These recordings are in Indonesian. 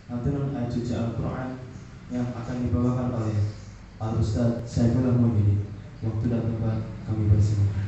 lantunan ayat suci Al-Quran yang akan dibawakan oleh Al-Ustaz Saifullah Muhammad. Waktu dan tempat kami persilakan.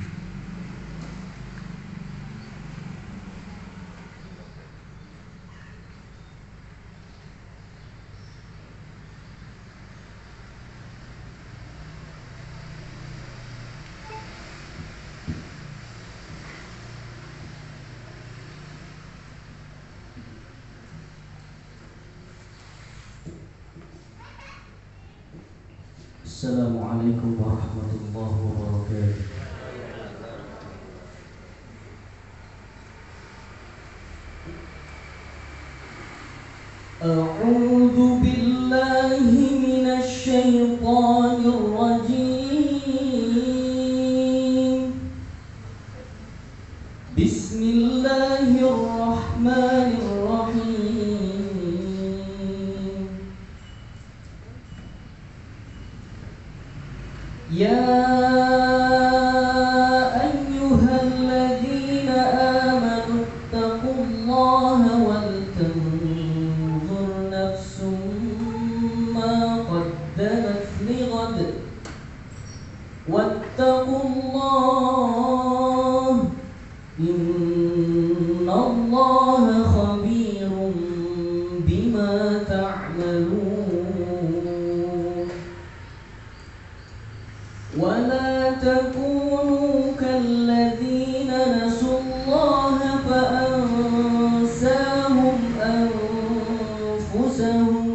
Assalamualaikum warahmatullahi wabarakatuh. A'udzu billahi minasy syaithanir rajim. Bismillahirrahmanirrahim. Ya ayyuhalladzina amanu taqullaha wal tanzur nafsum ma qaddamat lighad wattaqullaha innallaha khabirum bima ta'malun. ولا تكونوا كالذين نسوا الله فأنساهم أنفسهم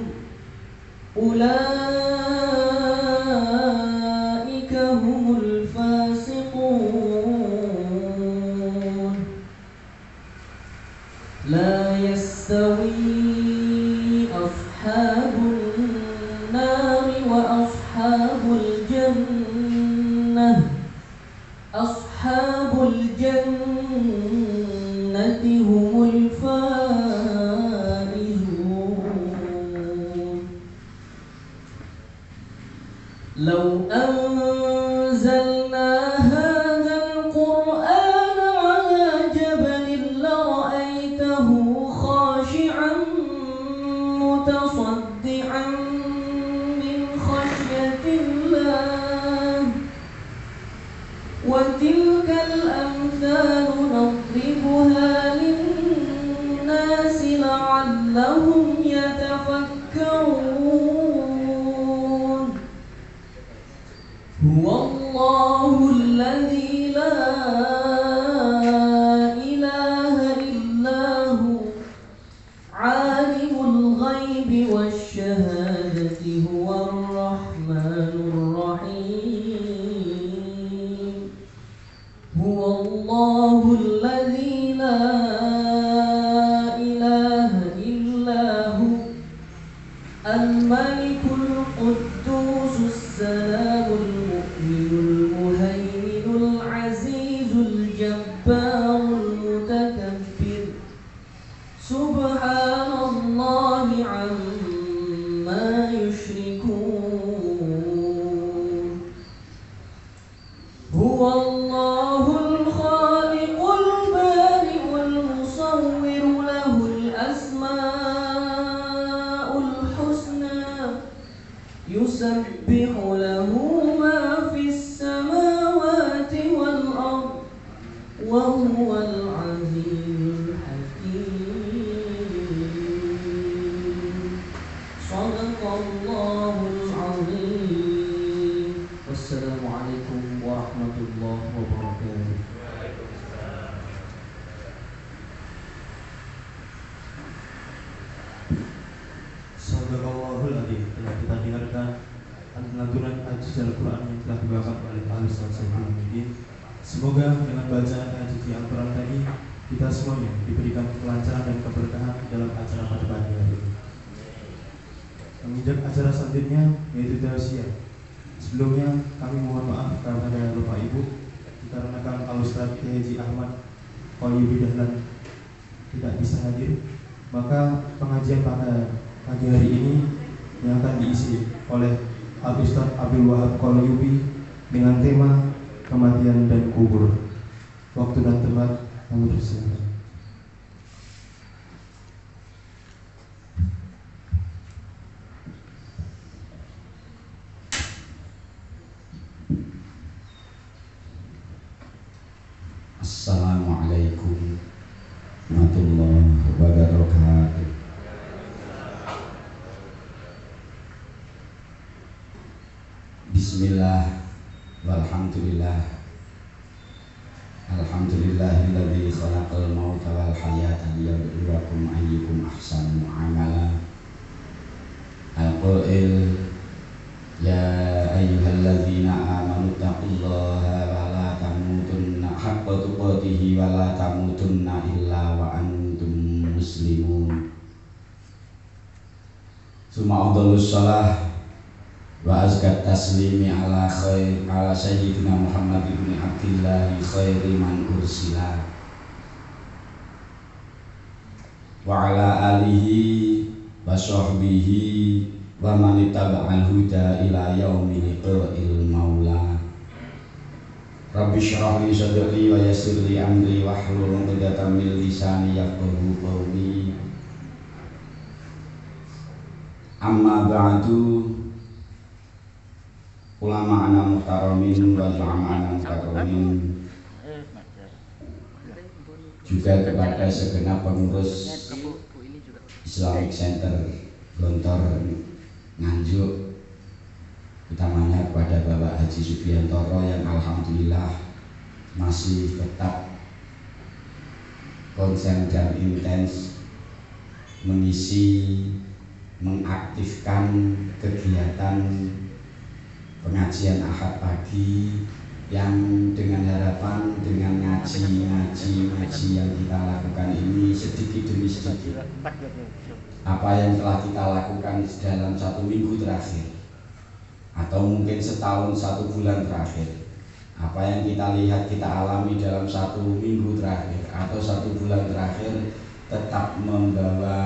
أولئك هم الفاسقون. لا يستوي أصحاب النار وأصحاب الجنة. أصحاب الجنة هم الفائزون. لو أنزلنا هذا القرآن على جبل لرأيته خاشعا متصدعا من خشية الله. وتلك الأمثال نضربها للناس لعلهم يتفكرون. هو الله الذي لا إله إلا هو عالم الغيب والشهادة هو الرحمن الرحيم. هو الله الذي لا إله إلا هو الملك القدوس السلام المؤمن المهيمن العزيز الجبار المتكبر. سبحان الله عما يشركون. هو الله الخالق البارئ المصور له الأسماء الحسنى يسبح له ما في السماوات والأرض وهو العزيز الحكيم. صدق الله العظيم. والسلام عليكم ورحمة الله وبركاته. Sadaqallahul Adzim. Telah kita dengarkan lantunan ayat suci Al-Quran yang telah dibawakan oleh Al-Ustaz Saifullah Muhammad. Semoga dengan bacaan ayat suci Al-Quran tadi kita semuanya diberikan kelancaran dan keberkahan dalam acara pada pagi hari ini. Menginjak acara selanjutnya yaitu tausiah. Sebelumnya kami mohon maaf karena ada lupa ibu dikarenakan Al-Ustaz Haji Ahmad Qayyubi Dahlan tidak bisa hadir. Maka pengajian pada pagi hari ini yang akan diisi oleh Al-Ustaz Abdul Wahab Qayyubi dengan tema kematian dan kubur. Waktu dan tempat kami persilakan. Bismillah, walhamdulillah, alhamdulillahilladzi khalaqal mauta wal hayata liyabluwakum ayyukum ahsanu amala. Al-Qur'il ya ayyuhalladzina amanu taqullaha wa la tamutunna haqqa tuqatih wa la tamutunna illa wa antum muslimun. Summa afdhalus shalah wa azkat taslimi ala sayyidina Muhammad ibn Abdillah khairi man ursila wa ala alihi wa sahbihi wa man ittaba'al huda ila yaumil liqa'il maula. Rabbi shrah li sadri wa yassir li amri wahlul 'uqdatam min lisani yafqahu qawli. Amma ba'du, ulama ana muhtaramin wal ana muhtaramin, juga kepada segenap pengurus Islamic Center Gontor Nganjuk, utamanya kepada Bapak Haji Subiantoro yang alhamdulillah masih tetap konsen dan intens mengaktifkan kegiatan pengajian Ahad pagi yang dengan harapan dengan ngaji yang kita lakukan ini sedikit demi sedikit apa yang telah kita lakukan dalam 1 minggu terakhir atau mungkin setahun 1 bulan terakhir, apa yang kita lihat kita alami dalam 1 minggu terakhir atau 1 bulan terakhir tetap membawa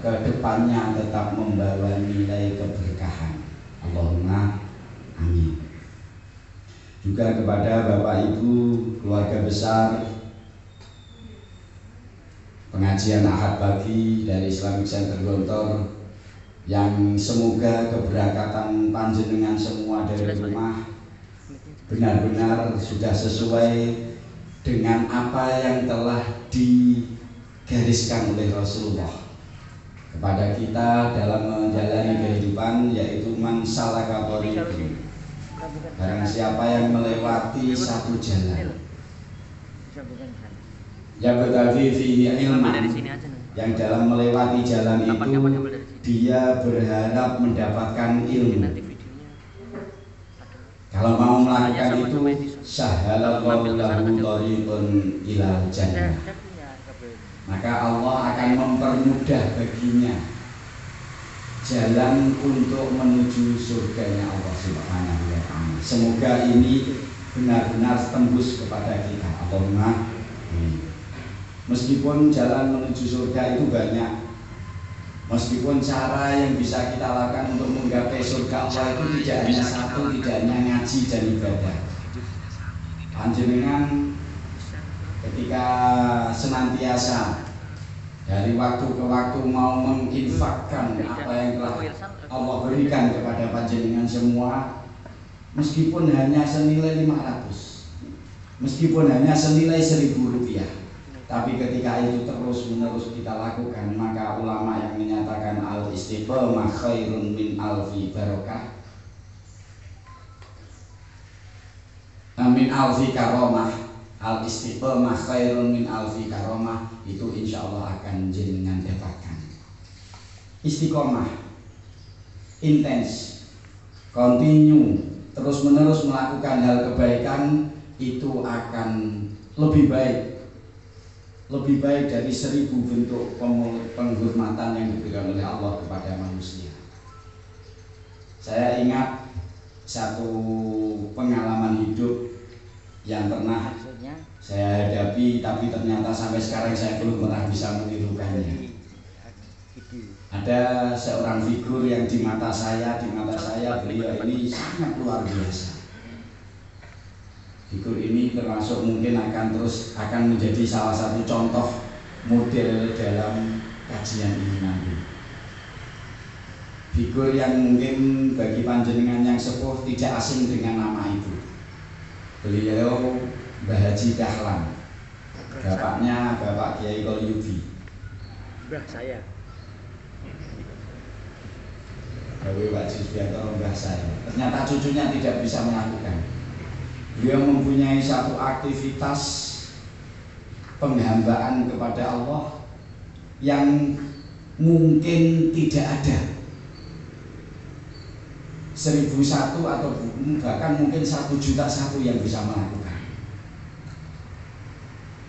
ke depannya, tetap membawa nilai keberkahan. Allahumma amin. Juga kepada Bapak Ibu keluarga besar pengajian Ahad pagi dari Islamic Center Gontor, yang semoga keberangkatan panjenengan semua dari rumah benar-benar sudah sesuai dengan apa yang telah digariskan oleh Rasulullah kepada kita dalam menjalani kehidupan, yaitu man salaka thariqan, barang siapa yang melewati satu jalan, ya berarti fihi ilman, yang dalam melewati jalan itu dia berharap mendapatkan ilmu. Kalau mau melakukan itu, sahhalallahu lahu thariqan ilal jannah, maka Allah akan mempermudah baginya jalan untuk menuju surganya Allah Subhanahu wa ta'ala. Semoga ini benar-benar tembus kepada kita. Allahumma amin. Meskipun jalan menuju surga itu banyak, meskipun cara yang bisa kita lakukan untuk menggapai surga Allah itu tidak hanya satu, tidak hanya ngaji dan ibadah. Panjenengan ketika senantiasa dari waktu ke waktu mau menginfakkan apa yang telah Allah berikan kepada panjenengan semua, meskipun hanya senilai 500, meskipun hanya senilai 1.000 rupiah, tapi ketika itu terus menerus kita lakukan, maka ulama yang menyatakan al-istiqomah khairun min alfi barokah, min alfi karomah, al-istiqomah khairun min alfi karomah, itu insya Allah akan jenengan dapatkan. Istiqomah, intens, continue, terus menerus melakukan hal kebaikan, itu akan lebih baik dari 1000 bentuk penghormatan yang diberikan oleh Allah kepada manusia. Saya ingat satu pengalaman hidup yang pernah saya hadapi, tapi ternyata sampai sekarang saya belum pernah bisa menirukannya. Ada seorang figur yang di mata saya beliau ini sangat luar biasa. Figur ini termasuk mungkin akan menjadi salah satu contoh model dalam kajian ini nanti. Figur yang mungkin bagi panjenengan yang sepuh tidak asing dengan nama itu. Beliau Mbah Haji Dahlan, bapaknya Bapak Kiai Qalyubi. Mbah saya. Dawe Pak Jusbianto Mbah saya. Ternyata cucunya tidak bisa melakukan. Beliau mempunyai satu aktivitas penghambaan kepada Allah yang mungkin tidak ada 1001 atau bahkan mungkin 1.000.001 yang bisa melakukan.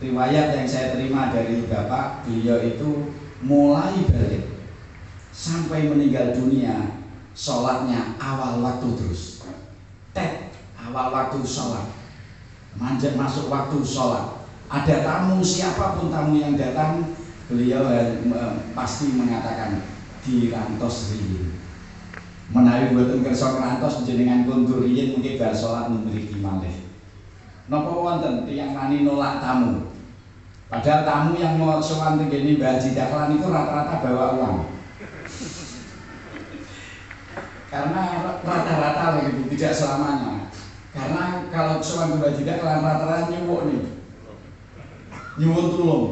Riwayat yang saya terima dari Bapak, beliau itu mulai balik sampai meninggal dunia sholatnya awal waktu terus. Awal waktu sholat, manjat masuk waktu sholat. Ada tamu, siapapun tamu yang datang, beliau pasti mengatakan dirantos riyin. Menawi boten kersa ngrantos jenengan kondur riyin mungkin bar sholat mriki malih. Napa wonten tiyang wani nolak tamu? Padahal tamu yang mau sowan tengene Mbah Haji Dahlan itu rata-rata bawa uang. Karena rata-rata lagi tidak selamanya. Karena kalau sowan Mbah Haji Dahlan rata-rata nyuwuk nih. Nyuwun tulung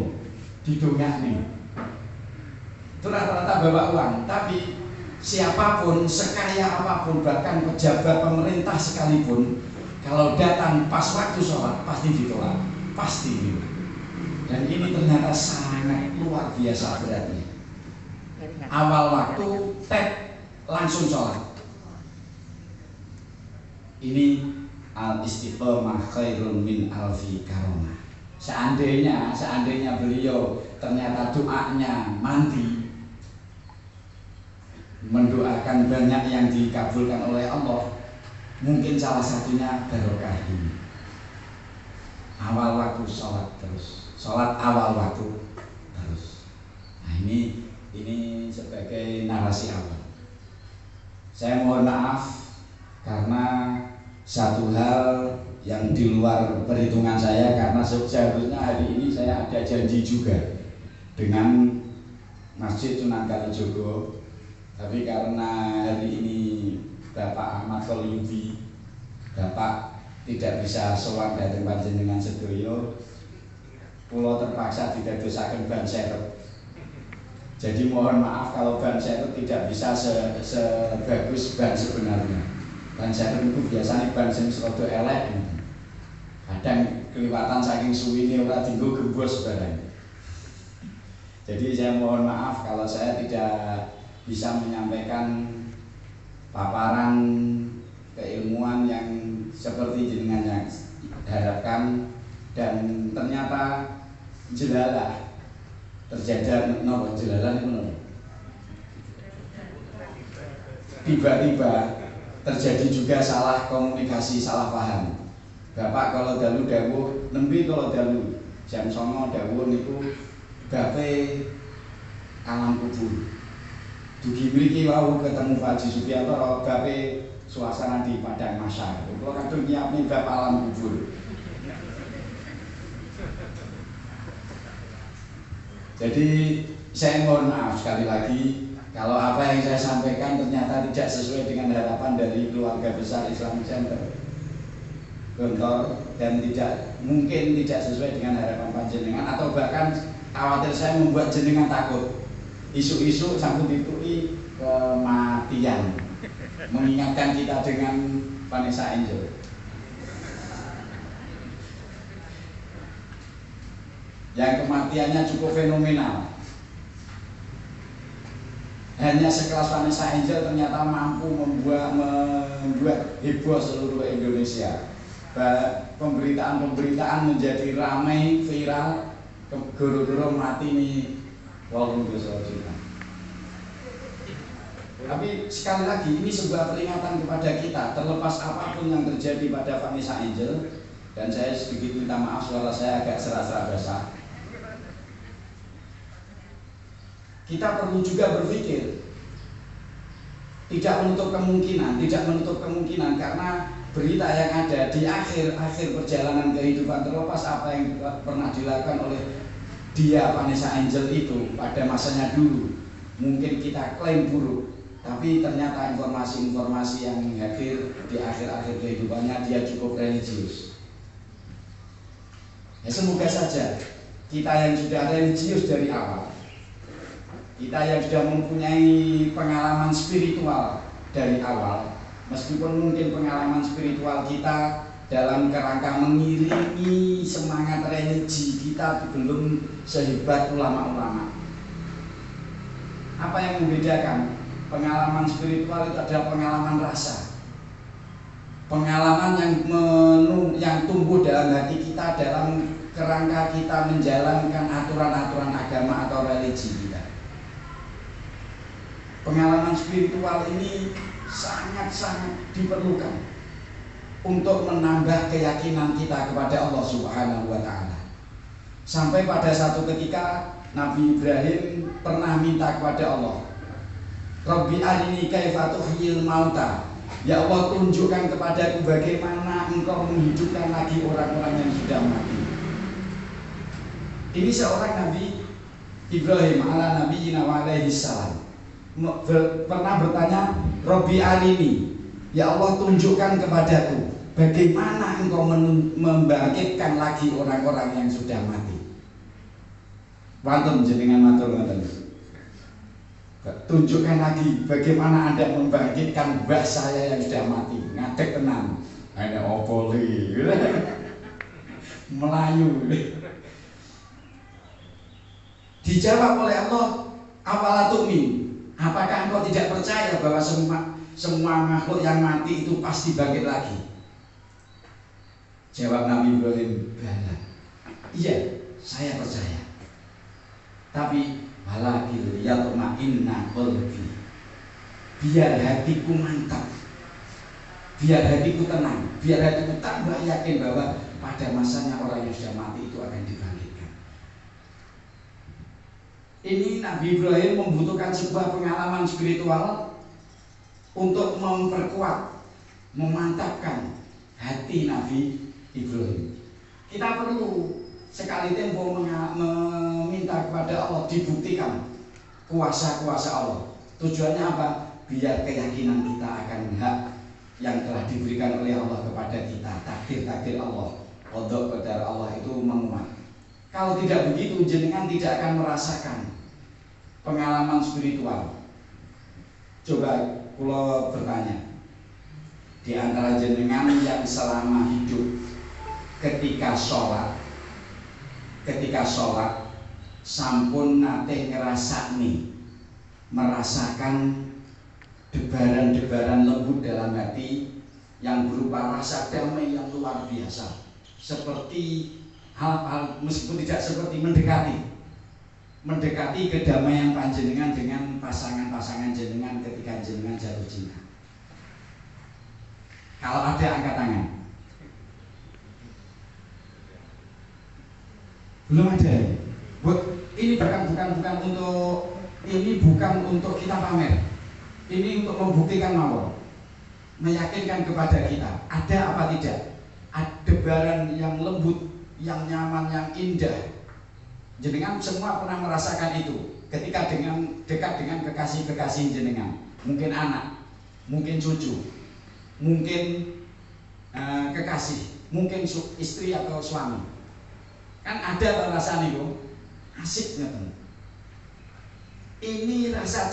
didongakne. Itu rata-rata bawa uang, tapi siapapun, sekaya apapun, bahkan pejabat pemerintah sekalipun, kalau datang pas waktu sholat pasti ditolak, pasti. Dan ini ternyata sangat luar biasa beratnya. Awal waktu langsung sholat. Ini al-istiqomah khairun min alfi karomah. Seandainya beliau ternyata doanya mandi, mendoakan banyak yang dikabulkan oleh Allah, mungkin salah satunya barokah ini. Awal waktu sholat terus, sholat awal waktu terus. Nah ini sebagai narasi awal. Saya mohon maaf karena satu hal yang di luar perhitungan saya, karena seharusnya hari ini saya ada janji juga dengan Masjid Sunan Kalijogo. Tapi karena hari ini Bapak Ahmad Kholyubi, Bapak tidak bisa sowan dhateng panjenengan sedaya, kula terpaksa didadosaken ban serep. Jadi mohon maaf kalau ban serep tidak bisa sebagus ban sebenarnya. Ban serep itu biasanya ban sing rada elek. Kadang kelewatan saking suwine ora dienggo gembos barang. Jadi saya mohon maaf kalau saya tidak bisa menyampaikan paparan keilmuan yang seperti jenengan yang harapkan, dan ternyata jelalah terjadi jelalah itu tiba-tiba terjadi juga salah komunikasi, salah paham. Bapak kalau dalu dawuh nembe kalau dalu jam 09.00 dawuh niku bape alam kubur. Dugi mriki wau ketemu Pak Haji Subianto bape suasana di padang mahsyar. Kula kadung nyiapne bab alam kubur. Jadi saya mohon maaf sekali lagi kalau apa yang saya sampaikan ternyata tidak sesuai dengan harapan dari keluarga besar Islam Center Gontor, dan mungkin tidak sesuai dengan harapan panjenengan, atau bahkan khawatir saya membuat jenengan takut. Isu-isu sambut ditui kematian, mengingatkan kita dengan Vanessa Angel. Yang kematiannya cukup fenomenal. Hanya sekelas Vanessa Angel ternyata mampu membuat heboh seluruh Indonesia. Pemberitaan menjadi ramai, viral, goro-goro mati nih walaupun dosa juta. Tapi sekali lagi ini sebuah peringatan kepada kita, terlepas apapun yang terjadi pada Vanessa Angel. Dan saya sedikit minta maaf suara saya agak serak-serak basah. Kita perlu juga berpikir, tidak menutup kemungkinan karena berita yang ada di akhir perjalanan kehidupan, terlepas apa yang pernah dilakukan oleh dia Vanessa Angel itu pada masanya dulu, mungkin kita klaim buruk, tapi ternyata informasi-informasi yang hadir di akhir kehidupannya dia cukup religius. Ya semoga saja kita yang sudah religius dari awal Kita yang sudah mempunyai pengalaman spiritual dari awal, meskipun mungkin pengalaman spiritual kita dalam kerangka mengiringi semangat religi kita belum sehebat ulama-ulama. Apa yang membedakan? Pengalaman spiritual itu adalah pengalaman rasa, pengalaman yang tumbuh dalam hati kita dalam kerangka kita menjalankan aturan-aturan agama atau religi kita. Pengalaman spiritual ini sangat-sangat diperlukan untuk menambah keyakinan kita kepada Allah Subhanahu wa Ta'ala. Sampai pada satu ketika Nabi Ibrahim pernah minta kepada Allah, Rabbi arini kaifa tuhyil mauta. Ya Allah, tunjukkan kepadaku bagaimana engkau menghidupkan lagi orang-orang yang sudah mati. Ini seorang Nabi Ibrahim ala nabiyina wa alaihi salam pernah bertanya, Rabbi arini, ya Allah, tunjukkan kepadaku bagaimana engkau membangkitkan lagi orang-orang yang sudah mati. Wonten jenengan matur ngoten. Tunjukkan lagi bagaimana Anda membangkitkan mbah saya yang sudah mati. Ngadeg tenan. Ana opo li? Melayu. Dijawab oleh Allah, "Afala tu'min?" Apakah engkau tidak percaya bahwa semua makhluk yang mati itu pasti bangkit lagi? Jawab Nabi Ibrahim, "Bala." Iya, saya percaya. Tapi walakin yatma'inna qalbi, biar hatiku mantap, biar hatiku tenang, biar hatiku tambah yakin bahwa pada masanya orang yang sudah mati itu akan dibangkitkan. Ini Nabi Ibrahim membutuhkan sebuah pengalaman spiritual untuk memperkuat, memantapkan hati Nabi Ibrahim. Kita perlu sekali tempo meminta kepada Allah dibuktikan kuasa-kuasa Allah. Tujuannya apa? Biar keyakinan kita akan hak yang telah diberikan oleh Allah kepada kita, takdir-takdir Allah, qada qadar Allah itu menguat. Kalau tidak begitu, jenengan tidak akan merasakan pengalaman spiritual. Coba kula bertanya, di antara jenengan yang selama hidup ketika sholat sampun nate ngerasani merasakan debaran-debaran lembut dalam hati yang berupa rasa damai yang luar biasa, seperti hal-hal meskipun tidak seperti mendekati kedamaian panjenengan dengan pasangan-pasangan jenengan ketika jenengan jatuh cinta. Kalau ada, angkat tangan. Belum ada. Ini bukan untuk kita pamer. Ini untuk membuktikan mawon, meyakinkan kepada kita ada apa tidak, ada debaran yang lembut, yang nyaman, yang indah. Jenengan semua pernah merasakan itu ketika dekat dengan kekasih-kekasih jenengan, mungkin anak, mungkin cucu, mungkin kekasih, mungkin istri atau suami. Kan ada perasaan itu, asik nggak? Ini rasa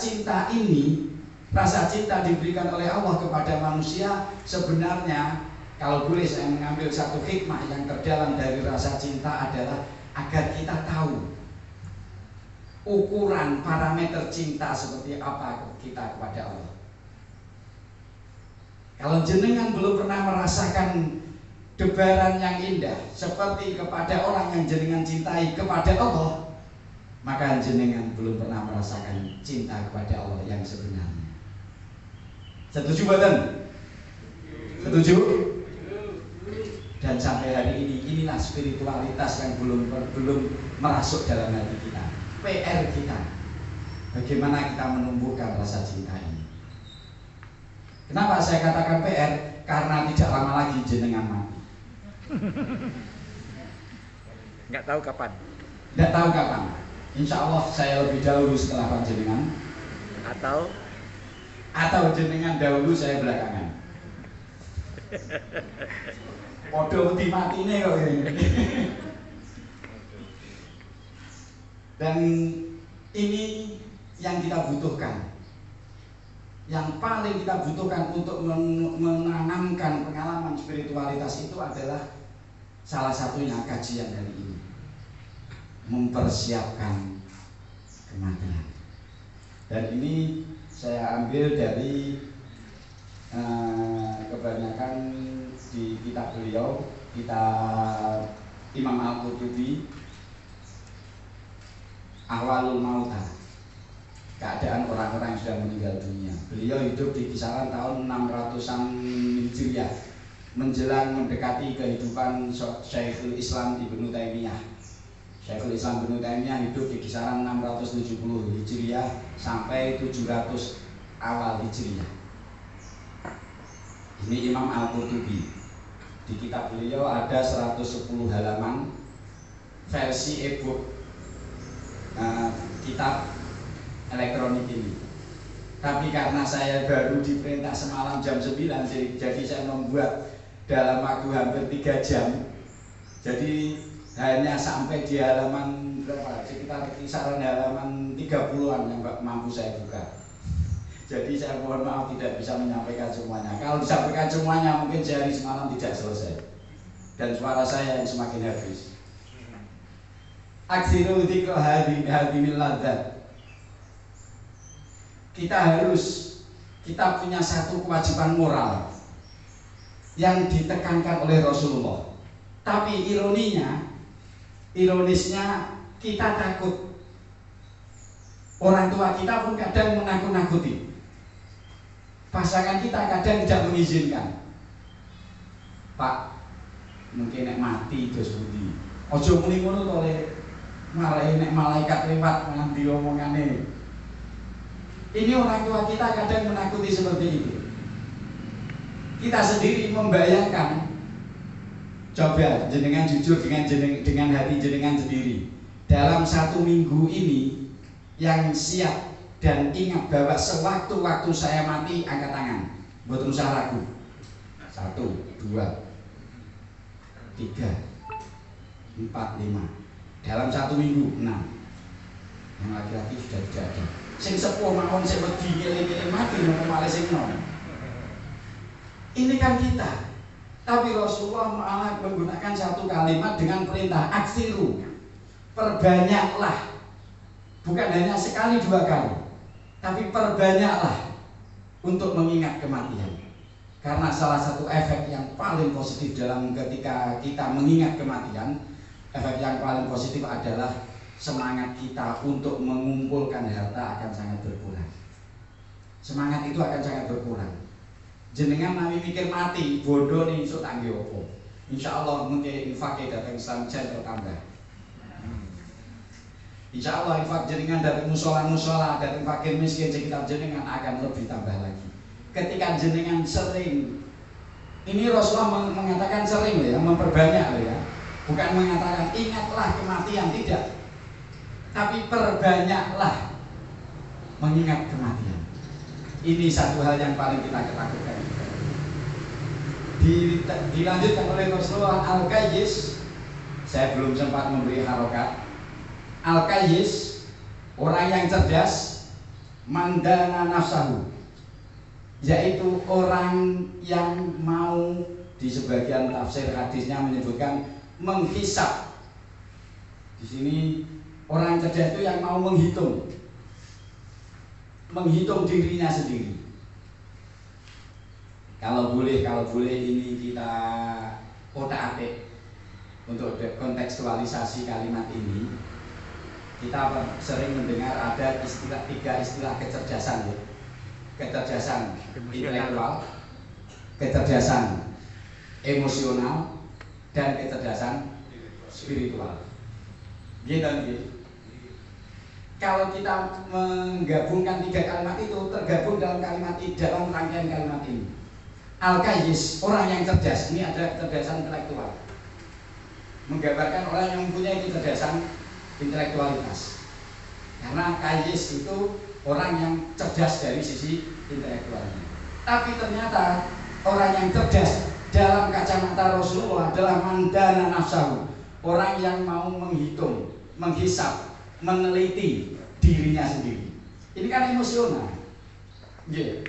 cinta diberikan oleh Allah kepada manusia. Sebenarnya kalau boleh saya mengambil satu hikmah yang terdalam dari rasa cinta adalah agar kita tahu ukuran parameter cinta seperti apa kita kepada Allah. Kalau jenengan belum pernah merasakan debaran yang indah seperti kepada orang yang jenengan cintai kepada Allah, maka jenengan belum pernah merasakan cinta kepada Allah yang sebenarnya. Setuju badan? Setuju? Dan sampai hari ini, inilah spiritualitas yang belum merasuk dalam hati kita. PR kita, bagaimana kita menumbuhkan rasa cinta ini. Kenapa saya katakan PR? Karena tidak lama lagi jenengan mati. Nggak tahu kapan. Nggak tahu kapan. Insya Allah saya lebih dahulu setelah panjenengan. Atau jenengan dahulu, saya belakangan. Podo wedi matine kok ini. Dan ini yang kita butuhkan. Yang paling kita butuhkan untuk menanamkan pengalaman spiritualitas itu adalah salah satunya kajian hari ini, mempersiapkan kematian. Dan ini saya ambil dari kebanyakan di kitab beliau, kitab Imam Al-Qurtubi, Ahwalul Mauta, keadaan orang-orang yang sudah meninggal dunia. Beliau hidup di kisaran tahun 600-an Hijriah, menjelang mendekati kehidupan Syekhul Islam Ibnu Taimiyah. Syekhul Islam Ibnu Taimiyah hidup di kisaran 670 Hijriah sampai 700 awal Hijriah. Ini Imam Al-Qurtubi. Di kitab beliau ada 110 halaman versi e-book, kitab elektronik ini. Tapi karena saya baru diperintah semalam jam 9, jadi saya membuat dalam waktu hampir 3 jam. Jadi hanya sampai di halaman berapa? Sekitar kisaran halaman 30-an yang mampu saya buka. Jadi saya mohon maaf tidak bisa menyampaikan semuanya. Kalau disampaikan semuanya mungkin sehari semalam tidak selesai. Dan suara saya yang semakin habis. Aksiru dzikra hadimil ladzat. Kita punya satu kewajiban moral yang ditekankan oleh Rasulullah. Tapi ironisnya kita takut. Orang tua kita pun kadang menakut-nakuti. Pasangan kita kadang tidak mengizinkan. Pak, mungkin nek mati terus budi. Ojo muni ngono to le. Marahi nek malaikat lewat nganti omongane. Ini orang tua kita kadang menakuti seperti itu. Kita sendiri membayangkan. Coba jenengan jujur dengan hati jenengan sendiri. Dalam 1 minggu ini yang siap dan ingat bahwa sewaktu-waktu saya mati, angkat tangan, mboten usah ragu. 1, 2, 3, 4, 5. Dalam 1 minggu 6. Yang laki-laki sudah tidak ada. Sing sepuh mawon sing wedi ngeling-eling mati malah sing nom. Ini kan kita. Tapi Rasulullah malah menggunakan satu kalimat dengan perintah aksiru. Perbanyaklah. Bukan hanya sekali 2 kali. Tapi perbanyaklah untuk mengingat kematian. Karena salah satu efek yang paling positif dalam ketika kita mengingat kematian, efek yang paling positif adalah semangat kita untuk mengumpulkan harta akan sangat berkurang. Semangat itu akan sangat berkurang. Jenengan nami mikir mati, bodoh nih iso tangge opo. Insyaallah mungkin infak datang Islam channel tambah. Insya Allah infak jenengan dari musola-musola, dari fakir miskin sekitar jenengan akan lebih tambah lagi. Ketika jenengan sering, ini Rasulullah mengatakan sering ya, memperbanyak ya, bukan mengatakan ingatlah kematian, tidak. Tapi perbanyaklah mengingat kematian. Ini satu hal yang paling kita ketakutan. Dilanjutkan oleh Rasulullah Al-Qayyis. Saya belum sempat memberi harokat. Al-Qayyis, orang yang cerdas, mandana nafsahu, yaitu orang yang mau, di sebagian tafsir hadisnya menyebutkan menghisap. Di sini orang cerdas itu yang mau menghitung dirinya sendiri. Kalau boleh ini kita otak-atik untuk kontekstualisasi kalimat ini. Kita sering mendengar ada 3 istilah kecerdasan ya. Kecerdasan intelektual, kecerdasan emosional, dan kecerdasan spiritual. Gitu. Kalau kita menggabungkan 3 kalimat itu, tergabung dalam dalam rangkaian kalimat ini. Al-Qayyis, orang yang cerdas, ini adalah kecerdasan intelektual. Menggambarkan orang yang mempunyai kecerdasan intelektualitas. Karena Qayyis itu orang yang cerdas dari sisi intelektualnya. Tapi ternyata orang yang cerdas dalam kacamata Rasulullah adalah mandana nafsahu, orang yang mau menghitung, menghisap, meneliti dirinya sendiri. Ini kan emosional. Nggih.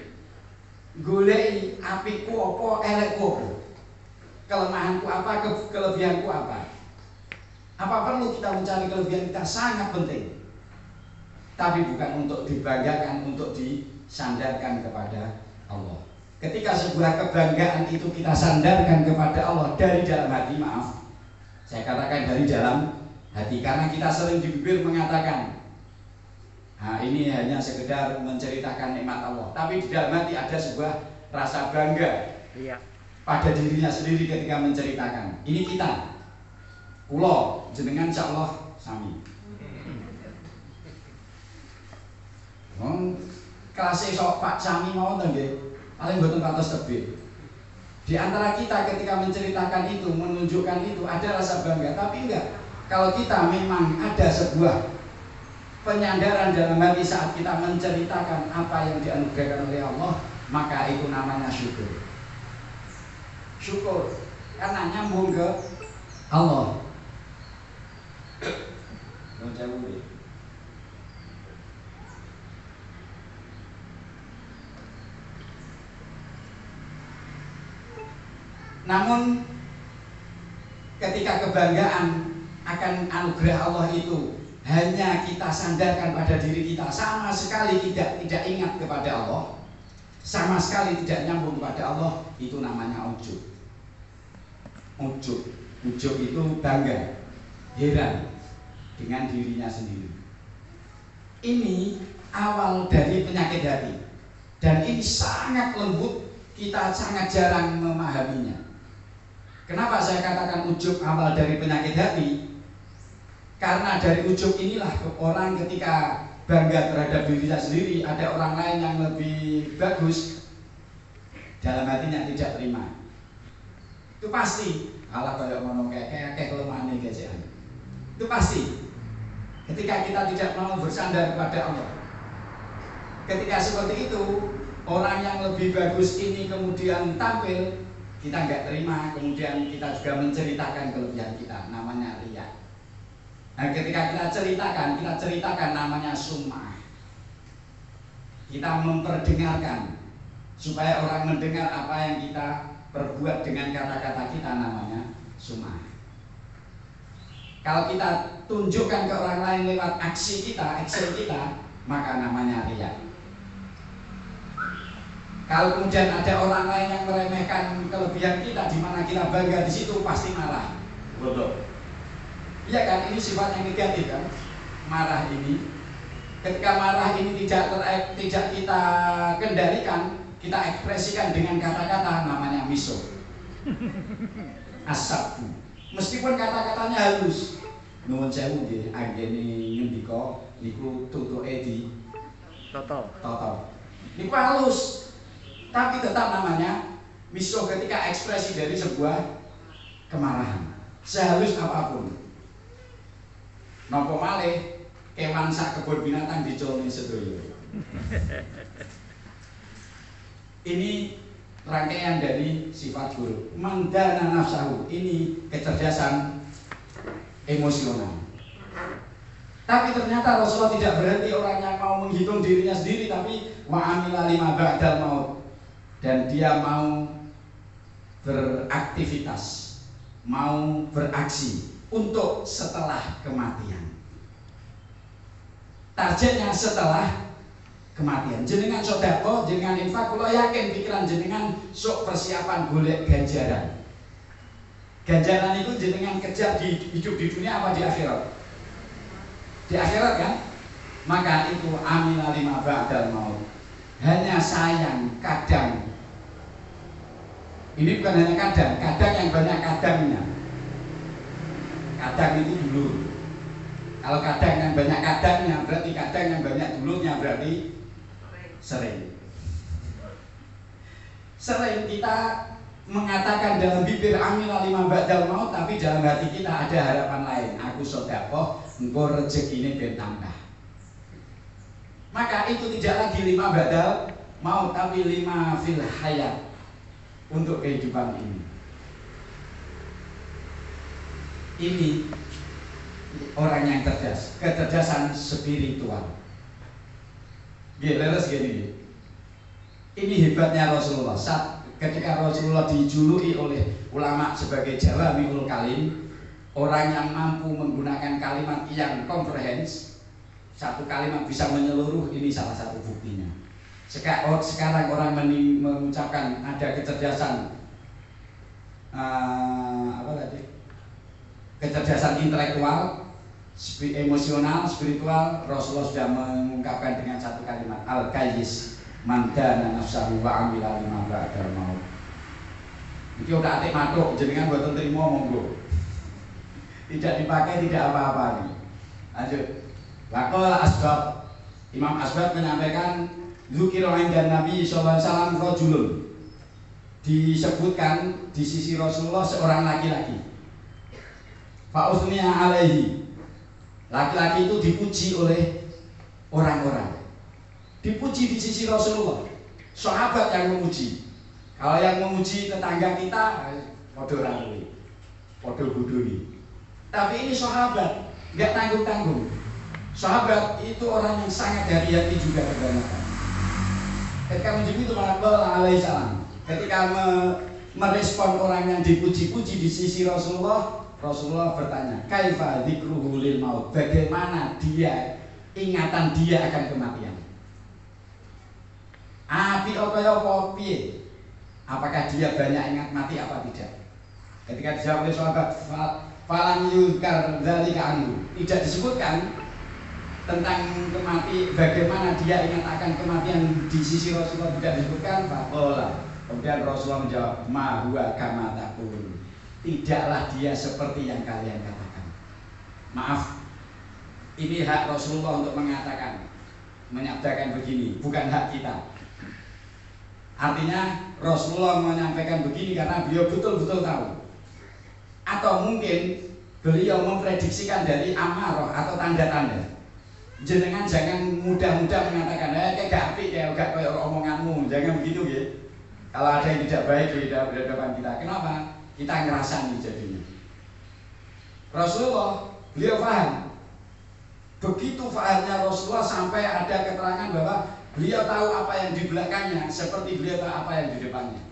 Goleki apikku apa, elekku apa. Kelemahanku apa, kelebihanku apa. Apa perlu kita mencari kelebihan kita? Sangat penting. Tapi bukan untuk dibanggakan, untuk disandarkan kepada Allah. Ketika sebuah kebanggaan itu kita sandarkan kepada Allah dari dalam hati, maaf, saya katakan dari dalam hati, karena kita sering di bibir mengatakan, nah ini hanya sekedar menceritakan nikmat Allah, tapi di dalam hati ada sebuah rasa bangga pada dirinya sendiri ketika menceritakan. Ini kita, kulo, jenengan insyaallah sami. Kelas esok Pak Sami mau nggih, paling mboten patos tebih. Di antara kita ketika menceritakan itu, menunjukkan itu ada rasa bangga, tapi enggak. Kalau kita memang ada sebuah penyandaran dalam hati saat kita menceritakan apa yang dianugerahkan oleh Allah, maka itu namanya syukur. Syukur karena nyambung ke Allah. Namun ketika kebanggaan akan anugerah Allah itu hanya kita sandarkan pada diri kita, sama sekali tidak ingat kepada Allah, sama sekali tidak nyambung kepada Allah, itu namanya ujub. Ujub itu bangga, heran dengan dirinya sendiri. Ini awal dari penyakit hati, dan ini sangat lembut, kita sangat jarang memahaminya. Kenapa saya katakan ujub awal dari penyakit hati? Karena dari ujub inilah orang ketika bangga terhadap dirinya sendiri, ada orang lain yang lebih bagus, dalam hatinya tidak terima. Itu pasti. Allah kayak ngomong kayak kelemahan ini gajian. Itu pasti. Ketika kita tidak mau bersandar kepada Allah, ketika seperti itu, orang yang lebih bagus ini kemudian tampil, kita nggak terima, kemudian kita juga menceritakan kelebihan kita, namanya riya. Nah, ketika kita ceritakan namanya sum'ah. Kita memperdengarkan supaya orang mendengar apa yang kita perbuat dengan kata-kata kita, namanya sum'ah. Kalau kita tunjukkan ke orang lain lewat aksi kita, maka namanya riya. Kalau kemudian ada orang lain yang meremehkan kelebihan kita, di mana kita bangga di situ, pasti marah. Bodoh. Iya kan, ini sifat yang negatif kan, marah ini. Ketika marah ini tidak kita kendalikan, kita ekspresikan dengan kata-kata, namanya miso, asabku. Meskipun kata-katanya halus, nuwun sewu nggih, anggene ngendika niku tutuke di toto. Niku halus, tapi tetap namanya miso ketika ekspresi dari sebuah kemarahan, sehalus apapun. Napa malih kewan sak kebun binatang dicolni sedaya. Ini rangkaian dari sifat buruk. Mandana nafsahu, ini kecerdasan emosional. Tapi ternyata Rasulullah tidak berhenti orang yang mau menghitung dirinya sendiri, tapi wa amila lima ba'dal maut, dan dia mau beraktivitas, mau beraksi untuk setelah kematian. Targetnya setelah kematian. Jenengan sedekah, jenengan infak, kula yakin pikiran jenengan sok persiapan golek ganjaran. Ganjaran itu jenengan kejar di hidup di dunia apa di akhirat? Di akhirat kan? Maka itu amila lima ba'dal maut. Hanya sayang kadang. Ini bukan hanya kadang yang banyak kadangnya. Kadang itu dulu. Kalau kadang yang banyak kadangnya berarti kadang yang banyak dulunya, berarti sering. Sering kita mengatakan dalam bibir amila lima ba'dal maut, tapi dalam hati kita ada harapan lain. Aku sedekah, engko rezekine ben tambah. Maka itu tidak lagi lima ba'dal maut, tapi lima fil hayat, untuk kehidupan ini. Ini orang yang cerdas, kecerdasan spiritual. leres gini. Ini hebatnya Rasulullah. Saat ketika Rasulullah dijuluki oleh ulama sebagai Jawami'ul Kalim, orang yang mampu menggunakan kalimat yang komprehens, satu kalimat bisa menyeluruh, ini salah satu buktinya. Sekarang orang mengucapkan ada kecerdasan kecerdasan intelektual, emosional, spiritual. Rasulullah sudah mengungkapkan dengan satu kalimat, al-qayyis man dana nafsahu wa amila lima ba'dal maut. Iki udah atik matuk jenengan mboten trimo monggo. Tidak dipakai, tidak apa-apa nih. Lanjut. Waqala Asbab, Imam Asbab menyampaikan dzukira inda Nabi sallallahu alaihi wasallam rajulun. Disebutkan di sisi Rasulullah seorang laki-laki. Fa usniya alaihi. Laki-laki itu dipuji oleh orang-orang. Dipuji di sisi Rasulullah. Sahabat yang memuji. Kalau yang memuji tetangga kita, padha ora kuwi. Padha bodoni. Tapi ini sahabat, nggak tanggung-tanggung. Sahabat itu orang yang sangat hati-hati juga kebanyakan. Ketika menjadi itu alaihi salam, ketika merespon orang yang dipuji-puji di sisi Rasulullah, Rasulullah bertanya, kaifa dzikruhu lil maut? Bagaimana dia ingatan dia akan kematian? Api apa piye? Apakah dia banyak ingat mati apa tidak? Ketika dijawab oleh sahabat, falam yuzkar dzalika anhu. Tidak disebutkan tentang kematian, bagaimana dia ingat akan kematian di sisi Rasulullah, tidak disebutkan. Faqala. Kemudian Rasulullah menjawab, ma huwa kama taqul. Tidaklah dia seperti yang kalian katakan. Maaf, ini hak Rasulullah untuk mengatakan, menyabdakan begini, bukan hak kita. Artinya Rasulullah menyampaikan begini karena beliau betul-betul tahu. Atau mungkin beliau memprediksikan dari amarah atau tanda-tanda. Jenengan jangan mudah-mudah mengatakan, kayak gak apik ya, gak kayak omonganmu, jangan begitu ya. Kalau ada yang tidak baik di hadapan kita, kenapa? Kita ngerasani jadinya. Rasulullah, beliau paham. Begitu fahamnya Rasulullah sampai ada keterangan bahwa beliau tahu apa yang di belakangnya, seperti beliau tahu apa yang di depannya.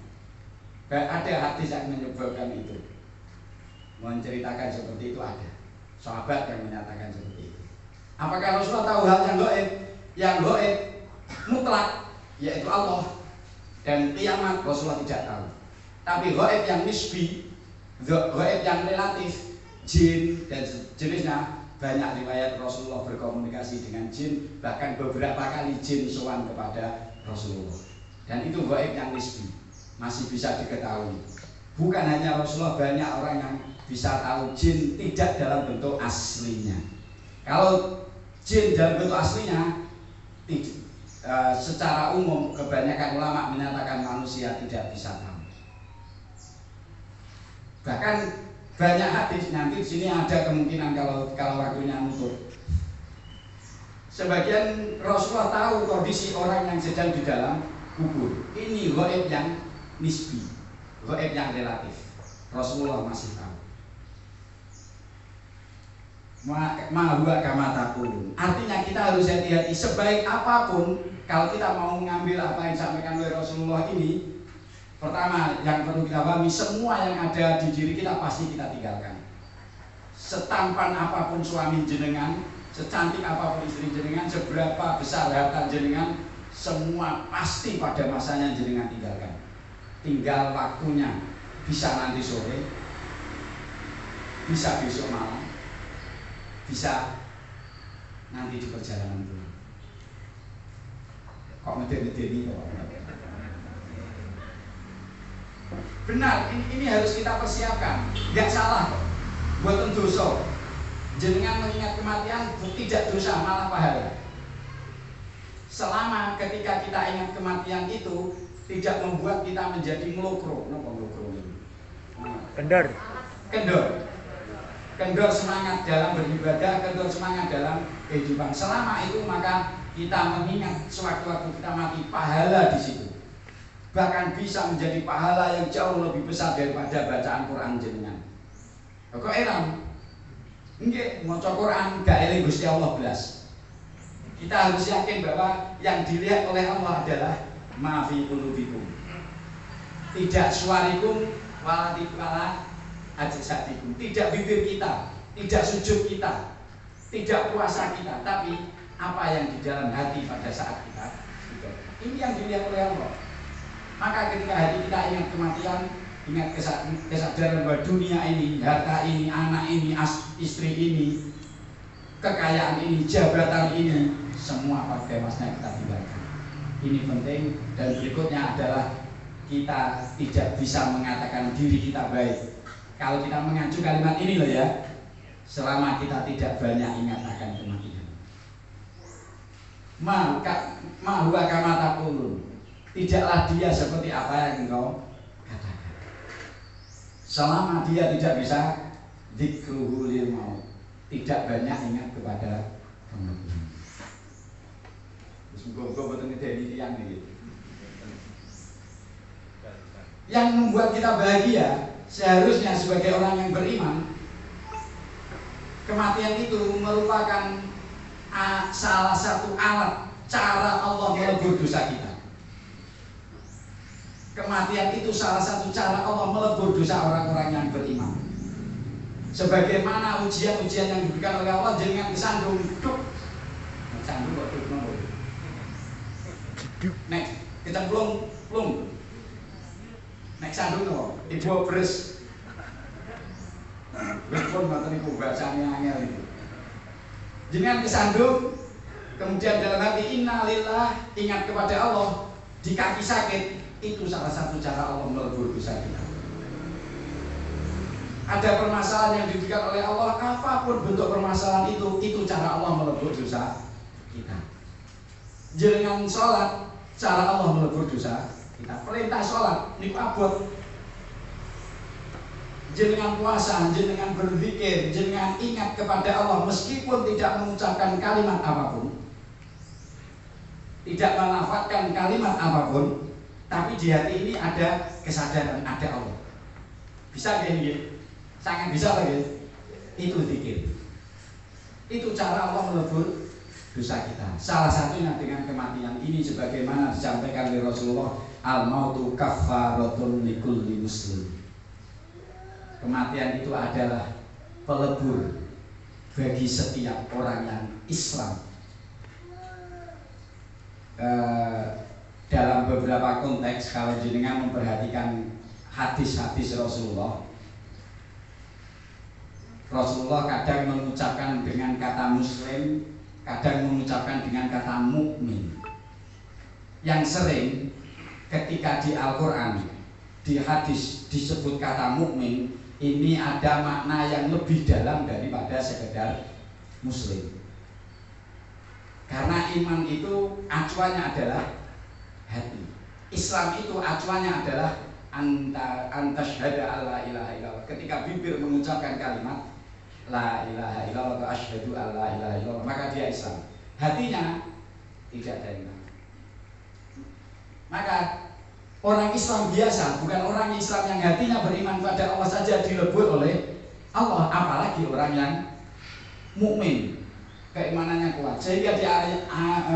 Ada hadis yang menyebabkan itu, menceritakan seperti itu ada. Sahabat yang menyatakan seperti itu. Apakah Rasulullah tahu hal yang gaib? Yang gaib mutlak, yaitu Allah dan kiamat, Rasulullah tidak tahu. Tapi gaib yang nisbi, gaib yang relatif, jin dan jenisnya, banyak riwayat Rasulullah berkomunikasi dengan jin, bahkan beberapa kali jin sowan kepada Rasulullah. Dan itu gaib yang nisbi, masih bisa diketahui. Bukan hanya Rasulullah, banyak orang yang bisa tahu jin tidak dalam bentuk aslinya. Kalau jin dalam bentuk aslinya, secara umum kebanyakan ulama menyatakan manusia tidak bisa tahu. Bahkan banyak hadis, nanti di sini ada kemungkinan kalau waktunya nutup. Sebagian Rasulullah tahu kondisi orang yang sedang di dalam kubur. Ini gaib yang nisbi, gaib yang relatif. Rasulullah masih tahu. Ma huwa kama taqulun. Artinya kita harus hati-hati. Sebaik apapun, kalau kita mau mengambil apa yang disampaikan oleh Rasulullah ini, pertama yang perlu kita pahami, semua yang ada di diri kita pasti kita tinggalkan. Setampan apapun suami jenengan, secantik apapun istri jenengan, seberapa besar harta jenengan, semua pasti pada masanya jenengan tinggalkan. Tinggal waktunya, bisa nanti sore, bisa besok malam, bisa nanti di perjalanan pulang. Kok ngede-ngede kok? Benar, ini harus kita persiapkan. Gak salah kok. Buatan dosa. Jenengan mengingat kematian tidak dosa, malah pahala. Selama ketika kita ingat kematian itu tidak membuat kita menjadi melokro. Napa melokro ini? Kendor. Kendor semangat dalam beribadah, kendor semangat dalam kehidupan. Selama itu maka kita mengingat sewaktu-waktu kita mati, pahala di situ. Bahkan bisa menjadi pahala yang jauh lebih besar daripada bacaan Quran jenengan. Kok eram? Nggih, maca Quran gak eling Gusti Allah belas. Kita harus yakin bahwa yang dilihat oleh Allah adalah ma fi qulubikum. Tidak suarikum wala ajsadikum. Tidak bibir kita, tidak sujud kita, tidak puasa kita, tapi apa yang di dalam hati pada saat kita itu. Ini yang dilihat oleh Allah. Maka ketika hati kita ingat kematian, ingat kesadaran bahwa dunia ini, harta ini, anak ini, istri ini, kekayaan ini, jabatan ini, semua pada masanya kita tinggalkan. Ini penting. Dan berikutnya adalah kita tidak bisa mengatakan diri kita baik kalau kita mengacu kalimat ini loh ya, selama kita tidak banyak ingat akan kematian. Ma huwa kama taqulun. Tidaklah dia seperti apa yang engkau katakan. Selama dia tidak bisa dzikruhu lil maut, tidak banyak ingat kepada kematian. Gue betul ngedeni tiang nih. Yang membuat kita bahagia seharusnya sebagai orang yang beriman, kematian itu merupakan salah satu alat cara Allah melebur dosa kita. Kematian itu salah satu cara Allah melebur dosa orang-orang yang beriman. Sebagaimana ujian-ujian yang diberikan oleh Allah, jangan kesandung, kesandung kok nomor. Next, kita belum. Next sandung kok, ibu beres. Walaupun mata niku bacanya angel itu. Jangan kesandung, kemudian dalam hati innalillah, ingat kepada Allah, di kaki sakit, itu salah satu cara Allah melebur dosa kita. Ada permasalahan yang diberikan oleh Allah, apapun bentuk permasalahan itu cara Allah melebur dosa kita. Jangan sholat, cara Allah melebur dosa kita. Perintah sholat, niku abot. Jenengan puasa, jenengan berzikir, jenengan ingat kepada Allah meskipun tidak mengucapkan kalimat apapun, tidak melafazkan kalimat apapun, tapi di hati ini ada kesadaran ada Allah. Bisa gini, sangat bisa lagi. Itu zikir. Itu cara Allah melebur dosa kita. Salah satunya dengan kematian ini, sebagaimana disampaikan oleh Rasulullah, al-mautu kaffaratun likulli muslim. Kematian itu adalah pelebur bagi setiap orang yang Islam. Dalam beberapa konteks, kalau jenengan memperhatikan hadis-hadis Rasulullah kadang mengucapkan dengan kata muslim, kadang mengucapkan dengan kata mukmin. Yang sering ketika di Al-Quran, di hadis disebut kata mukmin, ini ada makna yang lebih dalam daripada sekedar muslim. Karena iman itu acuannya adalah hati. Islam itu acuannya adalah antasyhada alla ilaha illallah. Ketika bibir mengucapkan kalimat la ilaha illallah atau asyhadu alla ilaha illallah, maka dia Islam. Hatinya tidak ada iman. Maka orang Islam biasa, bukan orang Islam yang hatinya beriman pada Allah saja dilebur oleh Allah, apalagi orang yang mukmin, keimanannya kuat. Sehingga di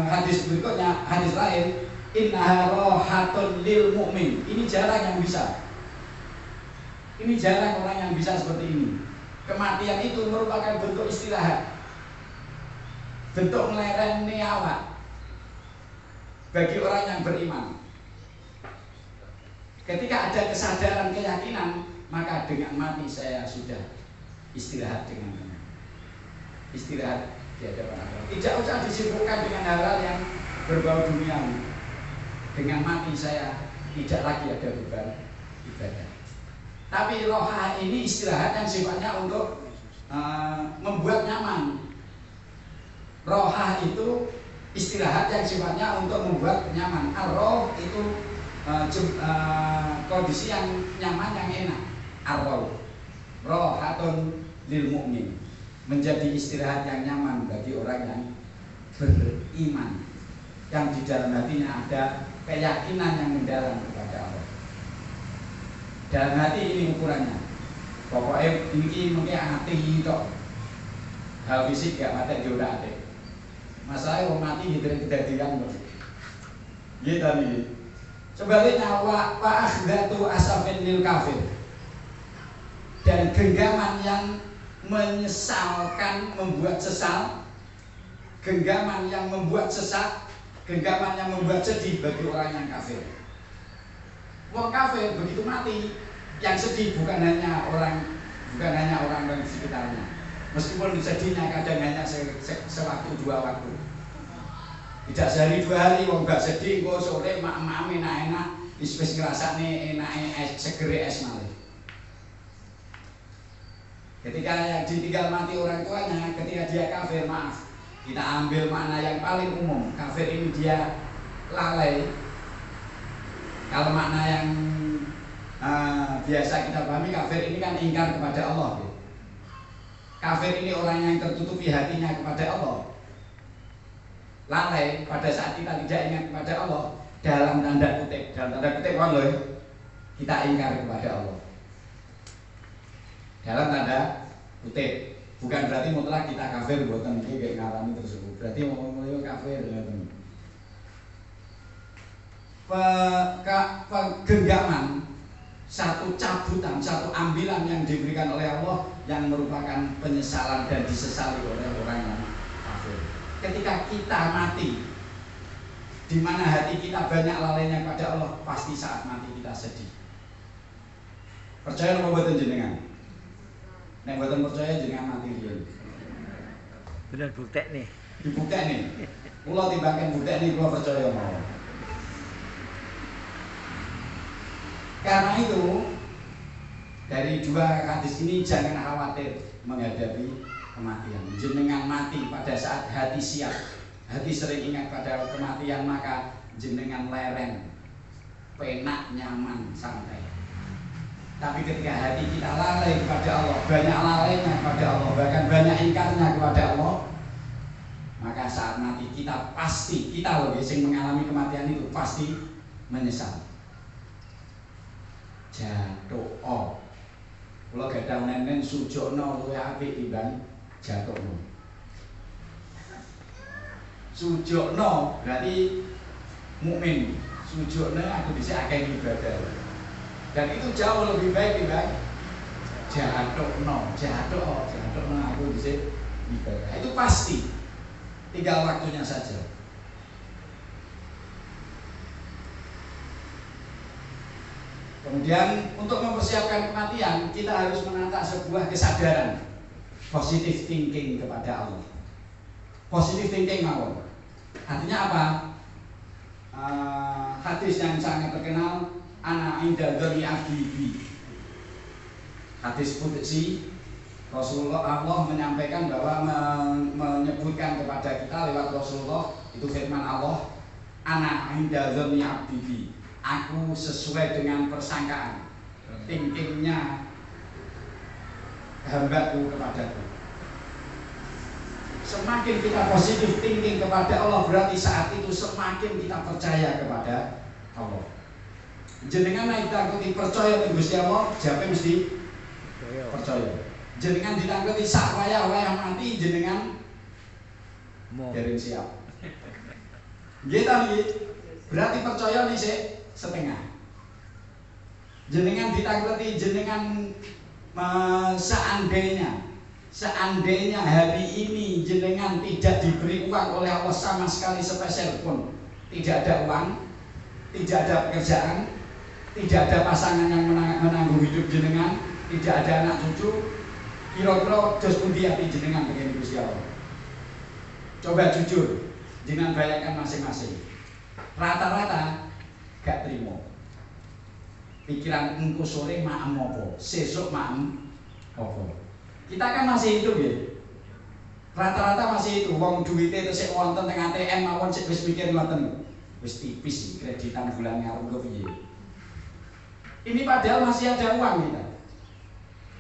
hadis berikutnya, hadis lain, innaha rohatun lil mukmin. Ini jarang yang bisa. Ini jarang orang yang bisa seperti ini. Kematian itu merupakan bentuk istirahat, bentuk melereni awak bagi orang yang beriman. Ketika ada kesadaran, keyakinan, maka dengan mati saya sudah istirahat dengan tenang. Istirahat di hadapan Allah. Tidak usah disibukkan dengan hal-hal yang berbau duniawi. Dengan mati saya tidak lagi ada beban ibadah. Tapi roha ini istirahat yang sifatnya untuk membuat nyaman. Roha itu istirahat yang sifatnya untuk membuat nyaman. Ar-roh itu kondisi yang nyaman, yang enak. Ar-roh rohatun lil mu'min, menjadi istirahat yang nyaman bagi orang yang beriman, yang di dalam hatinya ada keyakinan yang mendalam kepada Allah. Dalam hati ini ukurannya. Pokoknya ini mungkin hati itu hal fisik gak mati juga hati. Masalahnya orang mati gitu kedadian kok. Nggih ta niki. Sebaliknya wa akhdatu asafin lil kafir. Dan genggaman yang menyesalkan, membuat sesal, genggaman yang membuat sesak, genggaman yang membuat sedih bagi orang yang kafir. Wong kafir begitu mati, yang sedih bukan hanya orang di sekitarnya. Meskipun sedihnya kadang hanya sewaktu dua waktu. Tidak sehari dua hari, wong gak sedih, kok sore mak-mak enak-enak, wis ngrasakne enake es segere es malih. Ketika yang ditinggal mati orang tuanya, ketika dia kafir, maaf, kita ambil makna yang paling umum. Kafir ini dia lalai. Kalau makna yang biasa kita pahami, kafir ini kan ingkar kepada Allah. Kafir ini orang yang tertutupi hatinya kepada Allah. Lalai pada saat kita tidak ingat kepada Allah, dalam tanda kutip kita ingkar kepada Allah. Dalam tanda kutip, bukan berarti mutlak kita kafir, buatan iki kayak ngarani tersebut. Berarti ngomong kafir ngoten. Genggaman, satu cabutan, satu ambilan yang diberikan oleh Allah yang merupakan penyesalan dan disesali oleh orang yang kafir. Ketika kita mati, di mana hati kita banyak lalainya pada Allah, pasti saat mati kita sedih. Percaya apa mboten jenengan? Nek mboten percaya jenengan mati riyen. Bener buktekne. Dibuktekne. Kula timbakan buktekne kula percaya mawon. Karena itu dari dua hadis ini jangan khawatir menghadapi kematian. Jenengan mati pada saat hati siap, hati sering ingat pada kematian, maka jenengan lereng, penak, nyaman, santai. Tapi ketika hati kita lalai kepada Allah, banyak lalainya kepada Allah, bahkan banyak ingkarnya kepada Allah, maka saat mati kita pasti, kita loh yang mengalami kematian itu pasti menyesal. Jatuh kalau gadah nenen sujokno luwih apik timbang jatuhno. Sujokno berarti mukmin, sujokno aku bisa akeh ibadah. Dan itu jauh lebih baik timbang jatuhno aku bisa ibadah. Itu pasti. Tinggal waktunya saja. Kemudian untuk mempersiapkan kematian, kita harus menata sebuah kesadaran positive thinking kepada Allah. Positive thinking mawon. Artinya apa? Hadis yang sangat terkenal, ana inda dzanni abdi bi. Hadis qudsi, Rasulullah Allah menyampaikan bahwa menyebutkan kepada kita lewat Rasulullah, itu firman Allah, ana inda dzanni abdi bi. Aku sesuai dengan persangkaan, thinkingnya hambaku kepadaku. Semakin kita positif thinking kepada Allah, berarti saat itu semakin kita percaya kepada Allah. Jenengan naik takuti percaya dengan Gusti Allah, jawabnya mesti percaya. Jenengan ditangkuti sak wayah mati, jenengan dereng siap. Nggih ta nggih? Berarti percaya nih sik setengah. Jenengan ditakuti, jenengan seandainya hari ini jenengan tidak diberi uang oleh Allah sama sekali sepeser pun, tidak ada uang, tidak ada pekerjaan, tidak ada pasangan yang menanggung hidup jenengan, tidak ada anak cucu, kira-kira dos pundi ati jenengan begini Gusti Allah. Coba jujur, jenengan bayangkan masing-masing. Rata-rata gak terima. Pikiran engko sore maem apa, sesuk maem apa. Kita kan masih hidup ya. Rata-rata masih itu. Wong duwite tesih wonten teng ATM mawon sik wis mikir ngoten. Wis tipis kreditan bulan ngarep piye. Ini padahal masih ada uang kita.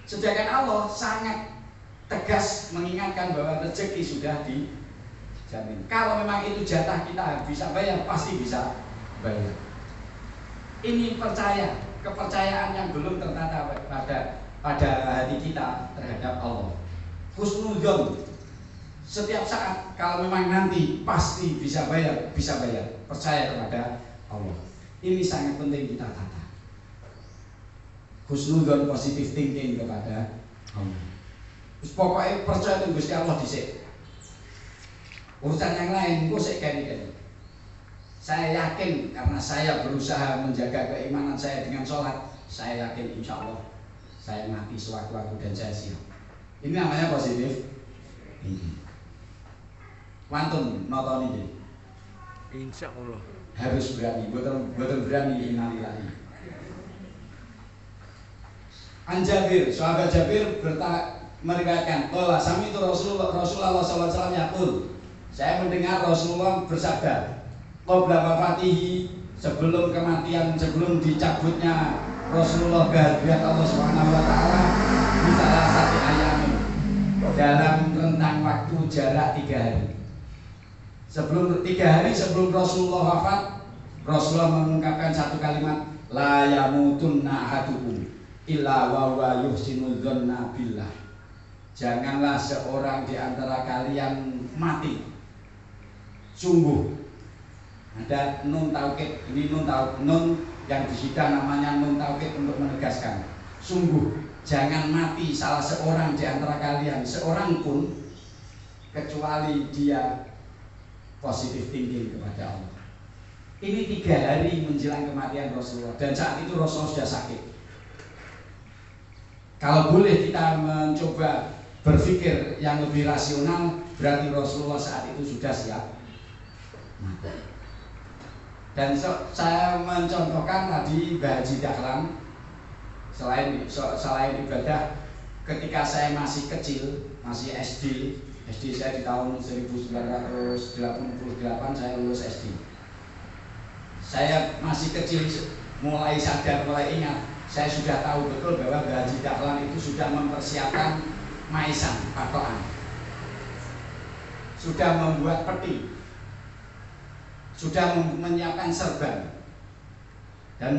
Sedangkan Allah sangat tegas mengingatkan bahwa rezeki sudah dijamin. Kalau memang itu jatah kita bisa bayar, pasti bisa bayar. Ini kepercayaan yang belum tertata pada hati kita terhadap Allah. Husnudzon, Setiap saat kalau memang nanti pasti bisa bayar, percaya kepada Allah. Ini sangat penting kita tata. Husnudzon, positive thinking kepada Allah. Pokoknya percaya dengan Gusti Allah dhisik. Urusan yang lain, gue sik kene. Saya yakin karena saya berusaha menjaga keimanan saya dengan sholat. Saya yakin insya Allah saya mati sewaktu-waktu dan saya siap. Ini namanya positif. Wantun nonton ini. Insya Allah. Harus berani, betul berani innalillahi. An Jabir, sahabat Jabir meriwayatkan, "Qala sami itu Rasulullah sallallahu alaihi wasallam yaqul." Saya mendengar Rasulullah bersabda, qabla wafatihi, sebelum kematian, sebelum dicabutnya Rasulullah kehadirat Allah Subhanahu wa taala, di salah satu ayamin dalam rentang waktu jarak 3 hari. Sebelum 3 hari sebelum Rasulullah wafat, Rasulullah mengungkapkan satu kalimat, la yamutunna ahadukum illa wa huwa yuhsinul dzanna billah. Janganlah seorang di antara kalian mati. Sungguh ada nun taukid, ini nun yang disita namanya nun taukid untuk menegaskan. Sungguh jangan mati salah seorang di antara kalian, seorang pun, kecuali dia positive thinking kepada Allah. Ini 3 hari menjelang kematian Rasulullah, dan saat itu Rasulullah sudah sakit. Kalau boleh kita mencoba berpikir yang lebih rasional, berarti Rasulullah saat itu sudah siap mati. Dan saya mencontohkan tadi Mbah Haji Dahlan, selain ibadah, ketika saya masih kecil, masih SD saya di tahun 1988 saya lulus SD. Saya masih kecil, mulai sadar, mulai ingat, saya sudah tahu betul bahwa Mbah Haji Dahlan itu sudah mempersiapkan maisan, patokan, sudah membuat peti, sudah menyiapkan serban, dan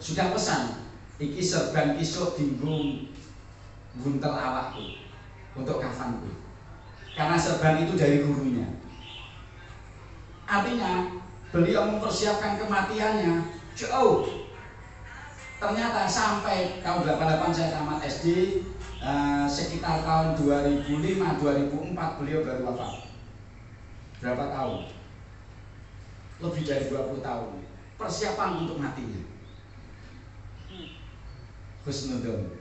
sudah pesan, iki serban isuk dinggo buntel awakku untuk kafanku. Karena serban itu dari gurunya. Artinya beliau mempersiapkan kematiannya jauh. Ternyata sampai tahun 88 saya tamat SD, sekitar tahun 2005-2004 beliau baru wafat. Berapa tahun? Lebih dari 20 tahun. Persiapan untuk matinya. Husnudzon,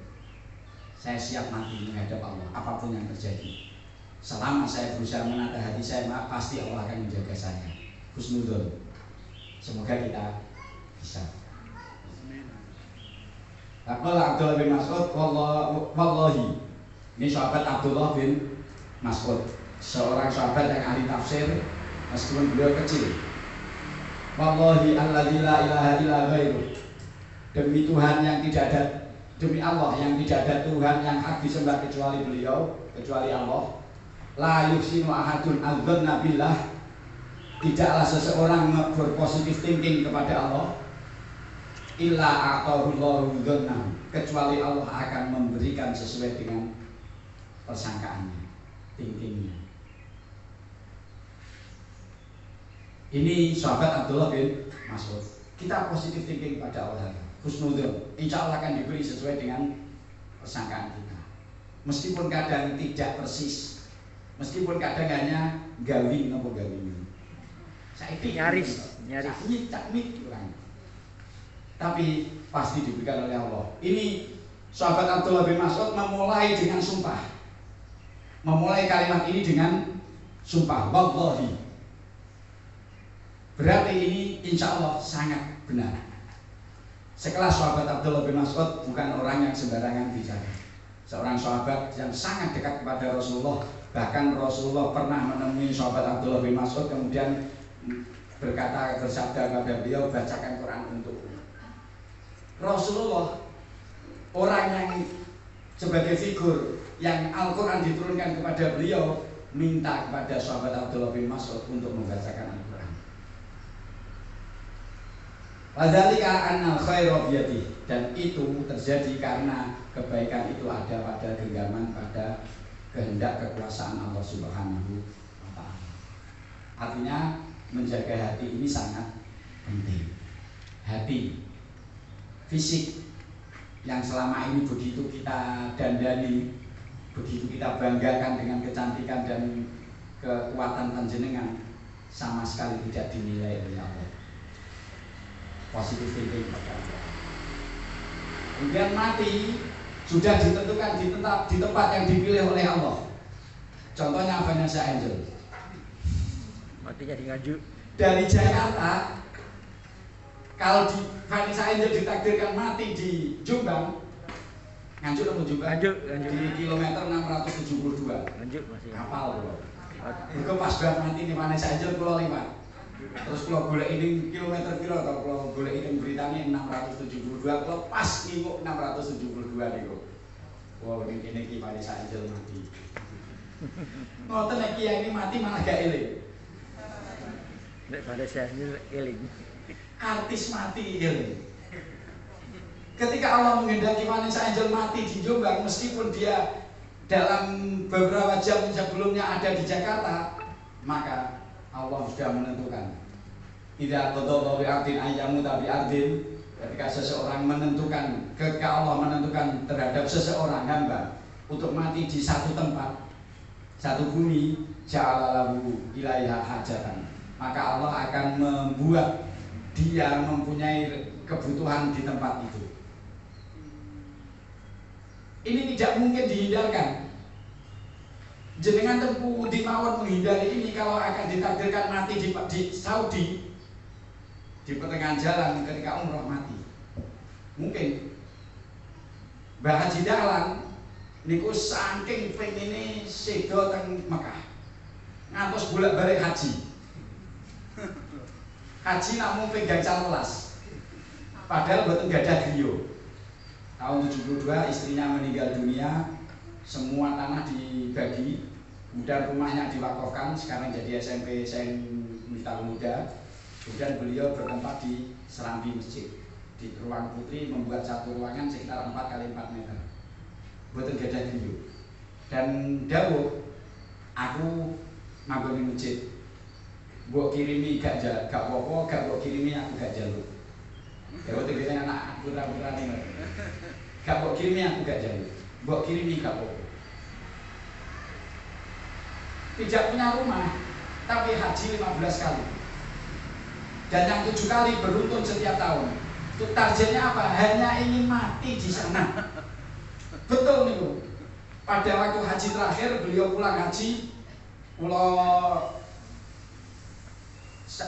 saya siap mati menghadap Allah apapun yang terjadi. Selama saya berusaha menata hati saya, pasti Allah akan menjaga saya. Husnudzon. Semoga kita bisa. Qala Abdullah bin Mas'ud, wallahi. Ini sahabat Abdullah bin Mas'ud, seorang sahabat yang ahli tafsir meskipun beliau kecil. Wallahi alladzi la ilaha illa ghairuh. Demi Tuhan yang tidak ada, demi Allah yang tidak ada Tuhan yang hak disembah kecuali beliau, kecuali Allah. La yuhsinu ahadun adzanna billah. Tidaklah seseorang berpositif thinking kepada Allah illa a'tahullahu dzanna, kecuali Allah akan memberikan sesuai dengan persangkaannya, thinkingnya. Ini sahabat Abdullah bin Mas'ud. Kita positif thinking kepada Allah, husnudzon, insya Allah akan diberi sesuai dengan persangkaan kita. Meskipun kadang tidak persis, meskipun kadang hanya gawing nopo gawing. Nyaris. Kurang. Tapi pasti diberikan oleh Allah. Ini sahabat Abdullah bin Mas'ud memulai dengan sumpah. Memulai kalimat ini dengan sumpah, wallahi. Berarti ini insya Allah sangat benar. Sekelas sahabat Abdullah bin Mas'ud bukan orang yang sembarangan bicara. Seorang sahabat yang sangat dekat kepada Rasulullah. Bahkan Rasulullah pernah menemui sahabat Abdullah bin Mas'ud, kemudian bersabda kepada beliau, bacakan Quran untukku. Rasulullah, orang yang sebagai figur yang Al-Quran diturunkan kepada beliau, minta kepada sahabat Abdullah bin Mas'ud untuk membacakan Al-Quran. Wadzalika annal khairu biyadihi, dan itu terjadi karena kebaikan itu ada pada genggaman, pada kehendak kekuasaan Allah Subhanahu wa Ta'ala. Artinya menjaga hati ini sangat penting. Hati fisik yang selama ini begitu kita dandani, begitu kita banggakan dengan kecantikan dan kekuatan panjenengan, sama sekali tidak dinilai oleh Allah. Positive thinking pada Allah. Kemudian mati sudah ditentukan di tempat yang dipilih oleh Allah. Contohnya Vanessa Angel. Matinya di Nganjuk. Dari Jakarta, kalau di Vanessa Angel ditakdirkan mati di Jombang, Nganjuk atau Jombang? Nganjuk. Di kilometer 672. Nganjuk masih. Kapal loh. Itu pas banget mati di Vanessa Angel pulau 5. Terus kalau boleh ini kilometer kilo atau kalau boleh ini beritanya 672, kalau pas ngikut 672 nih. Wah, ini Vanessa Angel mati. Ngoten nek kiai ini mati malah gak eling. Nek Vanessa Angel eling. Artis mati eling. Ketika Allah menghendaki Vanessa Angel mati di Jombang, meskipun dia dalam beberapa jam sebelumnya ada di Jakarta, maka Allah sudah menentukan. Tidak qadallahu bi'ardin ayyamu tabi ardin. Ketika seseorang menentukan, ketika Allah menentukan terhadap seseorang hamba untuk mati di satu tempat, satu bumi, ja'alalahu ilaiha hajatan, maka Allah akan membuat dia mempunyai kebutuhan di tempat itu. Ini tidak mungkin dihindarkan. Jenengan tempuh di mawon menghindari ini kalau akan ditakdirkan mati di Saudi, di pertengahan jalan ketika umroh mati. Mungkin Mbah Haji Dahlan niku saking pengine sedo teng Mekah. Ngantos bolak-balik haji. Haji namung penggang 14. Padahal boten gadah griya. Tahun 72 istrinya meninggal dunia, semua tanah dibagi, kemudian rumahnya diwakafkan, sekarang jadi SMP Saint Miftahul Huda. Kemudian beliau bertempat di Serambi Masjid, di ruang putri, membuat satu ruangan sekitar 4 kali 4 meter. Boten gadah griya. Dan dawuh, aku manggoni masjid. Mbok kirimi gak apa-apa, gak mbok kirimi aku gak jaluk. Dawuh tegese anak putra-putra niku. Gak mbok kirimi aku gak jaluk. Mbok kirimi gak apa-apa. Tidak punya rumah, tapi haji 15 kali. Dan yang 7 kali beruntun setiap tahun. Itu targetnya apa? Hanya ingin mati di sana. Betul nih, pada waktu haji terakhir beliau pulang haji,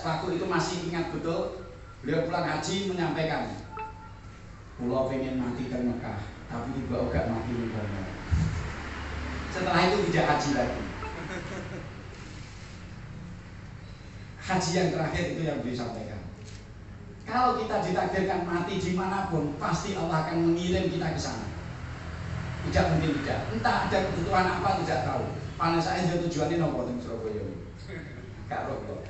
waktu itu masih ingat betul, beliau pulang haji menyampaikan, pulau pengen mati ke Mekah, tapi juga gak mati di Mekah. Setelah itu tidak haji lagi. Haji yang terakhir itu yang disampaikan. Kalau kita ditakdirkan mati dimanapun, pasti Allah akan mengirim kita ke sana. Tidak mungkin tidak. Entah ada kebutuhan apa tidak tahu. Vanessa Angel tujuannya nopo di Surabaya. Gak roh.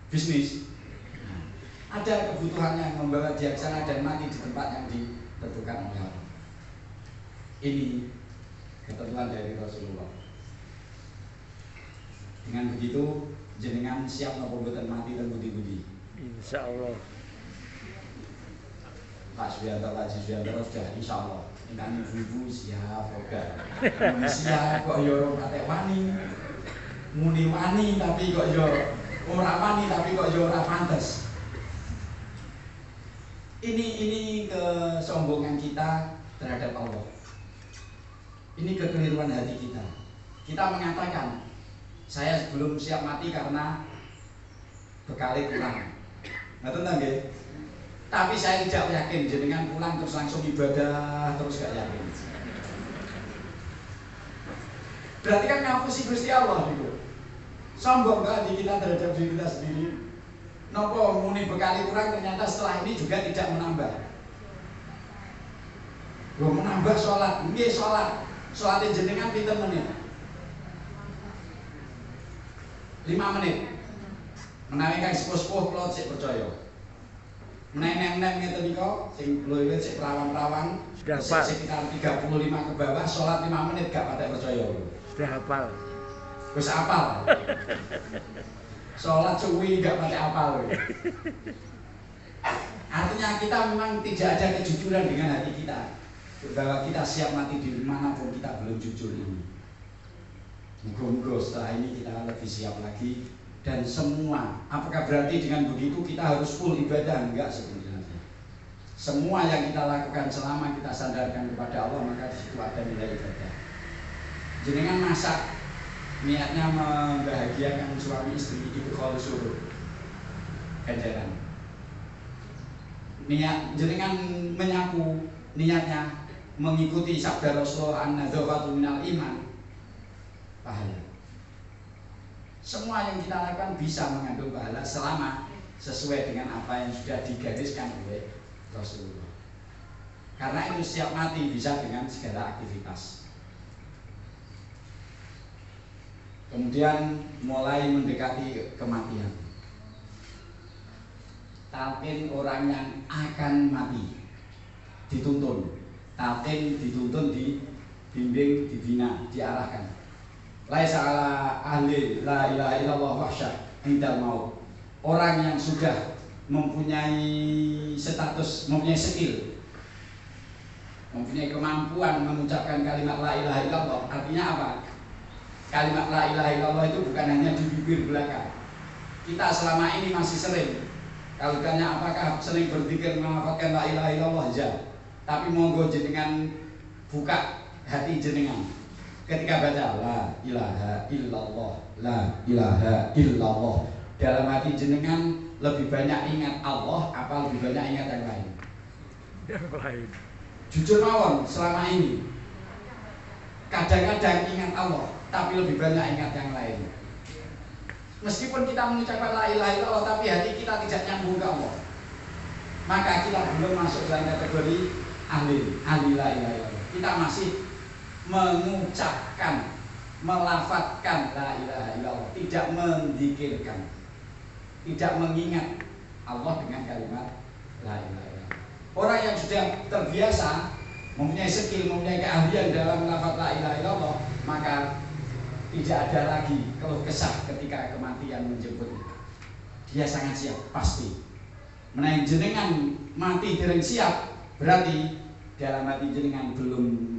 Bisnis. Ada kebutuhannya membawa dia ke sana dan mati di tempat yang ditentukan oleh Allah. Ini ketentuan dari Rasulullah. Dengan begitu jenengan siap nopo boten mati dan budi-budi. Insya Allah. Pak Suyanto sudah insya Allah. Dengan ibu-ibu siap oke. Siap kok yo kate wani. Muni wani tapi kok yo ora wani tapi kok yo ora pantes. Ini kesombongan kita terhadap Allah. Ini kekeliruan hati kita. Kita mengatakan saya belum siap mati karena bekale kurang. Ngoten ta nggih? Tapi saya tidak yakin jenengan pulang terus langsung ibadah terus gak yakin. Berarti kan ngapusi Gusti Allah gitu. Sombong kan kita terhadap diri kita sendiri. Nopo muni bekali kurang ternyata setelah ini juga tidak menambah. Loh menambah sholat, nggih sholat. Sholat jenengan pinten menit? 5 menit. Menawi kang sepuh-sepuh kula sik percaya. 5 nenek-nenek ngeten nika sing luwih sing perawan-perawan Sudah hafal. sekitar 35 ke bawah salat 5 menit gak pada percaya. Sudah hafal. Wis apal. Salat suwi gak pada apal. Artinya kita memang tidak ada kejujuran dengan hati kita bahwa kita siap mati di manapun kita belum jujur ini. Moga-moga setelah ini kita lebih siap lagi. Dan semua, apakah berarti dengan begitu kita harus full ibadah? Enggak sebenarnya. Semua yang kita lakukan selama kita sandarkan kepada Allah, maka di situ ada nilai ibadah. Jenengan masak, niatnya membahagiakan suami istri itu kalau suruh ganjaran. Niat jenengan menyapu, niatnya mengikuti sabda Rasulullah an-nadzafatu minal iman, pahala. Semua yang kita lakukan bisa mengandung pahala selama sesuai dengan apa yang sudah digariskan oleh Rasulullah. Karena itu siap mati bisa dengan segala aktivitas. Kemudian mulai mendekati kematian. Talqin orang yang akan mati dituntun. Talqin dituntun, dibimbing, dibina, diarahkan. Laisa ala ahli la ilaha illallah wahsyah indal maut. Orang yang sudah mempunyai status, mempunyai skill, mempunyai kemampuan mengucapkan kalimat la ilaha illallah. Artinya apa? Kalimat la ilaha illallah itu bukan hanya di bibir belaka. Kita selama ini masih sering, kalau ditanya apakah sering berzikir melafalkan la ilaha illallah, ya. Tapi monggo jenengan buka hati jenengan. Ketika baca la ilaha illallah, la ilaha illallah, dalam hati jenengan lebih banyak ingat Allah apa lebih banyak ingat yang lain? Yang lain. Jujur mawon selama ini kadang-kadang ingat Allah tapi lebih banyak ingat yang lain. Meskipun kita mengucapkan la ilaha illallah tapi hati kita tidak nyambung ke Allah, maka kita belum masuk dalam kategori ahli la ilaha illallah. Kita masih mengucapkan, melafatkan la ilaha illallah, tidak menzikirkan, tidak mengingat Allah dengan kalimat la ilaha illallah. Orang yang sudah terbiasa, mempunyai skill, mempunyai keahlian dalam melafaz la ilaha illallah, maka tidak ada lagi keluh kesah ketika kematian menjemput. Dia sangat siap, pasti. Menaik jenengan mati dereng siap, berarti dalam hati jenengan belum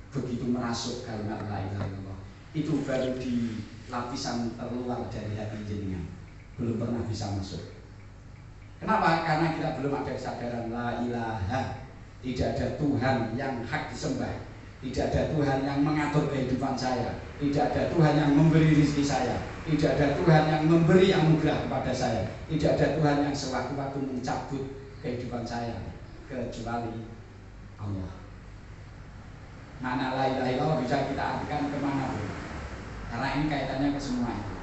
begitu merasuk kalimat la ilaha illallah. Itu baru di lapisan terluar dari hati jenengan, belum pernah bisa masuk. Kenapa? Karena kita belum ada kesadaran la ilaha, tidak ada Tuhan yang hak disembah, tidak ada Tuhan yang mengatur kehidupan saya, tidak ada Tuhan yang memberi rezeki saya, tidak ada Tuhan yang memberi anugerah kepada saya, tidak ada Tuhan yang sewaktu-waktu mencabut kehidupan saya, kecuali Allah. Makna la ilaha illallah bisa kita artikan kemana pun, karena ini kaitannya ke semua itu.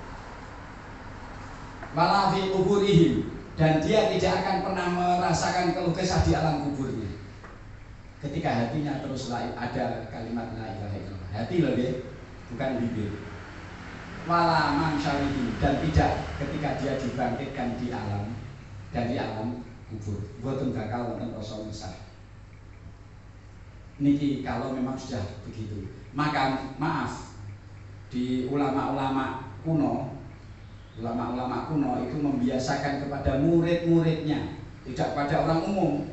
Wala fi kuburihim, dan dia tidak akan pernah merasakan keluh kesah di alam kuburnya. Ketika hatinya terus ada kalimat la ilaha illallah, hati loh dia, bukan bibir. Wala mansyarihi, dan tidak ketika dia dibangkitkan di alam, dari alam kubur, boten bakal wonten rasa mesah. Niki kalau memang sudah begitu, maka maaf, di ulama-ulama kuno itu membiasakan kepada murid-muridnya, tidak pada orang umum,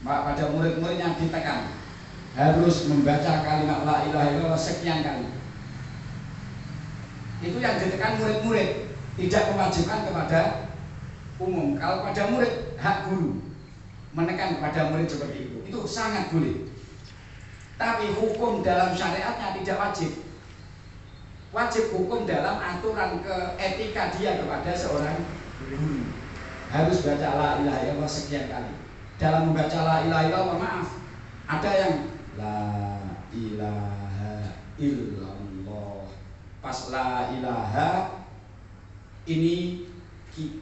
pada murid-muridnya ditekan harus membaca kalimat la ilaha illallah sekian kali. Itu yang ditekan murid-murid, tidak mewajibkan kepada umum. Kalau pada murid, hak guru menekan kepada murid seperti itu sangat boleh. Tapi hukum dalam syariatnya tidak wajib. Wajib hukum dalam aturan etika dia kepada seorang guru. Harus baca la ilaha illallah sekian kali. Dalam membaca la ilaha illallah, maaf, ada yang la ilaha illallah, pas la ilaha ini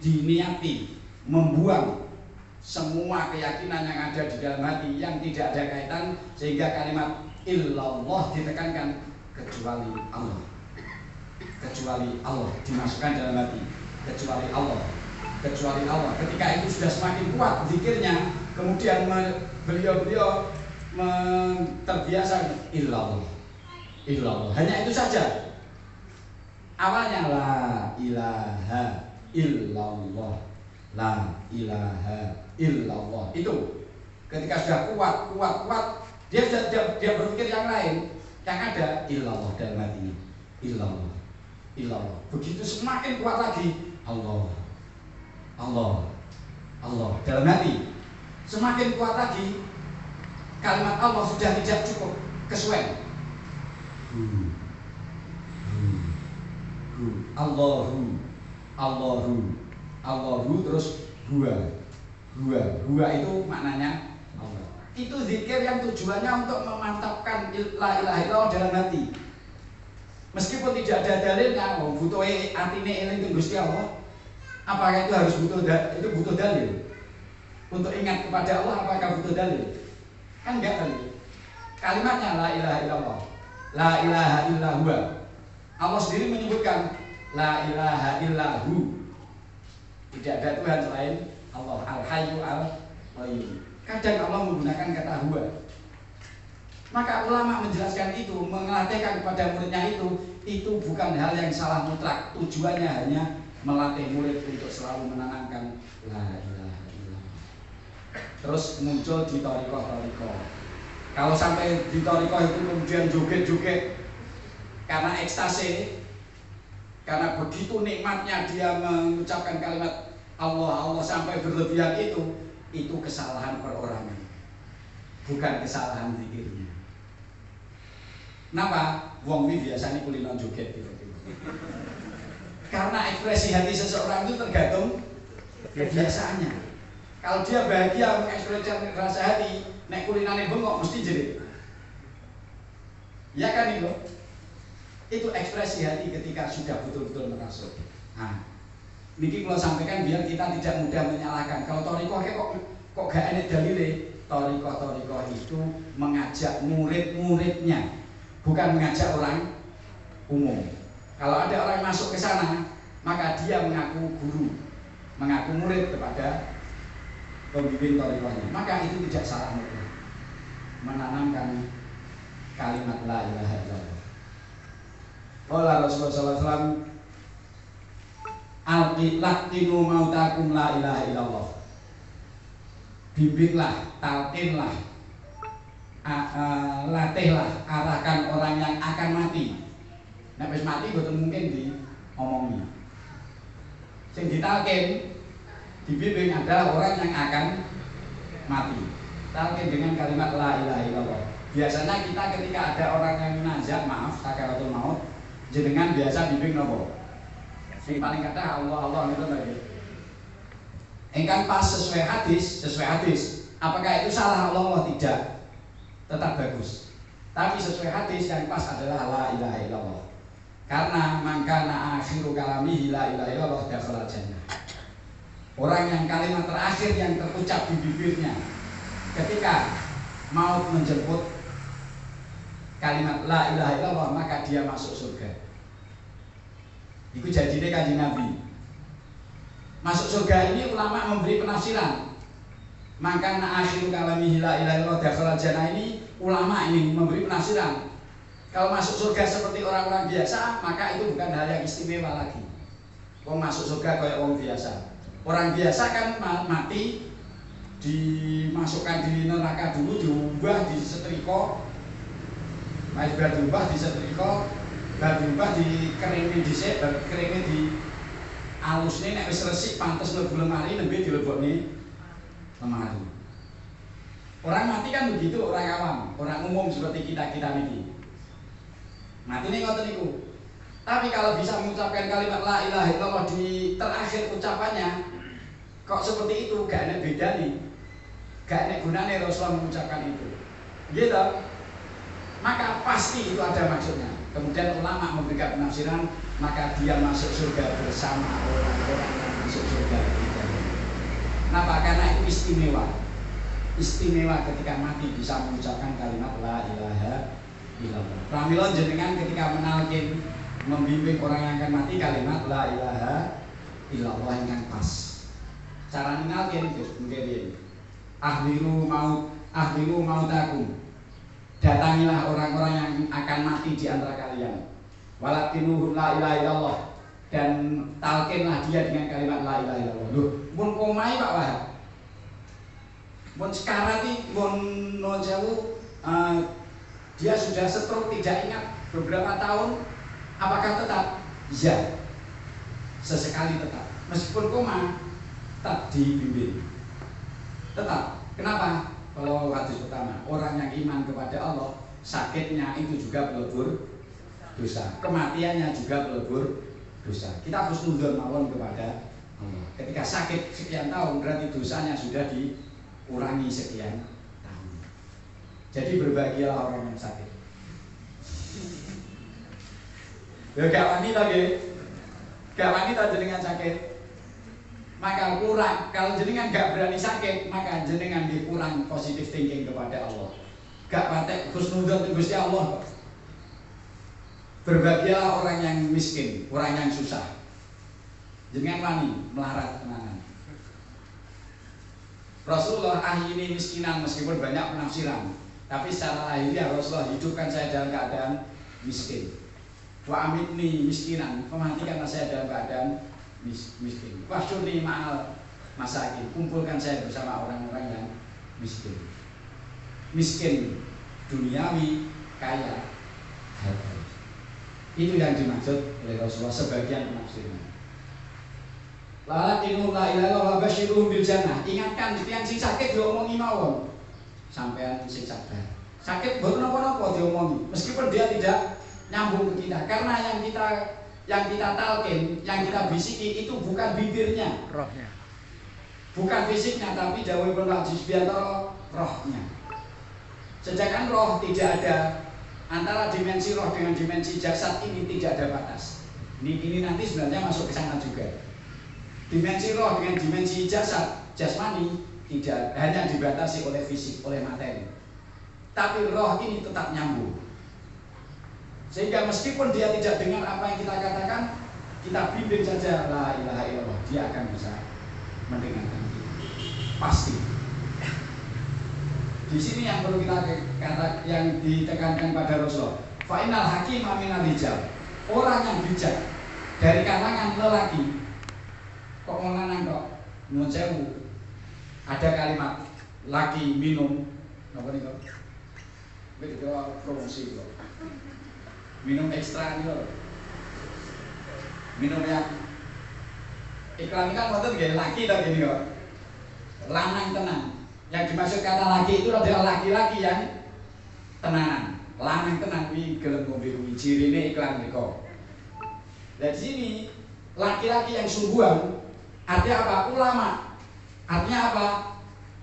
diniati membuang semua keyakinan yang ada di dalam hati yang tidak ada kaitan, sehingga kalimat illallah ditekankan kecuali Allah. Kecuali Allah dimasukkan dalam hati, kecuali Allah. kecuali Allah. Ketika itu sudah semakin kuat zikirnya, kemudian beliau terbiasa illallah, illallah. Hanya itu saja. Awalnya la ilaha illallah, la ilaha illallah. Itu ketika sudah kuat, dia berpikir yang lain. Yang ada illallah dalam hatinya, illallah, illallah. Begitu semakin kuat lagi, Allah, Allah, Allah dalam hati. Semakin kuat lagi, kalimat Allah sudah tidak cukup, kesuwen. Allahu, Allahu, Allahu, terus huwa itu maknanya Allah. Itu zikir yang tujuannya untuk memantapkan la ilaha illallah dalam hati. Meskipun tidak ada dalilnya, butuh atine eling Gusti Allah. Apakah itu harus butuh dalil? Untuk ingat kepada Allah apakah butuh dalil? Kan enggak dalil. Kalimatnya la ilaha illallah, la ilaha illa huwa. Allah sendiri menyebutkan la ilaha illahu. Tidak ada Tuhan selain Allah, al-hayyu al-qayyum. Kadang Allah menggunakan kata huwa. Maka ulama menjelaskan itu, melatihkan kepada muridnya itu bukan hal yang salah mutlak. Tujuannya hanya melatih murid untuk selalu menanamkan la ilaha illallah. Terus muncul di thariqah-thariqah. Kalau sampai di thariqah itu kemudian joget-joget karena ekstase, karena begitu nikmatnya dia mengucapkan kalimat Allah, Allah sampai berlebihan itu kesalahan perorangan, bukan kesalahan zikirnya. Kenapa? Wong ini biasanya kulino joget tiba-tiba. Karena ekspresi hati seseorang itu tergantung kebiasaannya. Kalau dia bahagia mengekspresikan rasa hati, nek kulinane bengok mesti jerit. Ya kan itu? Itu ekspresi hati ketika sudah betul-betul merasuk. Nah, niki kalau sampaikan biar kita tidak mudah menyalahkan. Kalau thariqah kok gak enak dalile. Thariqah itu mengajak murid-muridnya, bukan mengajak orang umum. Kalau ada orang masuk ke sana, maka dia mengaku guru, mengaku murid kepada pembimbing thariqahnya. Maka itu tidak salah mutlak. Menanamkan kalimat la ilaha illallah. Qala Rasulullah SAW, Al-laqinu mautakum la ilaha illallah. Bimbinglah, talqinlah, latihlah, arahkan orang yang akan mati. Nek wis mati boten mungkin diomongi. Sing ditalkin, dibimbing adalah orang yang akan mati. Talqin dengan kalimat la ilaha illallah. Biasanya kita ketika ada orang yang munajat, maaf, sakaratul maut, jenengan biasa bimbing nopo? Sing paling kata Allah Allah itu lagi. Engkan pas sesuai hadis. Apakah itu salah Allah? Tidak. Tetap bagus. Tapi sesuai hadis yang pas adalah la ilaha illallah. Karena mangkana akhiru kalamihi la ilaha illallah dakhala jannah. Orang yang kalimat terakhir yang terucap di bibirnya ketika mau menjemput kalimat la ilaha illallah, maka dia masuk surga. Itu janjinya Kanjeng Nabi. Masuk surga ini ulama memberi penafsiran. Maka akhiru kalamihi la ilaha illallah dakhala jannah ini ulama ini memberi penafsiran. Kalau masuk surga seperti orang-orang biasa, maka itu bukan hal yang istimewa lagi. Wong masuk surga kayak orang biasa. Orang biasa kan mati dimasukkan di neraka dulu, diubah di setrika. Mas bar diubah di setrika, bar diubah di keringin dhisik, bar keringin di alusne nek wis resik pantes mlebu lemari nembe dilebokne lemari. Orang mati kan begitu, orang awam, orang umum seperti kita-kita niki. Mati nih ngoten niku. Tapi kalau bisa mengucapkan kalimat la ilaha illallah di terakhir ucapannya, kok seperti itu gak ada beda nih. Gak ada gunanya Rasulullah mengucapkan itu. Gitu. Maka pasti itu ada maksudnya. Kemudian ulama memberikan penafsiran, maka dia masuk surga bersama orang-orang yang masuk surga ketika itu. Kenapa? Karena itu istimewa. Istimewa ketika mati bisa mengucapkan kalimat la ilaha illallah. Pramila jenengan ketika membimbing orang yang akan mati kalimat la ilaha illallah yang pas. Cara ninggalkan mungkin ahliru mautakum. Datangilah orang-orang yang akan mati di antara kalian. Walakinuhum la ilaha illallah, dan talkinlah dia dengan kalimat la ilaha illallah. Loh, pun komai Pak Wahab. Pun sekarang ini pun non sewu dia sudah stroke, tidak ingat beberapa tahun. Apakah tetap? Ya, sesekali tetap. Meskipun koma, tetap dibimbing. Tetap. Kenapa? Kalau hadis pertama, orang yang iman kepada Allah, sakitnya itu juga melebur dosa, kematiannya juga melebur dosa. Kita harus nuzul mawon kepada Allah. Ketika sakit sekian tahun, berarti dosanya sudah dikurangi sekian tahun. Jadi berbahagialah orang yang sakit. Gak wanita gak wanita jenengan sakit. Maka kurang, kalau jenengan gak berani sakit, maka jenengan dikurang positif thinking kepada Allah. Gak patek husnuzon Gusti Allah. Berbahagialah orang yang miskin, orang yang susah. Jenengan wani melarat tenanan. Rasulullah akhiri miskinan meskipun banyak penafsiran, tapi secara lahiriah Rasulullah hidupkan saya dalam keadaan miskin. Wa amitni miskinan, mematikanlah saya dalam keadaan miskin. Wasyurni ma'al masakin, kumpulkan saya bersama orang-orang yang miskin. Miskin duniawi, kaya hati. Itu yang dimaksud oleh Rasulullah sebagian penafsiran. Lakinum la ilaha illallah basyiruhum bil jannah. Ingatkan yang sing sakit diomongi mawon. Sampean sing sabar. Sakit boten napa-napa diomongi, meskipun dia tidak nyambung ke kita, karena yang kita talkin, yang kita bisiki itu bukan bibirnya, rohnya, bukan fisiknya, tapi dawuhipun Pak Jisbiantoro rohnya. Sedangkan roh tidak ada, antara dimensi roh dengan dimensi jasad ini tidak ada batas. Ini nanti sebenarnya masuk ke sana juga. Dimensi roh dengan dimensi jasmani tidak hanya dibatasi oleh fisik, oleh materi, tapi roh ini tetap nyambung. Sehingga meskipun dia tidak dengar apa yang kita katakan, kita bimbing saja la ilaha illallah, dia akan bisa mendengarkan kita. Pasti. Di sini yang perlu kita kata, yang ditekankan pada Rasulullah. Fa'inal hakim aminal rijal. Orang yang bijak dari kalangan lelaki. Kok mau lanang kok? Nyuwun sewu. Ada kalimat laki minum apa nih kok? Begitu promosi kok. Minum ekstra nih loh. Minum yang iklan kan waktu itu laki tak gini kok. Lanang tenang. Yang dimaksud kata laki itu adalah laki-laki yang tenanan. Lanang tenang wi gelem ngombe kuwi cirine iklan niku. Dari sini laki-laki yang sungguhan artinya apa? Ulama. Artinya apa?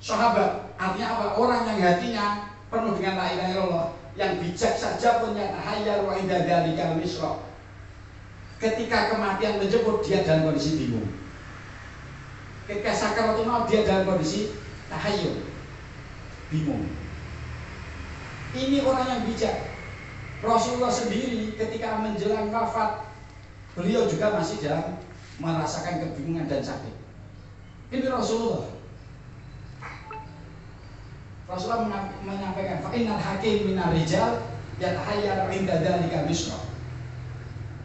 Sahabat. Artinya apa? Orang yang hatinya penuh dengan la ilaha illallah, yang bijak saja pun yatahayyar wa inda dzalikal misra. Ketika kematian menjemput, dia dalam kondisi bingung. Ketika sakaratul maut, dia dalam kondisi tahayyul, bingung. Ini orang yang bijak. Rasulullah sendiri ketika menjelang wafat, beliau juga masih dalam merasakan kebingungan dan sakit. Ini Rasulullah menyampaikan fa'innal hakim minar rijal yatahayyar inda dzalika misra.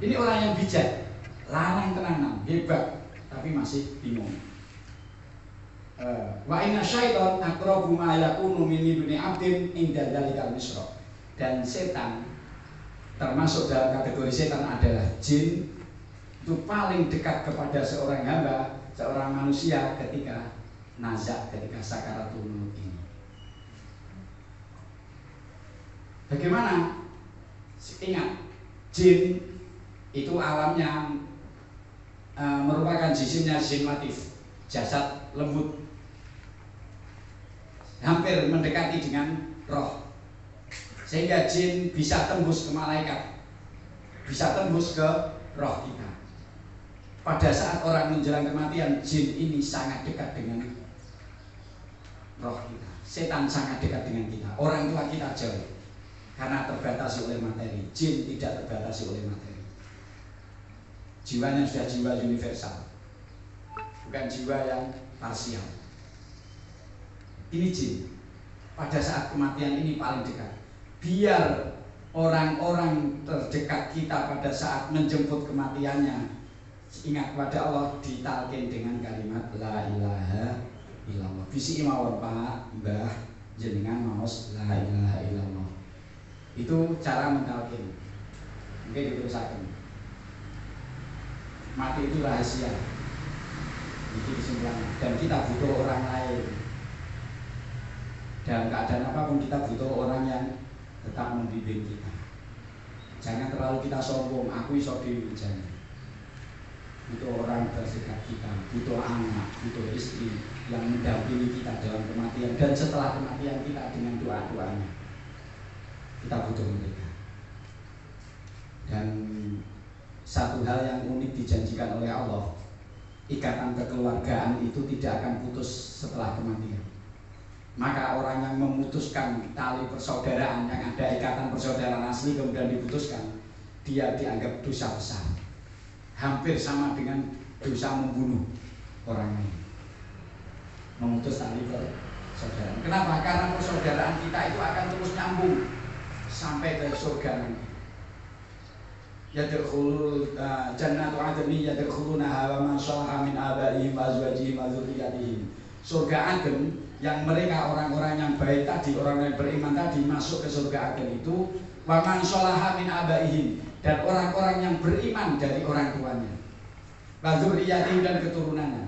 Ini orang yang bijak, larang tenanan, hebat, tapi masih bingung. Wa inna syaitan aqrabu ma yakunu min ibni abdin inda dzalikal misra. Dan setan, termasuk dalam kategori setan adalah jin, itu paling dekat kepada seorang hamba, seorang manusia ketika nazak, ketika sakaratul maut ini. Bagaimana? Ingat, jin itu alamnya merupakan jisimnya jin latif, jasad lembut, hampir mendekati dengan roh, sehingga jin bisa tembus ke malaikat, bisa tembus ke roh kita. Pada saat orang menjelang kematian, jin ini sangat dekat dengan roh kita. Setan sangat dekat dengan kita. Orang tua kita jauh, karena terbatasi oleh materi. Jin tidak terbatasi oleh materi. Jiwanya sudah jiwa universal. bukan jiwa yang parsial. Ini jin. Pada saat kematian ini paling dekat. Biar orang-orang terdekat kita pada saat menjemput kematiannya ingat kepada Allah, ditalkin dengan kalimat la ilaha illallah. Bisi mawon Pak, Mbah jenengan maos la ilaha illallah. Itu cara mentalkin. Mungkin diterusaken. Mati itu rahasia. Itu kesimpulannya. Dan kita butuh orang lain. Dalam keadaan apapun kita butuh orang yang tetap membimbing kita. Jangan terlalu kita sombong, aku iso dhewe, jangan. Butuh orang terdekat kita, butuh anak, butuh istri yang mendampingi kita dalam kematian dan setelah kematian kita dengan doa-doanya. Kita butuh mereka. Dan satu hal yang unik dijanjikan oleh Allah, ikatan kekeluargaan itu tidak akan putus setelah kematian. Maka orang yang memutuskan tali persaudaraan, yang ada ikatan persaudaraan asli kemudian diputuskan, dia dianggap dosa besar, hampir sama dengan dosa membunuh orang lain. Memutus tali persaudaraan. Kenapa? Karena persaudaraan kita itu akan terus nyambung sampai ke surga nanti. Yadkhulul jannatu adni yadkhulunaha wa man salaha min abaihim wa azwajihim wa dzurriyyatihim. Surga Aden yang mereka orang-orang yang baik tadi, orang yang beriman tadi masuk ke surga Aden itu wa man salaha min abaihim, dan orang-orang yang beriman dari orang tuanya, wa dzurriyyatihim dan keturunannya,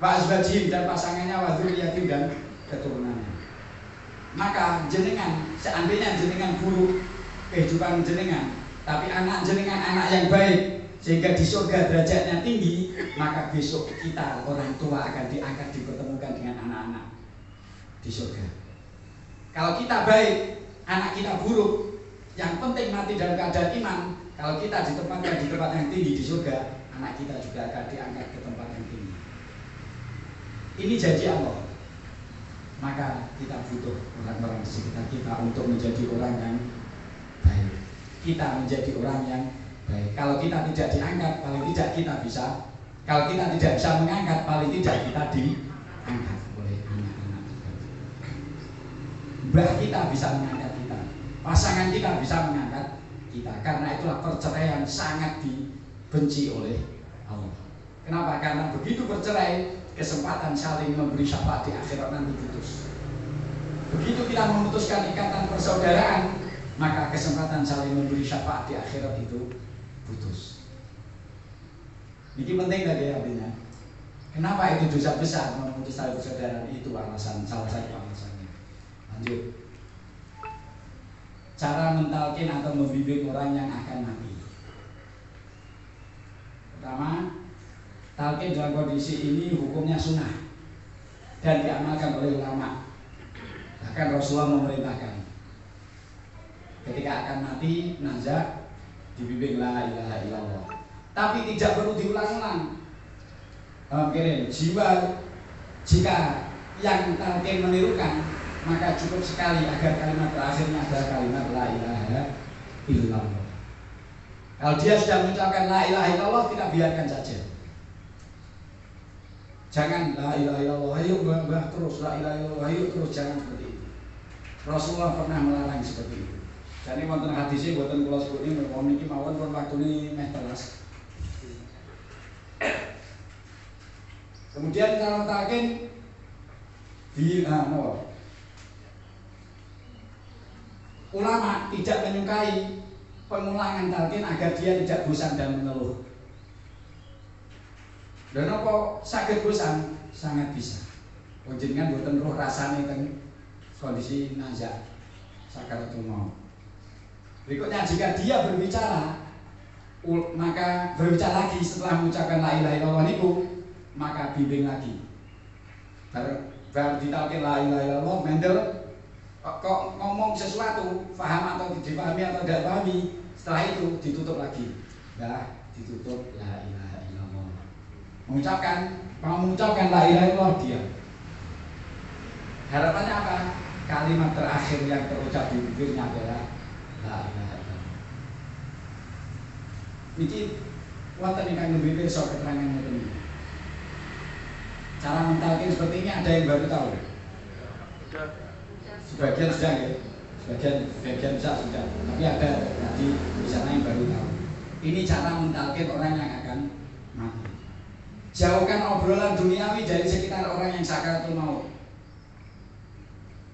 wa azwajihim dan pasangannya, wa dzurriyyatihim dan keturunannya. Maka jenengan, seandainya jenengan buruk kehidupan jenengan, tapi anak jenengan anak yang baik sehingga di surga derajatnya tinggi, maka besok kita orang tua akan diangkat dipertemukan dengan anak-anak di surga. Kalau kita baik, anak kita buruk, yang penting mati dalam keadaan iman. Kalau kita ditempatkan di tempat yang tinggi di surga, anak kita juga akan diangkat ke tempat yang tinggi. Ini janji Allah. Maka kita butuh orang-orang di sekitar kita untuk menjadi orang yang baik. Kita menjadi orang yang baik. Kalau kita tidak diangkat, paling tidak kita bisa. Kalau kita tidak bisa mengangkat, paling tidak kita diangkat oleh anak-anak kita. Mbah kita bisa mengangkat kita, pasangan kita bisa mengangkat kita. Karena itulah perceraian sangat dibenci oleh Allah. Kenapa? Karena begitu bercerai, kesempatan saling memberi syafaat di akhirat nanti putus. Begitu kita memutuskan ikatan persaudaraan, maka kesempatan saling memberi syafaat di akhirat itu putus. Ini penting tadi artinya. Kenapa itu dosa besar memutus tali persaudaraan? Itu alasan, salah satu alasannya. Lanjut. Cara mentalkin atau membimbing orang yang akan mati. Pertama, talqin dalam kondisi ini hukumnya sunnah dan diamalkan oleh ulama. Bahkan Rasulullah memerintahkan ketika akan mati nazar dibimbing la ilaha illallah. Tapi tidak perlu diulang-ulang. Jiwa jika yang talqin menirukan, maka cukup sekali agar kalimat terakhirnya adalah kalimat la ilaha illallah. Kalau dia sudah mengucapkan la ilaha illallah, kita biarkan saja. Jangan la ilaha illallah, ayo mbah terus la ilaha illallah, ayo terus, jangan seperti itu. Rasulullah pernah melarang seperti itu. Jadi wonten hadisnya buatan kula sebutni mawon niki mawon pun waktune meh telas. Kemudian kalau talqin ulama tidak menyukai pengulangan talqin agar dia tidak bosan dan mengeluh. Dan apa sakit bosan? Sangat bisa. Panjenengan boten roh rasane teng kondisi nazak sakaratul maut. Berikutnya jika dia berbicara, maka berbicara lagi setelah mengucapkan la ilaha illallah niku, maka bimbing lagi. Baru ditalqin la ilaha illallah, mendel kok ngomong sesuatu, paham atau dipahami atau tidak pahami, setelah itu ditutup lagi. Ditutup la ilaha illallah. Mengucapkan la ilaha illallah dia. Harapannya apa? Kalimat terakhir yang terucap di bibirnya adalah la ilaha illallah. Niki wonten ingkang nembe pirsa keterangan ngoten. Cara mentalkin seperti ini ada yang baru tahu? Sebagian sudah ya, sebagian besar sudah. Tapi ada tadi di sana yang baru tahu. Ini cara mentalkin orang yang akan mati. Jauhkan obrolan duniawi dari sekitar orang yang sakaratul maut.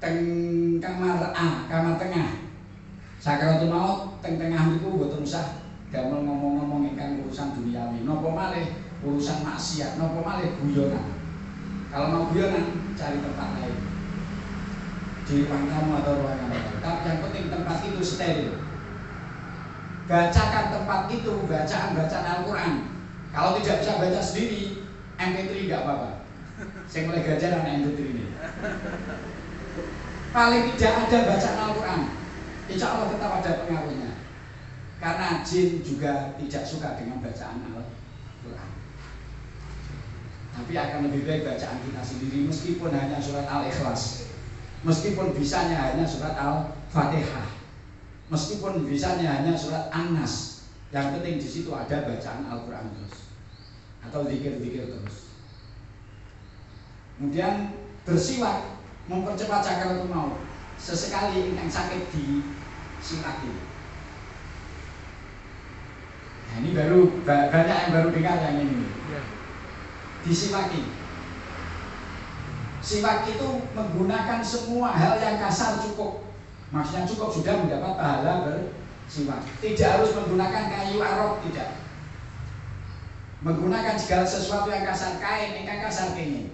Kamar tengah sakaratul maut tengah itu boten usah damel ngomong-ngomong ingkang urusan duniawi. Napa malih urusan maksiat, napa malih guyonan. Kalau mau guyonan cari tempat lain. Di ruang tamu atau ruangan lain. Tapi yang penting tempat itu steril. Bacakan tempat itu bacaan Al-Quran. Kalau tidak bisa baca sendiri, MP3 nggak apa-apa. Saya mulai gajaran MP3 ini. Paling tidak ada bacaan Al-Quran, insya Allah tetap ada pengaruhnya. Karena jin juga tidak suka dengan bacaan Al-Quran. Tapi akan lebih baik bacaan kita sendiri, meskipun hanya surat Al-Ikhlas, meskipun bisanya hanya surat Al-Fatihah, meskipun bisanya hanya surat An-Nas. Yang penting di situ ada bacaan Al-Quran terus, atau zikir-zikir terus. Kemudian bersiwak mempercepat sakaratul maut. Sesekali yang sakit disiwaki. Nah, ini baru banyak yang baru dengar yang ini. Disiwaki. Siwak itu menggunakan semua hal yang kasar cukup. Maksudnya cukup sudah mendapat pahala bersiwak. Tidak harus menggunakan kayu arok, tidak. Menggunakan segala sesuatu yang kasar, kain yang kasar kenging.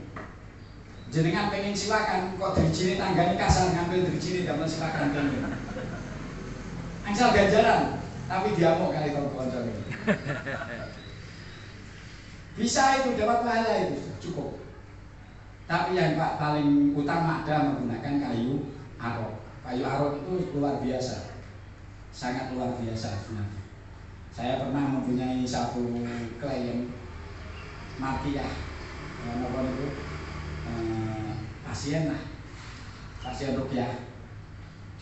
Jenengan pengen siwakan kok dirijini tanggane kasar, ngambil dirijini damel siwakan kenging. Angsal ganjaran, tapi diamuk kali kanca ini. Bisa itu dapat pahala itu cukup. Tapi yang paling utama adalah menggunakan kayu arok. Kayu arok itu luar biasa, sangat luar biasa sebenarnya. Saya pernah mempunyai satu klien markiah, pasien ruqyah.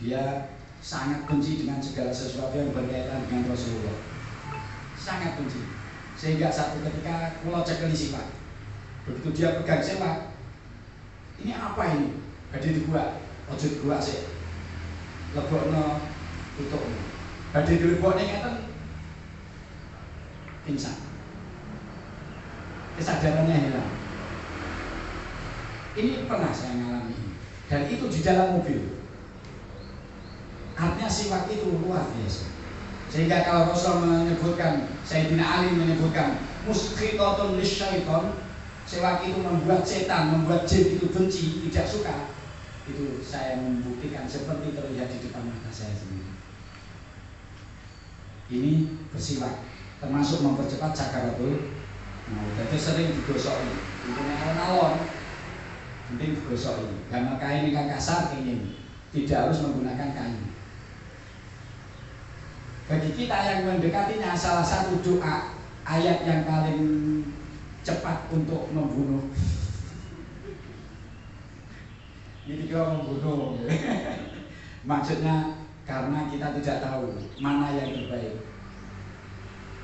Dia sangat benci dengan segala sesuatu yang berkaitan dengan Rasulullah, sangat benci. Sehingga satu ketika kula cekel siwak, begitu dia pegang siwak, ini apa ini? Badhe dibuat, ojo dibuat sih. Lebokno tutukno. Badhe dilebokne ngeten pingsan. Kesadarannya hilang. Ini pernah saya ngalami ini. Dan itu di dalam mobil. Artinya siwak itu luar biasa. Sehingga kalau Rasul menyebutkan, Sayyidina Ali menyebutkan muskhitatun lisyaiton, siwak itu membuat setan, membuat jin itu benci, tidak suka. Itu saya membuktikan seperti terlihat di depan mata saya sendiri. Ini bersiwak, termasuk mempercepat sakaratul maut. Jadi sering digosoi, itu alon-alon, penting digosoi. Gambar kain yang kasar ini tidak harus menggunakan kain. Bagi kita yang mendekatinya, salah satu doa ayat yang paling cepat untuk membunuh. Ini kira membunuh. Maksudnya karena kita tidak tahu mana yang terbaik.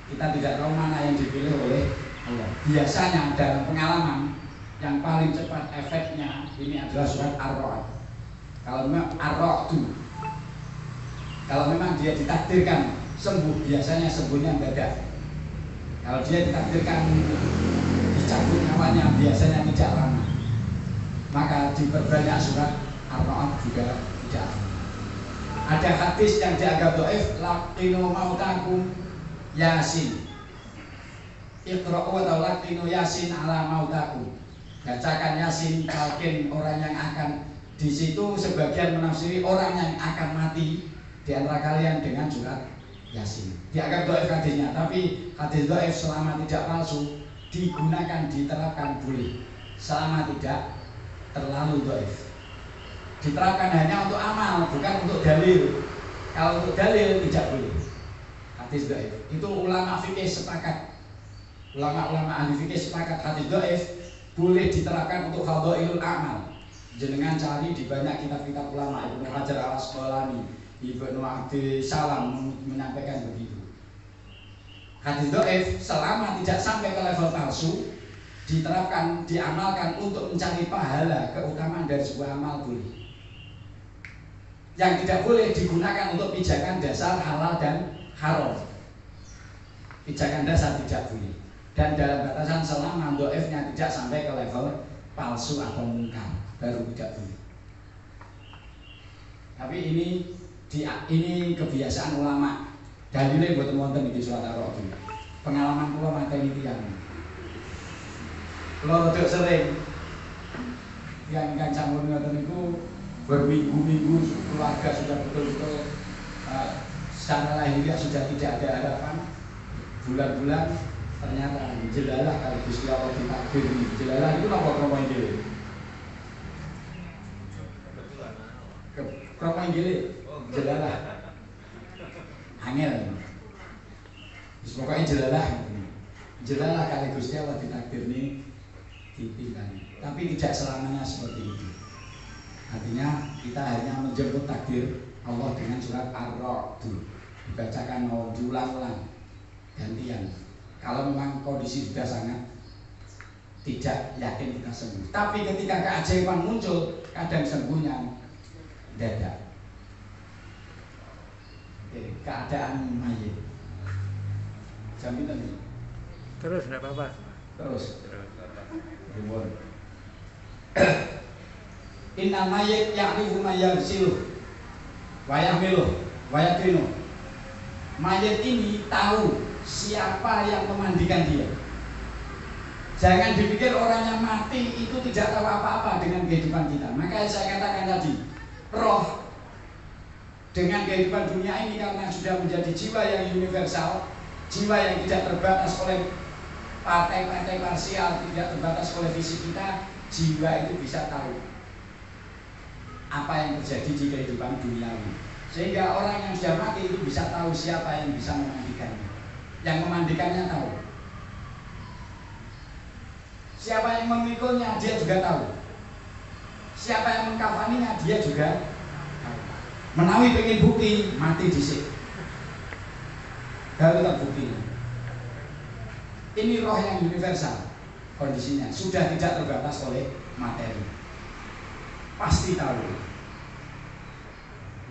Kita tidak tahu mana yang dipilih oleh Allah. Biasanya dalam pengalaman yang paling cepat efeknya ini adalah surat Ar-Ra'd. Kalau memang Ar-Ra'd, kalau memang dia ditakdirkan sembuh, biasanya sembuhnya mendadak. Kalau dia ditakdirkan dicabut nyawanya, biasanya tidak lama. Maka diperbanyak surat Ar-Ra'd juga tidak. Ada hadis yang dianggap dhaif, laqinu mautakum Yasin. Iqra'u atau laqinu Yasin ala mautakum. Bacakan Yasin, talqin orang yang akan, di situ sebagian menafsiri orang yang akan mati di antara kalian dengan surat Yasin. Dianggap dhaif hadisnya, tapi hadis dhaif selama tidak palsu digunakan, diterapkan boleh. Selama tidak terlalu dhaif. Diterapkan hanya untuk amal, bukan untuk dalil. Kalau untuk dalil tidak boleh. Hadis dhaif. Itu ulama fikih sepakat. Ulama-ulama ahli fikih sepakat hadis dhaif boleh diterapkan untuk fadhailul amal. Jenengan cari di banyak kitab-kitab ulama, Ibnu Hajar Al-Asqalani, Ibnu Abdi Salam menyampaikan begitu. Hadis dhaif selama tidak sampai ke level palsu, diterapkan, diamalkan untuk mencari pahala, keutamaan dari sebuah amal boleh. Yang tidak boleh digunakan untuk pijakan dasar halal dan haram. Pijakan dasar tidak boleh. Dan dalam batasan selama doifnya tidak sampai ke level palsu atau mungkar, baru tidak boleh. Tapi ini kebiasaan ulama. Dalile buat wonten iki surat Ar-Ra'd. Pengalaman kula mateni tiyang. Kula rada sering yang sampun ngoten niku berminggu-minggu keluarga sudah betul-betul secara lahiriah sudah tidak ada harapan. Bulan-bulan ternyata jelalah kalau Gusti Allah ditakdir. Jelalah itu napa kromo inggil? Kromo inggil. Jelalah. Angel. Pokoknya jelalah kali Gusti Allah ditakdir ini ditinggal. Tapi tidak selamanya seperti itu. Artinya kita hanya menjemput takdir Allah dengan surat Ar-Ra'd, dibacakan mau diulang-ulang gantian. Kalau memang kondisi sudah sangat tidak yakin kita sembuh. Tapi ketika keajaiban muncul, kadang sembuhnya dadak. Keadaan mayit. Jamin tadi. Terus enggak apa-apa. Terus. Inna mayit ya'rifu ma yarsilu wa yahmilu wa yakrinu. Mayit ini tahu siapa yang memandikan dia. Jangan dipikir orang yang mati itu tidak tahu apa-apa dengan kehidupan kita. Makanya saya katakan tadi, roh dengan kehidupan dunia ini karena sudah menjadi jiwa yang universal, jiwa yang tidak terbatas oleh partai-partai parsial, tidak terbatas oleh fisik kita, jiwa itu bisa tahu apa yang terjadi di kehidupan duniawi. Sehingga orang yang sudah mati itu bisa tahu siapa yang bisa memandikannya. Yang memandikannya tahu. Siapa yang memikulnya dia juga tahu. Siapa yang mengkafaninya dia juga tahu. Menawi pengen bukti mati dhisik. Kalau tak bukti. Ini roh yang universal kondisinya, sudah tidak terbatas oleh materi. Pasti tahu.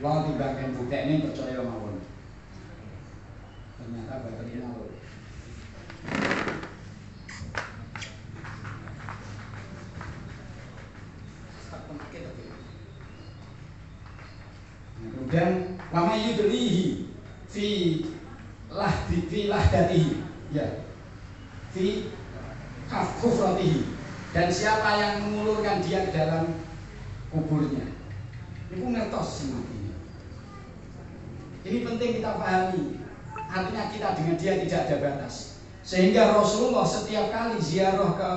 Lalu timbangkan bukti ini percaya mawon. Ternyata baterainya loh. Kemudian wama yudlihi fi lahdatihi, ya, fi kufratihi, dan siapa yang mengulurkan dia ke dalam kuburnya, itu ngertos matinya. Ini penting kita pahami. Artinya kita dengan dia tidak ada batas. Sehingga Rasulullah setiap kali ziarah ke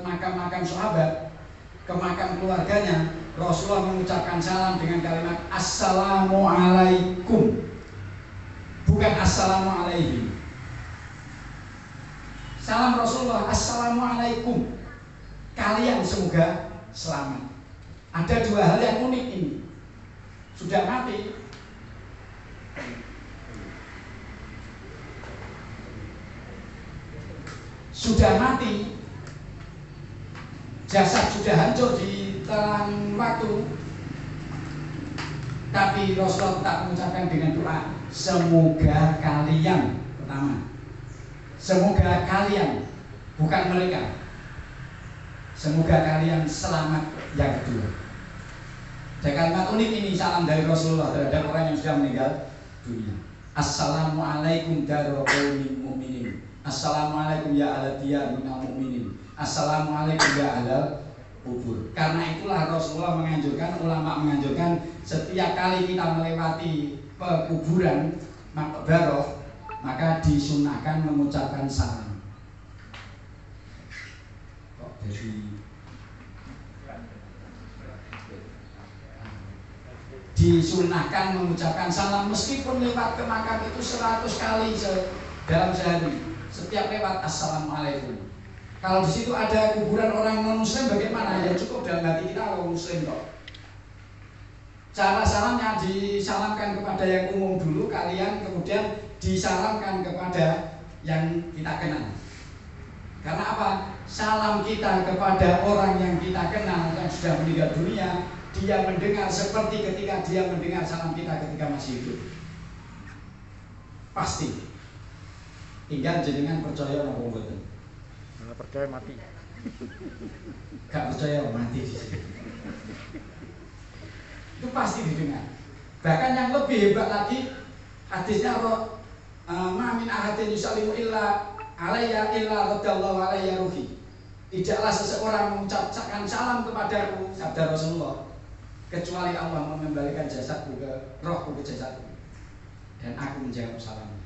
makam sahabat, ke makam keluarganya, Rasulullah mengucapkan salam dengan kalimat Assalamualaikum, bukan Assalamualaikum. Salam Rasulullah Assalamualaikum, kalian semoga selamat. Ada dua hal yang unik ini. Sudah mati, jasad sudah hancur di telan waktu, tapi Rasulullah tetap mengucapkan dengan doa, semoga kalian, pertama, semoga kalian, bukan mereka, semoga kalian selamat, yang kedua. Dan kalimat unik ini salam dari Rasulullah terhadap orang yang sudah meninggal dunia. Assalamualaikum darul qaumin mu'minin. Assalamualaikum ya ala diyar minal mu'minin. Assalamualaikum ya ahlal kubur. Karena itulah Rasulullah menganjurkan, ulama menganjurkan setiap kali kita melewati pekuburan makbaroh, maka disunahkan mengucapkan salam. Kok jadi disunahkan mengucapkan salam meskipun lewat ke makam itu 100 kali dalam sehari. Setiap lewat assalamualaikum. Kalau di situ ada kuburan orang non muslim bagaimana? Ya cukup dalam hati kita orang muslim kok. Cara salamnya disalamkan kepada yang umum dulu, kalian kemudian disalamkan kepada yang kita kenal. Karena apa? Salam kita kepada orang yang kita kenal yang sudah meninggal dunia, dia mendengar seperti ketika dia mendengar salam kita ketika masih hidup. Pasti. Tinggal jenengan percaya apa mboten? Nggak percaya mati. Gak percaya mati di sini. Itu pasti didengar. Bahkan yang lebih hebat lagi, hadisnya apa? Ma min ahadin yusallimu illa alayya illa radallahu alayya ruhi. Tidaklah seseorang mengucapkan salam kepadaku, sabda Rasulullah, kecuali Allah mengembalikan jasadku ke rohku ke jasadku dan aku menjawab salamnya.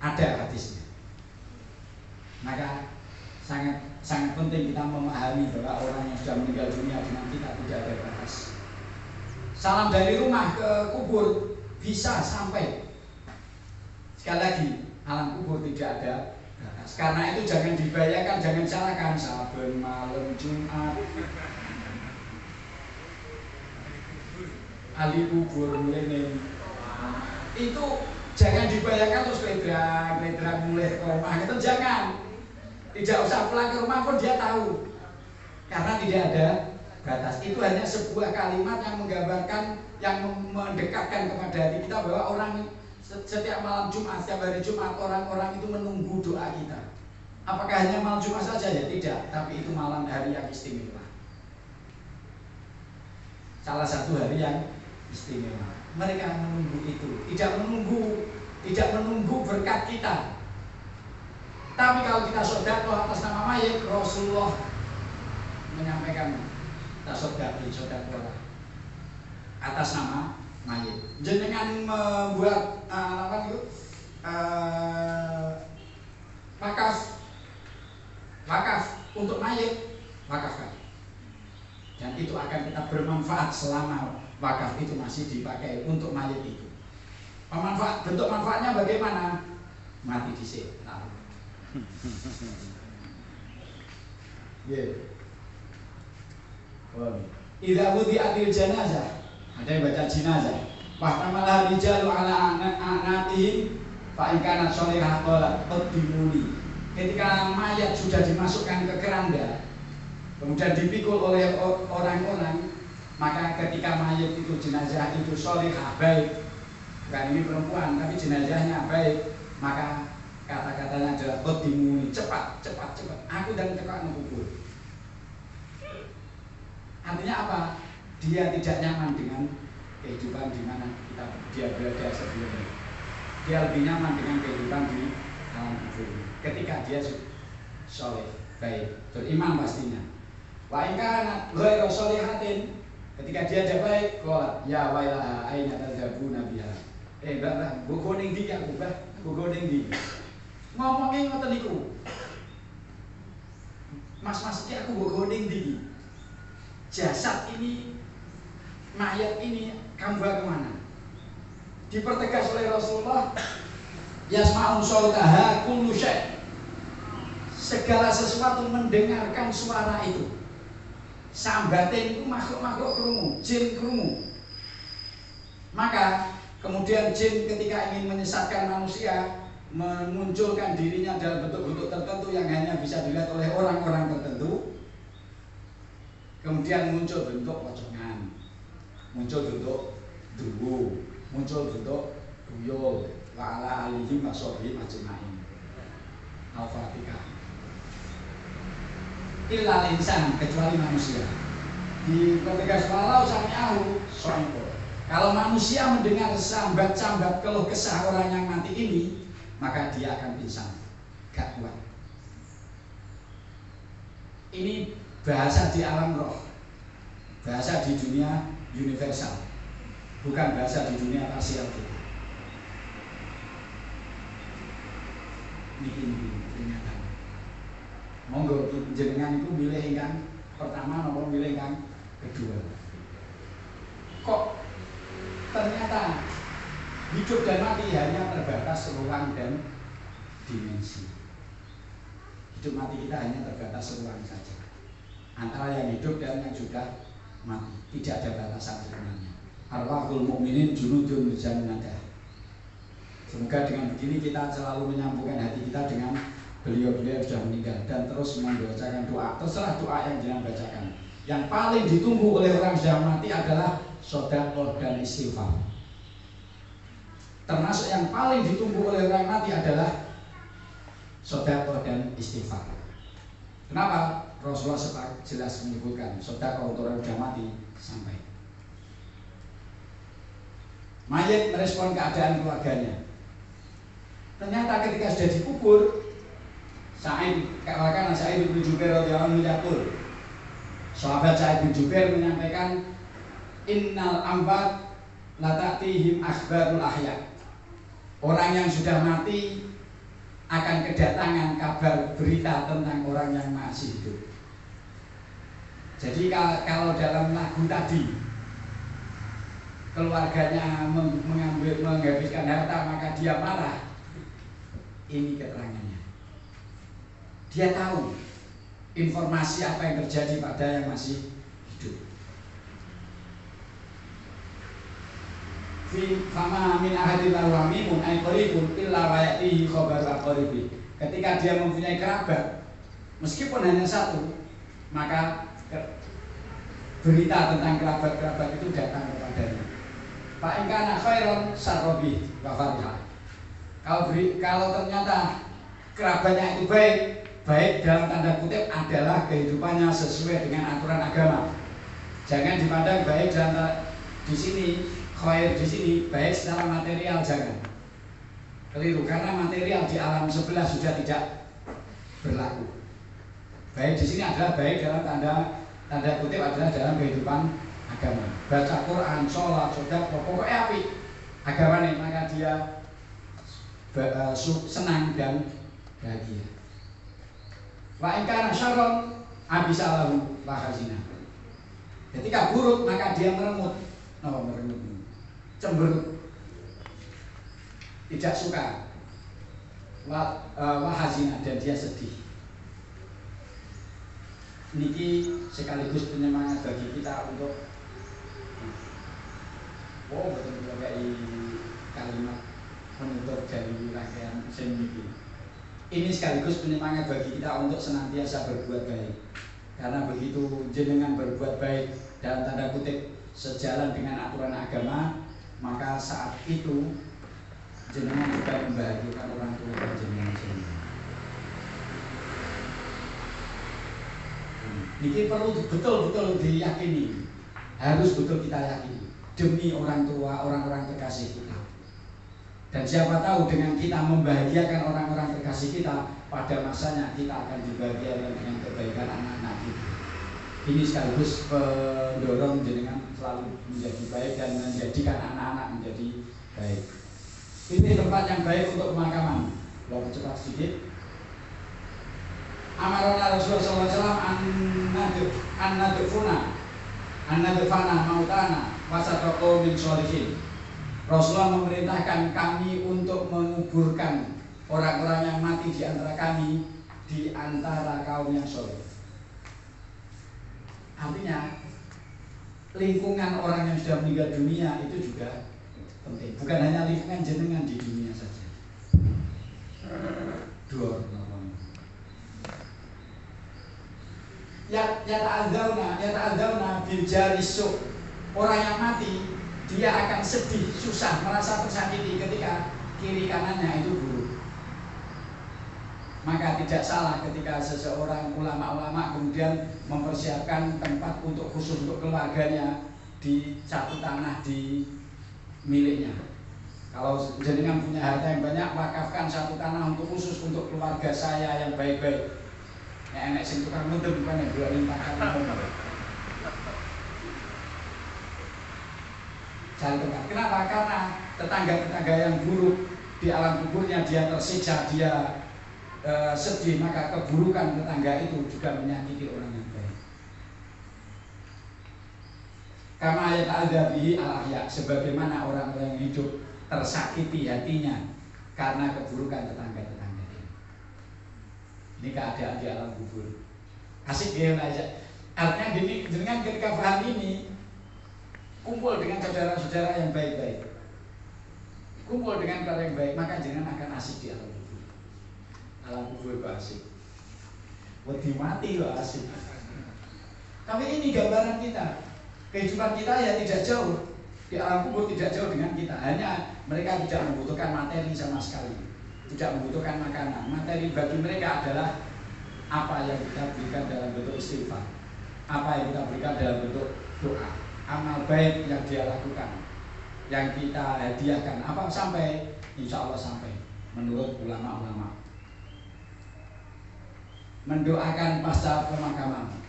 Ada hadisnya. Maka sangat penting kita memahami bahwa orang yang sudah meninggal dunia dengan kita tidak ada batas. Salam dari rumah ke kubur bisa sampai. Sekali lagi, alam kubur tidak ada batas. Karena itu jangan dibayangkan, jangan salahkan saben malam Jumat ahli kubur mulai itu jangan dibayangkan terus kledrak mulai ke rumah itu jangan. Tidak usah pulang ke rumah pun dia tahu. Karena tidak ada batas. Itu hanya sebuah kalimat yang menggambarkan, yang mendekatkan kepada hati kita bahwa orang setiap malam Jumat, setiap hari Jumat orang-orang itu menunggu doa kita. Apakah hanya malam Jumat saja? Ya tidak, tapi itu malam hari yang istimewa. Salah satu hari yang istimewa. Mereka menunggu itu, tidak menunggu berkat kita. Tapi kalau kita sedekah atas nama mayit, Rasulullah menyampaikan kita sedekah atas nama mayit. Jenengan membuat wakaf untuk mayit, wakafkan. Dan itu akan kita bermanfaat selama wakaf itu masih dipakai untuk mayit itu. Bentuk manfaatnya bagaimana? Mati dhisik. Idza wudi'atil janazah, ada yang baca jenazah. Fahtamalah rijalu ala anatihim fa in kanat sholihah qalat qaddimuni. Ketika mayat sudah dimasukkan ke keranda, kemudian dipikul oleh orang-orang, maka ketika mayat itu jenazah itu sholihah baik, bukan ini perempuan tapi jenazahnya baik, maka kata-katanya adalah qaddimuni, cepat, aku dan cepat mengubur. Artinya apa? Dia tidak nyaman dengan kehidupan di mana dia berada sebelumnya. Dia lebih nyaman dengan kehidupan di alam kubur. Ketika dia soleh, baik, beriman pastinya. Wa in kana ghairu sholihatin, ketika dia tidak baik, qala ya wailaha aina tadzhabuna biha. Mbak, buku ning ndi aku, Mbah? Buku ning ndi? Ngomongin ngoten niku. Mas iki aku buku ning ndi? Jasad ini, mayat ini kamu bawa kemana? Dipertegas oleh Rasulullah, yasma'u sautaha kullu syai'. Segala sesuatu mendengarkan suara itu. Sambatin itu makhluk-makhluk krungu, jin krungu. Maka kemudian jin ketika ingin menyesatkan manusia, memunculkan dirinya dalam bentuk-bentuk tertentu yang hanya bisa dilihat oleh orang-orang tertentu. Kemudian muncul bentuk pocongan, muncul bentuk duwu, muncul bentuk tuyul, wa ala alihim wa sahbihim ajmain. Al-Fatihah. Illal insan, kecuali manusia. Di pertegas walau sami'ahu so'iko. Kalau manusia mendengar sambat-sambat keluh kesah orang yang mati ini, maka dia akan pingsan, gak kuat. Ini bahasa di alam roh, bahasa di dunia universal, bukan bahasa di dunia parsial kita. Ini peringatan. Monggo jenengan itu milih ingkang pertama nopo milih ingkang kedua. Kok ternyata hidup dan mati hanya terbatas ruang dan dimensi. Hidup mati kita hanya terbatas ruang saja, antara yang hidup dan yang sudah mati. Tidak ada batasan sebenarnya. Arwahul mukminin junudun mujannadah. Semoga dengan begini kita selalu menyambungkan hati kita dengan beliau-beliau sudah meninggal dan terus membacakan doa. Terserah doa yang jenengan bacakan. Yang paling ditunggu oleh orang sudah mati adalah sedekah dan istighfar. Termasuk yang paling ditunggu oleh orang mati adalah sedekah dan istighfar. Kenapa? Rasulullah jelas menyebutkan sedekah untuk orang sudah mati sampai. Mayit merespon keadaan keluarganya. Ternyata ketika sudah dikubur, Sa'id bin Jubair radhiyallahu anhu yaqul, sahabat Sa'id bin Jubair menyampaikan, innal amwat la ta'tihim akhbarul ahya. Orang yang sudah mati akan kedatangan kabar berita tentang orang yang masih hidup. Jadi kalau dalam lagu tadi keluarganya menghabiskan harta maka dia marah, ini keterangannya. Dia tahu informasi apa yang terjadi pada yang masih hidup. Fama min ahadil alwamimun ay qaribun illa wa ya'tihi khabaru aqribi. Ketika dia mempunyai kerabat, meskipun hanya satu, maka berita tentang kerabat-kerabat itu datang kepadanya. Fa in kana khairan sarrobi wa fariha. Kalau ternyata kerabatnya itu baik dalam tanda kutip adalah kehidupannya sesuai dengan aturan agama. Jangan dipandang baik dalam di sini, khair di sini, baik secara material jangan. Keliru, karena material di alam sebelah sudah tidak berlaku. Baik di sini adalah baik dalam tanda kutip adalah dalam kehidupan agama. Baca Quran, sholat, sedekah, pokoknya api agama nih, maka dia senang dan bahagia. Wa in kana syarron abisalahu la khazina. Ketika buruk maka dia meremut. Cemberut. Tidak suka. Wa hazina, dan dia sedih. Niki sekaligus penyemangat bagi kita untuk betul kayak kalimat penutup dari rangkaian seni. Ini sekaligus penyemangat bagi kita untuk senantiasa berbuat baik. Karena begitu jenengan berbuat baik dalam tanda kutip sejalan dengan aturan agama, maka saat itu jenengan juga membahagiakan orang tua jenengan sendiri. Ini perlu betul-betul diyakini, harus betul kita yakini demi orang tua, orang-orang terkasih kita. Dan siapa tahu dengan kita membahagiakan orang-orang terkasih kita, pada masanya kita akan dibahagiakan dengan kebaikan anak-anak kita. Ini sekaligus pendorong jenengan selalu menjadi baik dan menjadikan anak-anak menjadi baik. Ini tempat yang baik untuk pemakaman. Lalu cepat sedikit. Amarona Rasulullah SAW an-nadfana mautana wasatoko min sholihin. Rasulullah memerintahkan kami untuk menguburkan orang-orang yang mati di antara kami, di antara kaum yang soleh. Artinya lingkungan orang yang sudah meninggal dunia itu juga penting. Bukan hanya lingkungan jenengan di dunia saja. Ya ta'adzawna bil jarisuk. Orang yang mati dia akan sedih, susah, merasa tersakiti ketika kiri kanannya itu buruk. Maka tidak salah ketika seseorang ulama-ulama kemudian mempersiapkan tempat untuk khusus untuk keluarganya di satu tanah di miliknya. Kalau jenengan punya harta yang banyak, wakafkan satu tanah untuk khusus untuk keluarga saya yang baik-baik. Ya enek sing tukang mendem kan yang dua limpahkan. Cari tempat. Kenapa? Karena tetangga-tetangga yang buruk di alam kuburnya dia tersiksa, dia sedih, maka keburukan tetangga itu juga menyakiti orang yang baik. Kama ayat al-dabihi al-ahya, sebagaimana orang yang hidup tersakiti hatinya karena keburukan tetangga-tetangga. Ini keadaan di alam kubur. Asik ya aja. Artinya gini, dengan ketika paham ini, kumpul dengan saudara-saudara yang baik-baik. Kumpul dengan orang yang baik, maka jangan akan asik di alam kubur. alam kubur kok asik. Wedi mati kok asik. Tapi ini gambaran kita. Kehidupan kita ya tidak jauh. Di alam kubur tidak jauh dengan kita. Hanya mereka tidak membutuhkan materi sama sekali. Tidak membutuhkan makanan. Materi bagi mereka adalah apa yang kita berikan dalam bentuk istighfar. Apa yang kita berikan dalam bentuk doa. Amal baik yang dia lakukan, yang kita hadiahkan. Apa sampai? Insya Allah sampai. Menurut ulama-ulama, mendoakan pasca pemakaman.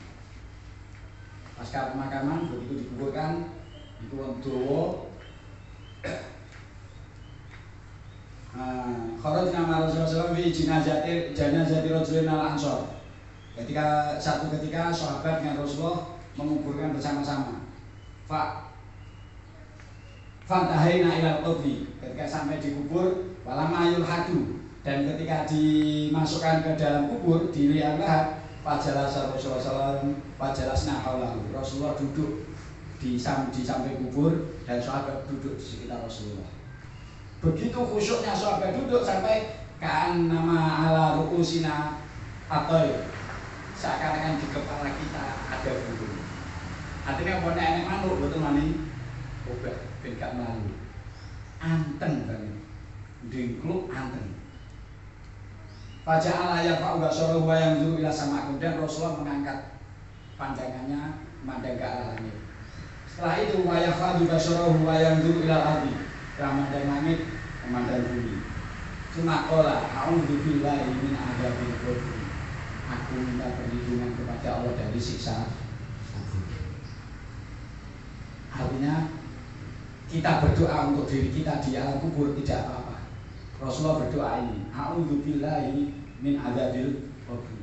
Pasca pemakaman begitu dikuburkan di Kulon Dowo, kharajna ma Rasulullah fi janazati rajulin al-Ansor. Ketika sahabat dengan Rasulullah menguburkan bersama-sama. Fantahina ilal qabri, ketika sampai dikubur walamayul hadu, dan ketika dimasukkan ke dalam kubur dilihatlah fajalasa Rasulullah fajalasna haulahu. Rasulullah duduk di samping kubur dan sahabat duduk di sekitar Rasulullah. Begitu khusyuknya sahabat duduk sampai kan nama ala ru'usina atau seakan-akan di kepala kita ada bulu. Artinya apa nek manuk betul mani obat ben gak mlayu. Anteng banget. Dingkluk anteng. Faja'ala yarfa'u basarahu wa yanzuru ila sama'. Kemudian Rasulullah mengangkat pandangannya memandang ke arah langit. Setelah itu wa yafadu basarahu wa yanzuru ila al-ardi. Memandang langit, memandang bumi. Cuma qala a'udzu billahi min adzabil qabr. Aku minta perlindungan kepada Allah dari siksa kubur. Artinya kita berdoa untuk diri kita di alam kubur tidak apa-apa. Rasulullah berdoa ini, a'udzu billahi min adzabil qabr.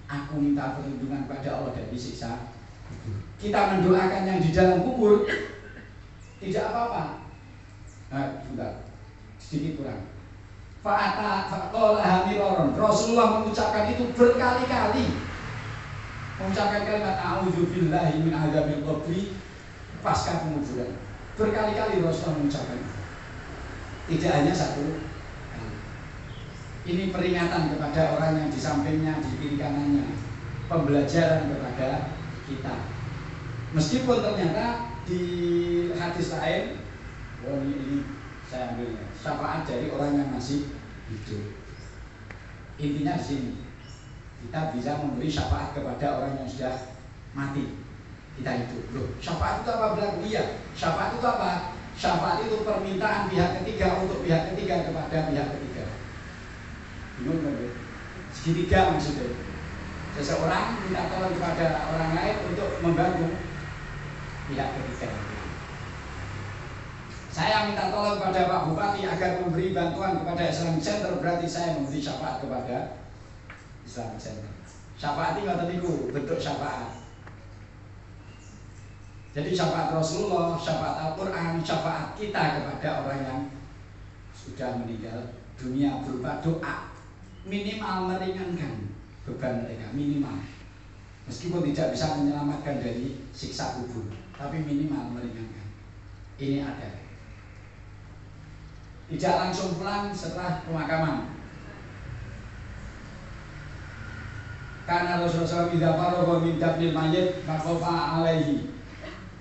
Aku minta perlindungan kepada Allah dari siksa kubur. Kita mendoakan yang di dalam kubur tidak apa-apa. Sudah sedikit kurang. Faqala hamiron. Rasulullah mengucapkan itu berkali-kali. Mengucapkan kalimat a'udzu billahi min adzabil qabr pasca penguburan. Berkali-kali Rasulullah mengucapkan itu. Tidak hanya satu kali. Ini peringatan kepada orang yang di sampingnya, di kiri kanannya. Pembelajaran kepada kita. Meskipun ternyata di hadis lain, ini saya ambil syafaat dari orang yang masih hidup. Intinya di sini kita bisa memberi syafaat kepada orang yang sudah mati. Kita hidup. Loh, syafaat itu apa bilang dia? Syafaat itu apa? Syafaat itu permintaan pihak ketiga untuk pihak ketiga kepada pihak ketiga. Bingung kan? Segitiga maksudnya. Seseorang minta tolong kepada orang lain untuk membantu pihak ketiga. Saya minta tolong kepada Pak Bupati agar memberi bantuan kepada Islamic Center, berarti saya memberi syafaat kepada Islamic Center. Syafaat ini ngoten niku, bentuk syafaat. Jadi syafaat Rasulullah, syafaat Al-Quran, syafaat kita kepada orang yang sudah meninggal dunia berupa doa, minimal meringankan beban mereka, minimal. Meskipun tidak bisa menyelamatkan dari siksa kubur, tapi minimal meringankan. Ini ada. Tidak langsung pulang setelah pemakaman. Karena Rasulullah tidak faragha min dafnil mayyit faqafa alaihi.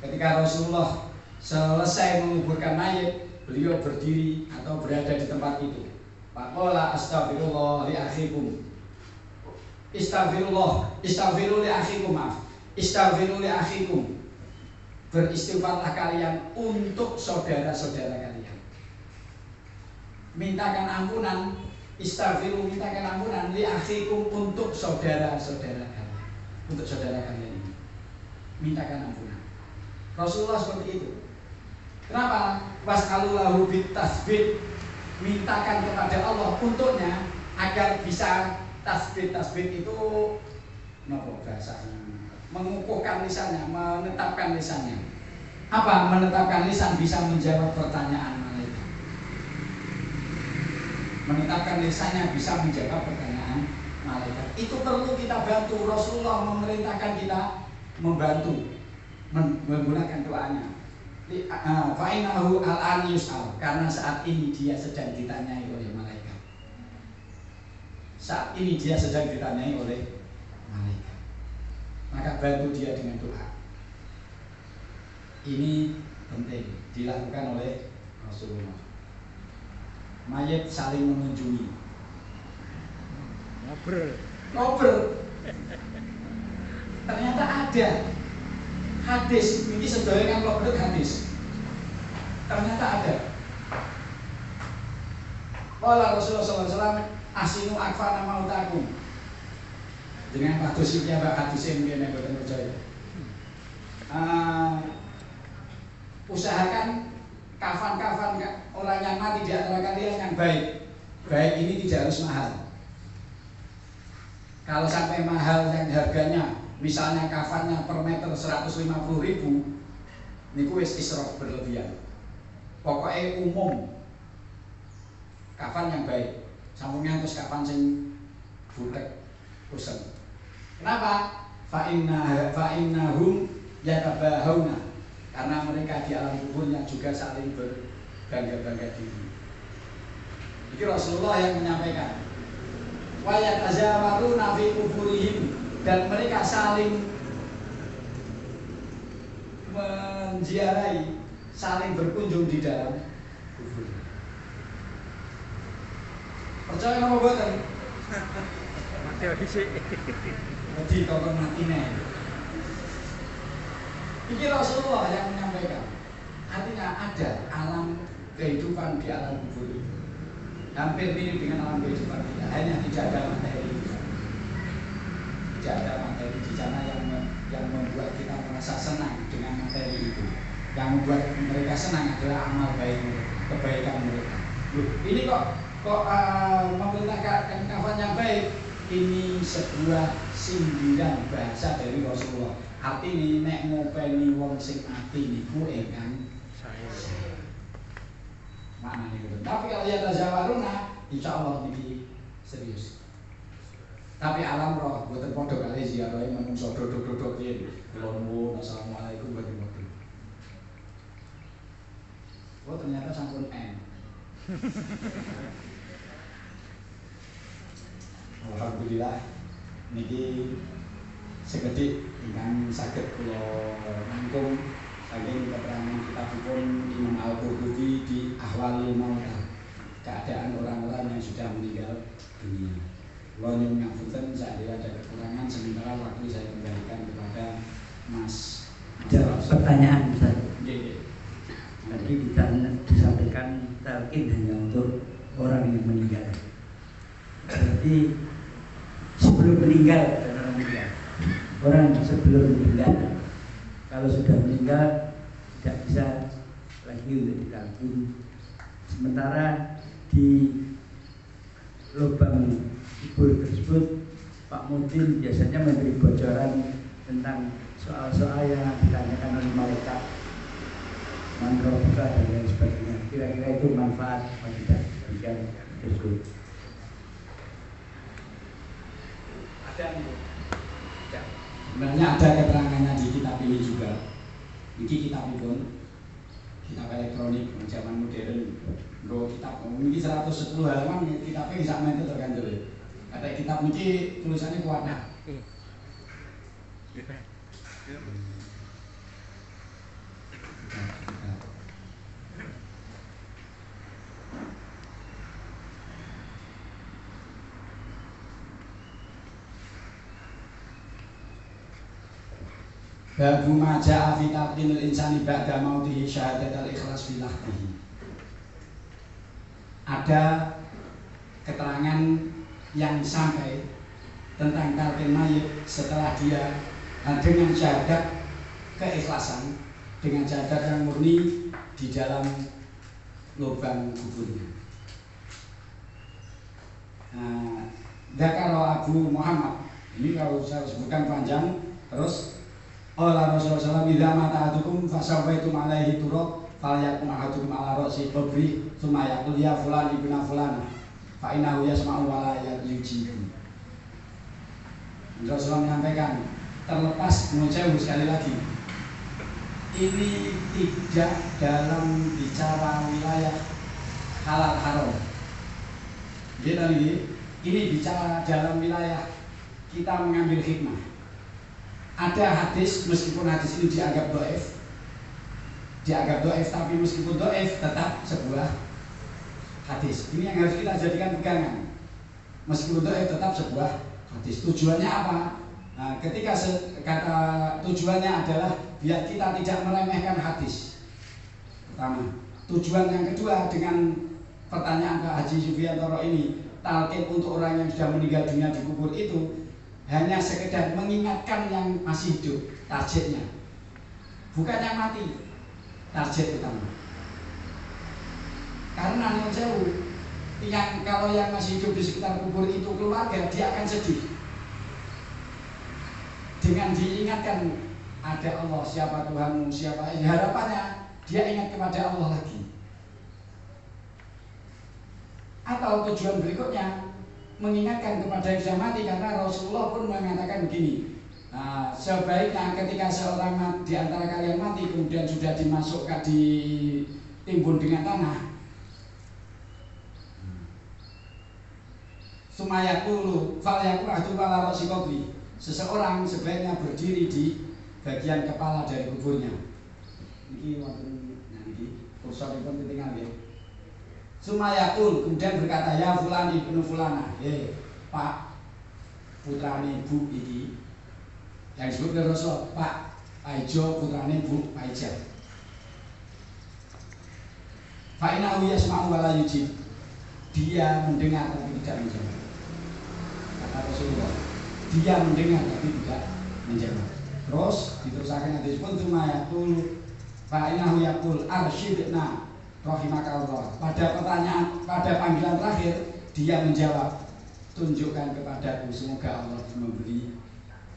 Ketika Rasulullah selesai menguburkan mayit, beliau berdiri atau berada di tempat itu. Faqala astaghfirullah li akhikum. Istaghfiru li akhikum. Istaghfiru li akhikum. Beristighfarlah kalian untuk saudara-saudara kalian. Mintakan ampunan, istaghfiru, mintakan ampunan li akhikum untuk saudara-saudara kalian. Untuk saudara kalian ini. Mintakan ampunan. Rasulullah seperti itu. Kenapa? Was'alulahu bitasbih. Mintakan kepada Allah untuknya agar bisa tasbih itu nopo bahasanya? Mengukuhkan lisannya, menetapkan lisannya. Apa? Menetapkan lisan bisa menjawab pertanyaan malaikat. Menetapkan lisannya bisa menjawab pertanyaan malaikat. Itu perlu kita bantu. Rasulullah memerintahkan kita membantu menggunakan doanya. Fa'inahu al-an yus'al, karena saat ini dia sedang ditanyai oleh malaikat. saat ini dia sedang ditanyai oleh malaikat. Maka bantu dia dengan doa. Ini penting dilakukan oleh Rasulullah. Mayat saling mengunjungi. Ngobrol. Ternyata ada hadis. Ini sedaya kan kalau hadis. Ternyata ada. Qala Rasulullah SAW asinu akfana mautakum. Dengan hadis iki mbak hadis sing kene boten percaya. Usahakan kafan-kafan orang yang mati di antara kalian yang baik. Baik ini tidak harus mahal. Kalau sampai mahal yang harganya misalnya kafannya per meter 150.000, niku wis israf berlebihan. Pokoknya umum kafan yang baik. Sampun ngantos kafan sing butek kusem. Kenapa? Fa'innahum yatabahawna. Karena mereka di alam kuburnya juga saling berbangga-bangga diri. Ini Rasulullah yang menyampaikan. Wa yatazawaruna fi kuburihim, dan mereka saling menziarahi, saling berkunjung di dalam kubur. Percaya apa boten? Mati dhisik. Jadi tonton matine. Ini Rasulullah yang menyampaikan. Artinya ada alam kehidupan di alam kubur itu. Hampir mirip dengan alam kehidupan kita. Hanya tidak ada materi. Tidak ada materi di sana yang membuat kita merasa senang dengan materi itu. Yang membuat mereka senang adalah amal baik mereka, kebaikan mereka. Loh, ini kok memerintahkan kafan yang baik. Ini sebuah sindiran bahasa dari Rasulullah. Artinya nek ngopeni wong sing mati niku ingkang saya. Maknane ngoten. Tapi kalau ya tazawaruna, insyaallah niki serius. Tapi alam roh boten padha kali ziarahe menungso dodok-dodok piye. Kula nuwun assalamualaikum warahmatullahi wabarakatuh. Oh ternyata sampun N. Alhamdulillah niki sekedhik ingkang saged kula rangkum saking keterangan kitabipun Imam Al-Qurtubi di Ahwalul Mauta, keadaan orang-orang yang sudah meninggal dunia. Kula nyuwun ngapunten saiki ada kekurangan, sementara waktu saya kembalikan kepada Mas. Pertanyaan Ustaz. Nggih. Tadi disampaikan talqin hanya untuk orang yang meninggal. Jadi sebelum meninggal orang sebelum meninggal, kalau sudah meninggal tidak bisa lagi untuk ditalqin. Sementara di lubang kubur tersebut Pak Mudin biasanya memberi bocoran tentang soal-soal yang ditanyakan oleh malaikat, manrobuka dan lain sebagainya. Kira-kira itu manfaat atau tidak bagian tersebut? Ada nih. Sebenarnya ada keterangannya di kitab ini juga. Ini kitab pun kitab elektronik zaman modern. Lo kitab ini 110 halaman, kitabnya bisa main itu tergantung. Kata kitab ini tulisannya kuat nah. Babu maja'a fi taqdimil insani ba'da mautihi syahadatal ikhlas fi lahdihi. Ada keterangan yang sampai tentang talqin mayit setelah dia dengan syahadat keikhlasan, dengan syahadat yang murni di dalam lubang kuburnya. Kalau Abu Muhammad, ini kalau saya sebutkan panjang, terus Allah Rasulullah SAW idza mata ahadukum fasawaitum alaihi turab falyakum ahadukum ala ra'si qabri tsumma yaqul ya fulan ibnu fulan fa innahu yasma'u wa la yujibu. Rasulullah menyampaikan, terlepas mengucap sekali lagi, ini tidak dalam bicara wilayah halal haram. Jadi tadi Ini bicara dalam wilayah kita mengambil hikmah. Ada hadis, meskipun hadis ini dianggap do'if, tapi meskipun do'if tetap sebuah hadis. Ini yang harus kita jadikan pegangan. Meskipun do'if tetap sebuah hadis. Tujuannya apa? Nah, ketika kata tujuannya adalah biar kita tidak meremehkan hadis. Pertama. Tujuan yang kedua dengan pertanyaan Pak Haji Sufiantoro ini, talqin untuk orang yang sudah meninggal dunia dikubur itu hanya sekedar mengingatkan yang masih hidup, targetnya. Bukan yang mati, target utama. Karena yang jauh, kalau yang masih hidup di sekitar kubur itu keluarga, dia akan sedih. Dengan diingatkan ada Allah, siapa Tuhanmu, siapa ini, harapannya dia ingat kepada Allah lagi. Atau tujuan berikutnya mengingatkan kepada yang sudah mati, karena Rasulullah pun mengatakan begini, sebaiknya ketika seorang di antara kalian mati kemudian sudah dimasukkan, ditimbun dengan tanah, sumayakulu falyaqra'tu ala ra'si qabri, seseorang sebaiknya berdiri di bagian kepala dari kuburnya. Ini wonten niki kursoripun ditinggal nggih. Sumayakul kemudian berkata, ya fulan ibnu fulana, Pak putrane Bu iki, yang disebut oleh Rasul, Pak Aijo putrane Bu Aija. Fa'inahu yasma'u wa la yujib, dia mendengar tapi tidak menjawab. Kata Rasulullah, dia mendengar tapi tidak menjawab. Terus diteruskan hadis pun sumayakul fa'inahu yaqul arsyidna rahimakallah. Pada panggilan terakhir dia menjawab, tunjukkan kepadaku, semoga Allah memberi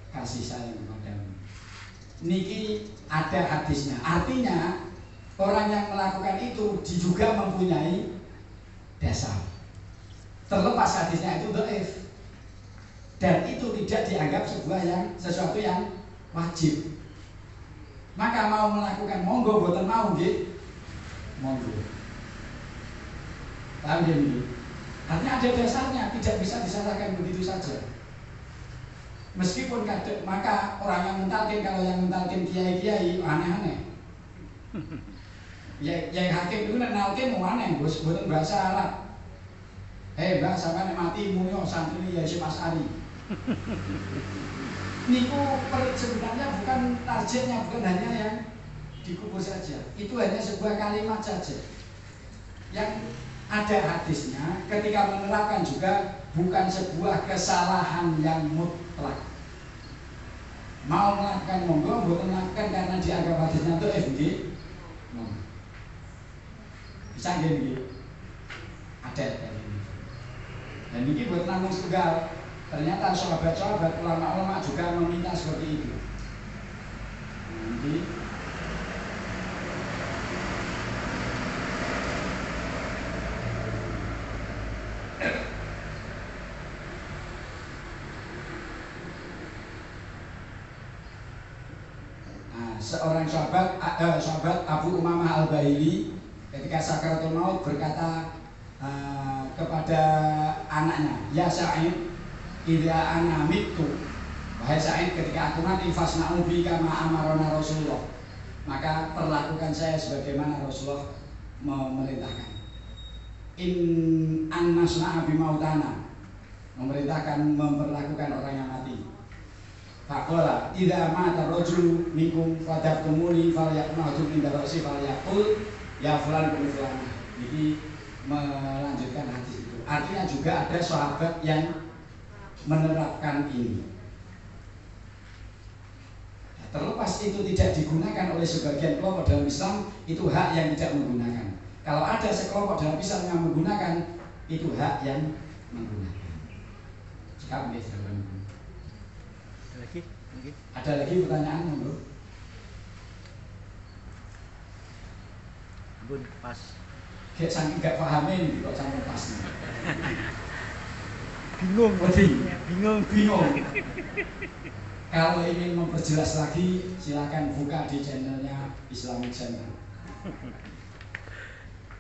kasih sayang kepadamu. Niki ada hadisnya. Artinya orang yang melakukan itu juga mempunyai dasar. Terlepas hadisnya itu dhaif, dan itu tidak dianggap sesuatu yang wajib. Maka mau melakukan monggo, boten mau nggih monggo. Paham ya ini? Artinya ada dasarnya, tidak bisa disalahkan begitu saja. Meskipun kadang, maka orang yang mentalkin, kalau yang mentalkin kiai-kiai aneh-aneh. Yang hakim itu nalkin mau aneh, bos, boten bahasa Arab. Mbak, sampeyan mati munyo santri ya si Mas Ari. Niku sebenarnya bukan targetnya, bukan hanya yang dikubur saja. Itu hanya sebuah kalimat saja yang ada hadisnya. Ketika menerapkan juga bukan sebuah kesalahan yang mutlak. Mau melakukan monggo, bukan melakukan karena dianggap hadisnya itu FG. Bisa gini, ada ini. Dan ini buat namun tunggal. Ternyata sahabat-sahabat, ulama-ulama juga meminta seperti itu. Nanti seorang sahabat Abu Umamah Al-Bahili ketika sakaratul maut berkata kepada anaknya, ya Sa'id, idza ana mittu, wahai Sa'id, ketika aku mati fasna'u bi kama amarona Rasulullah, maka perlakukan saya sebagaimana Rasulullah memerintahkan. In annasna'a bi mautana, memerintahkan memperlakukan orang yang mati. Faqala idza mata rajulu minkum fadaftumuni falyaqna'u inda ra'si falyaqul ya fulan bin fulan. Jadi melanjutkan hadis itu. Artinya juga ada sahabat yang menerapkan ini. Nah, terlepas itu tidak digunakan oleh sebagian kelompok dalam Islam, itu hak yang tidak menggunakan. Kalau ada sekelompok dalam Islam yang menggunakan, itu hak yang menggunakan. Sekarang ada lagi pertanyaan, monggo. Bun pas. Kayak saking gak paham ini kok sampai pas nih. Bingung. Kalau ingin memperjelas lagi, silakan buka di channelnya Islamic Center.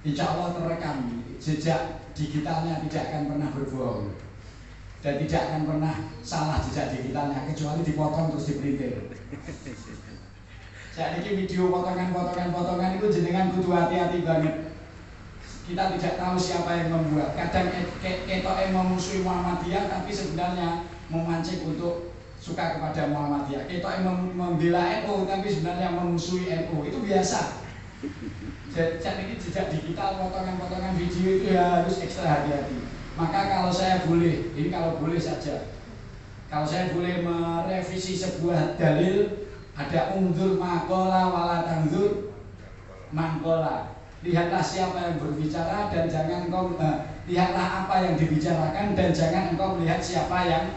Insya Allah terekam, jejak digitalnya tidak akan pernah berbohong. dan tidak akan pernah salah jejak digitalnya kecuali dipotong terus diprintir. Saya ini video potongan itu jenengan kudu hati-hati banget. Kita tidak tahu siapa yang membuat. Kadang ketok memusuhi Muhammadiyah tapi sebenarnya memancing untuk suka kepada Muhammadiyah. Ketok membela NU tapi sebenarnya memusuhi NU. Itu biasa. Jadi ini jejak digital potongan video itu ya harus ekstra hati-hati. Maka kalau saya boleh, ini kalau boleh saja, kalau saya boleh merevisi sebuah dalil, ada undur makola wala tangdur mangkola. Lihatlah siapa yang berbicara dan jangan engkau lihatlah apa yang dibicarakan dan jangan engkau melihat siapa yang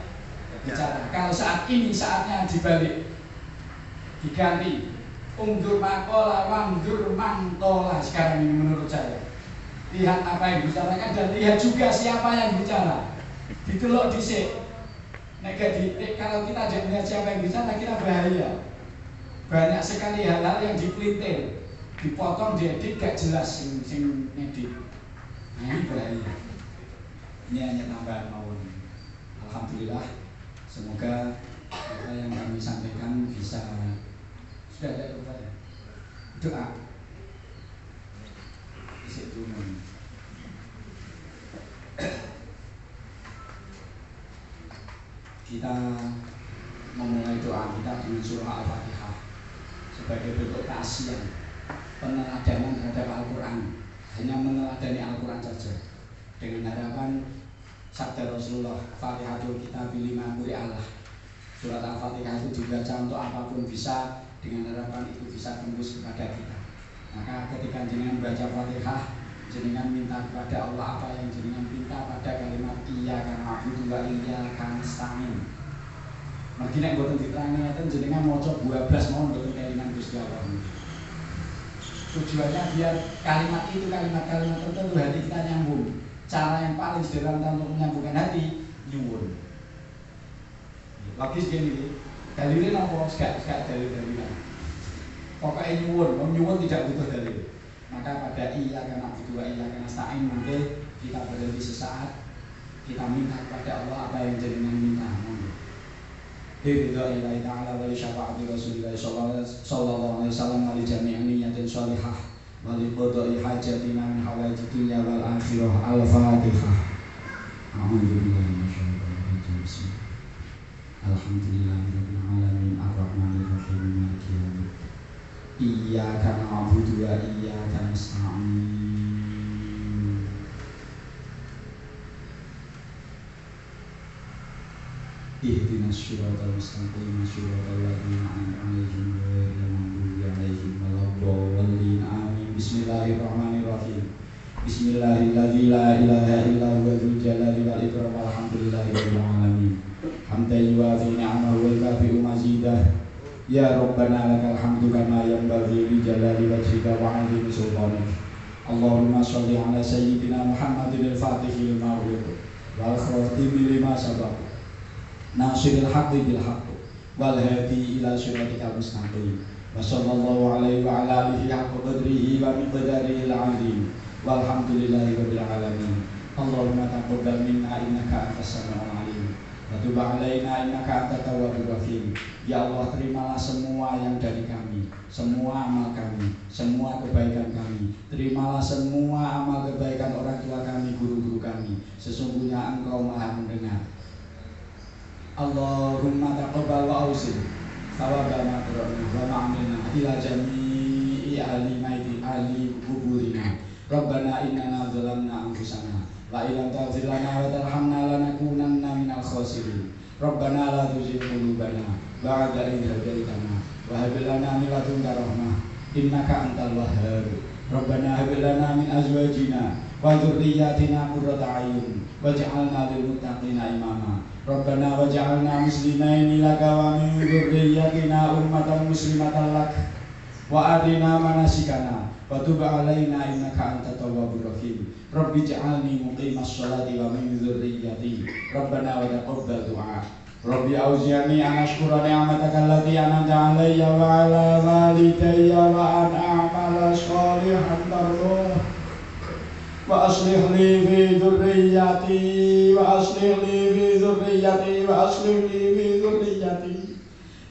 bicara. Kalau saat ini saatnya dibalik, diganti undur makola wangdur mangkola sekarang ini menurut saya. Lihat apa yang dibicarakan dan lihat juga siapa yang bicara. Ditelok dhisik. Kalau kita tidak melihat siapa yang bicara kita bahaya. Banyak sekali hal-hal yang dipelintir, dipotong, diedit gak jelas sing edit. Nah ini bahaya. Ini hanya tambahan mawon. Alhamdulillah, semoga apa yang kami sampaikan bisa. Sudah ada doa. Isik dulu. Kita memulai doa kita dengan surah Al-Fatihah sebagai bentuk keaslian peneladanan terhadap Al-Quran. Hanya meneladani Al-Quran saja dengan harapan sabda Rasulullah, Fatihatul Kitab lima quri Allah. Surat Al-Fatihah itu dibaca untuk apapun bisa, dengan harapan itu bisa tembus kepada kita. Maka ketika jenengan baca Fatihah, jenengan minta kepada Allah apa yang jenengan minta pada kalimat iyyaka na'budu wa iyyaka nasta'in. Mungkin nek boten diterangi ngeten jenengan maca 12 mohon boten kelingan Gusti Allah. Tujuannya biar kalimat itu kalimat-kalimat tertentu hati kita nyambung. Cara yang paling sederhana untuk menyambungkan hati nyuwun. Logis gini, dalilnya apa? Gak dalil-dalilan. Pokoknya nyuwun tidak butuh dalil. Maka pada iyyaka na'budu wa iyyaka nasta'in nanti kita berhenti sesaat, kita minta kepada Allah apa yang jenengan minta. Ridha ilahi ta'ala wa syafa'ati Rasulillah sallallahu alaihi wasallam wa li jami'i niyatin shalihah wa li qada'i hajatina min hawaiji dunya wal akhirah. Al-Fatihah. A'udzu billahi minasyaitonir rajim. Alhamdulillahirabbil alamin arrahmanir rahim maliki yaumiddin. Iyyaka na'budu wa iyyaka nasta'in. Ihdinas siratal mustaqim siratal ladzina an'amta 'alaihim ghairil maghdubi 'alaihim waladdallin. Amin. Bismillahirrahmanirrahim. Bismillahilladzi la ilaha illa huwa dzul jalali wal ikram. Alhamdulillahirabbil alamin. Hamdan yuwafi ni'amahu wa yukafi'u mazidah. Ya Rabbana lakal hamdu kama yanbaghi li jalali wajhika wa 'azimi sultanik. Allahumma shalli 'ala sayyidina Muhammadin al-Fatihil ma'ruf wal khatimi lima sabaq. Nasiril haqqi bil haqqi wal hadi ila siratikal mustaqim. Wa sallallahu alaihi wa ala alihi haqqa qadrihi wa miqdarihi al-'azim. Walhamdulillahirabbil alamin. Allahumma taqabbal minna innaka antas samiul alim. Wa tub 'alaina innaka antat tawwabur rahim. Ya Allah, terimalah semua yang dari kami, semua amal kami, semua kebaikan kami. Terimalah semua amal kebaikan orang tua kami, guru-guru kami. Sesungguhnya Engkau Maha mendengar. Allahumma taqabbal wa ausil thawaba ma qara'na wa ma'amilna ila jami'i ahli maiti ahli kuburina. Rabbana innana zalamna anfusana wa illam taghfir lana wa tarhamna lanakunanna minal khasirin. Rabbana la tuzigh qulubana ba'da idh hadaytana wa hab lana min ladunka rahmah innaka antal wahhab. Rabbana hab lana min azwajina wa dhurriyyatina qurrata a'yun waj'alna lil muttaqina imama. Rabbana waj'alna muslimaini laka wa min dhurriyyatina ummatan muslimatan lak wa arina manasikana wa tub 'alaina innaka antat tawwabur rahim. Rabbi ij'alni muqimas sholati wa min dhurriyyati. Rabbana wa taqabbal du'a. Rabbi auzi'ni an ashkura ni'mataka allati an'amta 'alayya wa 'ala walidayya wa an a'mala sholihan tardah. وأصلح لي في ذريتي وأصلح لي في ذريتي وأصلح لي في ذريتي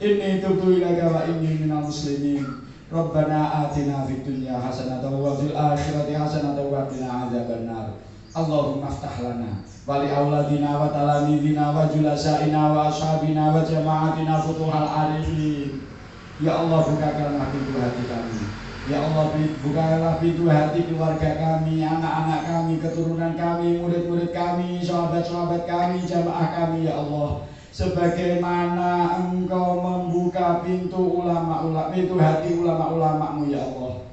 إني تبت إليك وإني من المسلمين ربنا آتنا في الدنيا حسنة وفي الآخرة حسنة وقنا عذاب النار اللهم افتح لنا ولأولادنا وتلاميذنا وجلسائنا وأصحابنا وجماعتنا فتوح العارفين. Ya Allah, bukakanlah pintu hati kami. Ya Allah, bukakanlah pintu hati keluarga kami, anak-anak kami, keturunan kami, murid-murid kami, sahabat-sahabat kami, jamaah kami, ya Allah. Sebagaimana Engkau membuka pintu hati ulama-ulamamu, ya Allah.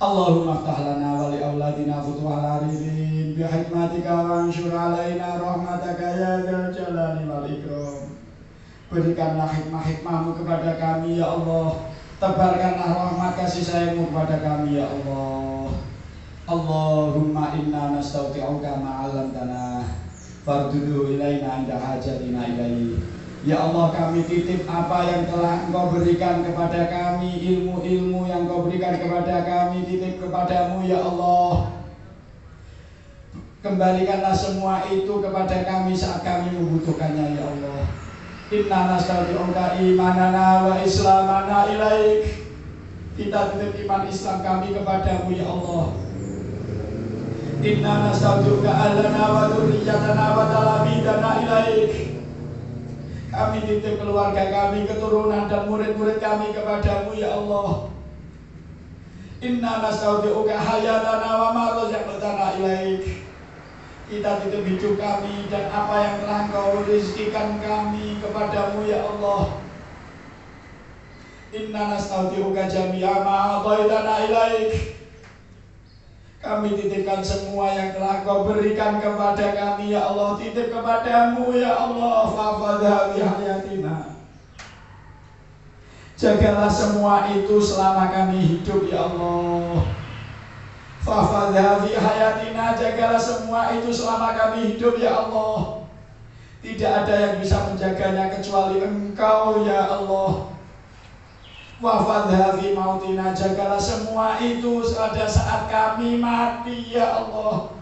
Allahumma ftah lana wa li auladina futuhal arifin bihikmatika wansyur alaina rahmataka ya dzal jalali wal ikram. Berikanlah hikmah-hikmahmu kepada kami, ya Allah. Tebarkanlah rahmat kasih sayangmu kepada kami, ya Allah. Allahumma inna nastaudi'uka ma'alamtana fardudu ilaina inda hajatina ilaihi. Ya Allah, kami titip apa yang telah Engkau berikan kepada kami, ilmu-ilmu yang Engkau berikan kepada kami, titip kepadamu, ya Allah. Kembalikanlah semua itu kepada kami saat kami membutuhkannya, ya Allah. Inna nastaudi'uka imanana wa islamana ilaik. Kita titip iman Islam kami kepadamu, ya Allah. Inna nastaudi'uka ahlana wa dzurriyyatana wa talamidana ilaik. Kami titip keluarga kami, keturunan dan murid-murid kami kepadamu, ya Allah. Inna nastaudi'uka hayatana wa ma razaqtana ilaik. Kita titip hidup kami dan apa yang telah Engkau rezekikan kami kepadamu, ya Allah. Inna nastaudi'uka jami'a ma a'taitana ilaik. Kami titipkan semua yang telah Engkau berikan kepada kami, ya Allah. Titip kepadamu, ya Allah. Fafadha bihayatina. Jagalah semua itu selama kami hidup, ya Allah. Fafadha bihayatina. Jagalah semua itu selama kami hidup, ya Allah. Tidak ada yang bisa menjaganya kecuali Engkau, ya Allah. Wafadha fi mautina. Jagalah semua itu pada saat kami mati, ya Allah.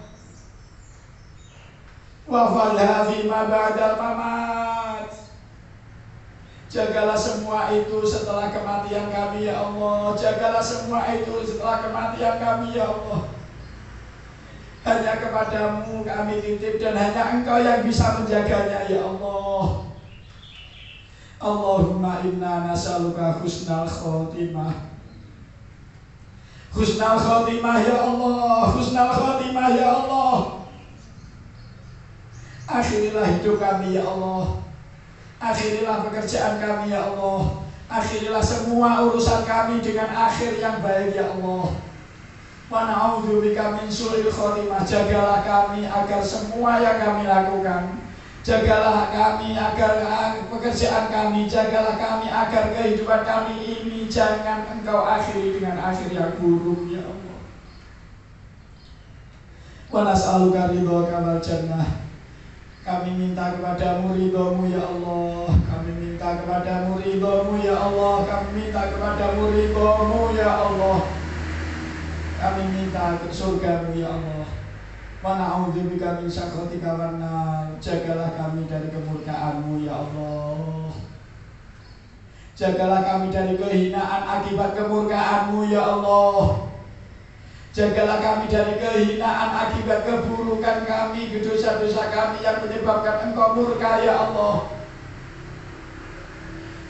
Wafadha fi ma ba'dal mamat. Jagalah semua itu setelah kematian kami, ya Allah. Jagalah semua itu setelah kematian kami, ya Allah. Hanya kepadamu kami titip dan hanya Engkau yang bisa menjaganya, ya Allah. Allahumma inna nas'aluka husnal khotimah. Husnal khotimah, ya Allah. Husnal khotimah, ya Allah. Akhirilah hidup kami, ya Allah. Akhirilah pekerjaan kami, ya Allah. Akhirilah semua urusan kami dengan akhir yang baik, ya Allah. Wa na'udzubika min su'il khotimah. Jagalah kami agar semua yang kami lakukan, jagalah kami agar pekerjaan kami, jagalah kami agar kehidupan kami ini jangan Engkau akhiri dengan akhir yang buruk, ya Allah. Wa nas'aluka ridhaka wal jannah. Kami minta kepadamu ridhomu, ya Allah. Kami minta kepadamu ridhomu, ya Allah. Kami minta kepadamu ridhomu, ya Allah. Kami minta surgamu, ya Allah. Wa na'udzubika min sakhatika wan nar. Jagalah kami dari kemurkaanmu, ya Allah. Jagalah kami dari kehinaan akibat kemurkaanmu, ya Allah. Jagalah kami dari kehinaan akibat keburukan kami, dosa-dosa kami yang menyebabkan Engkau murka, ya Allah.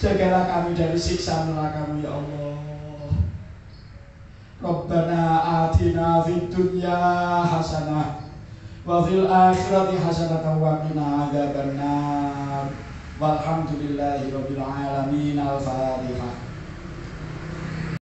Jagalah kami dari siksa neraka-Mu, ya Allah. Rabbana atina fid dunya hasanah wa fil akhirati hasanatan wa qina adzabannar. Walhamdulillahi rabbil alamin. Al-Fatihah.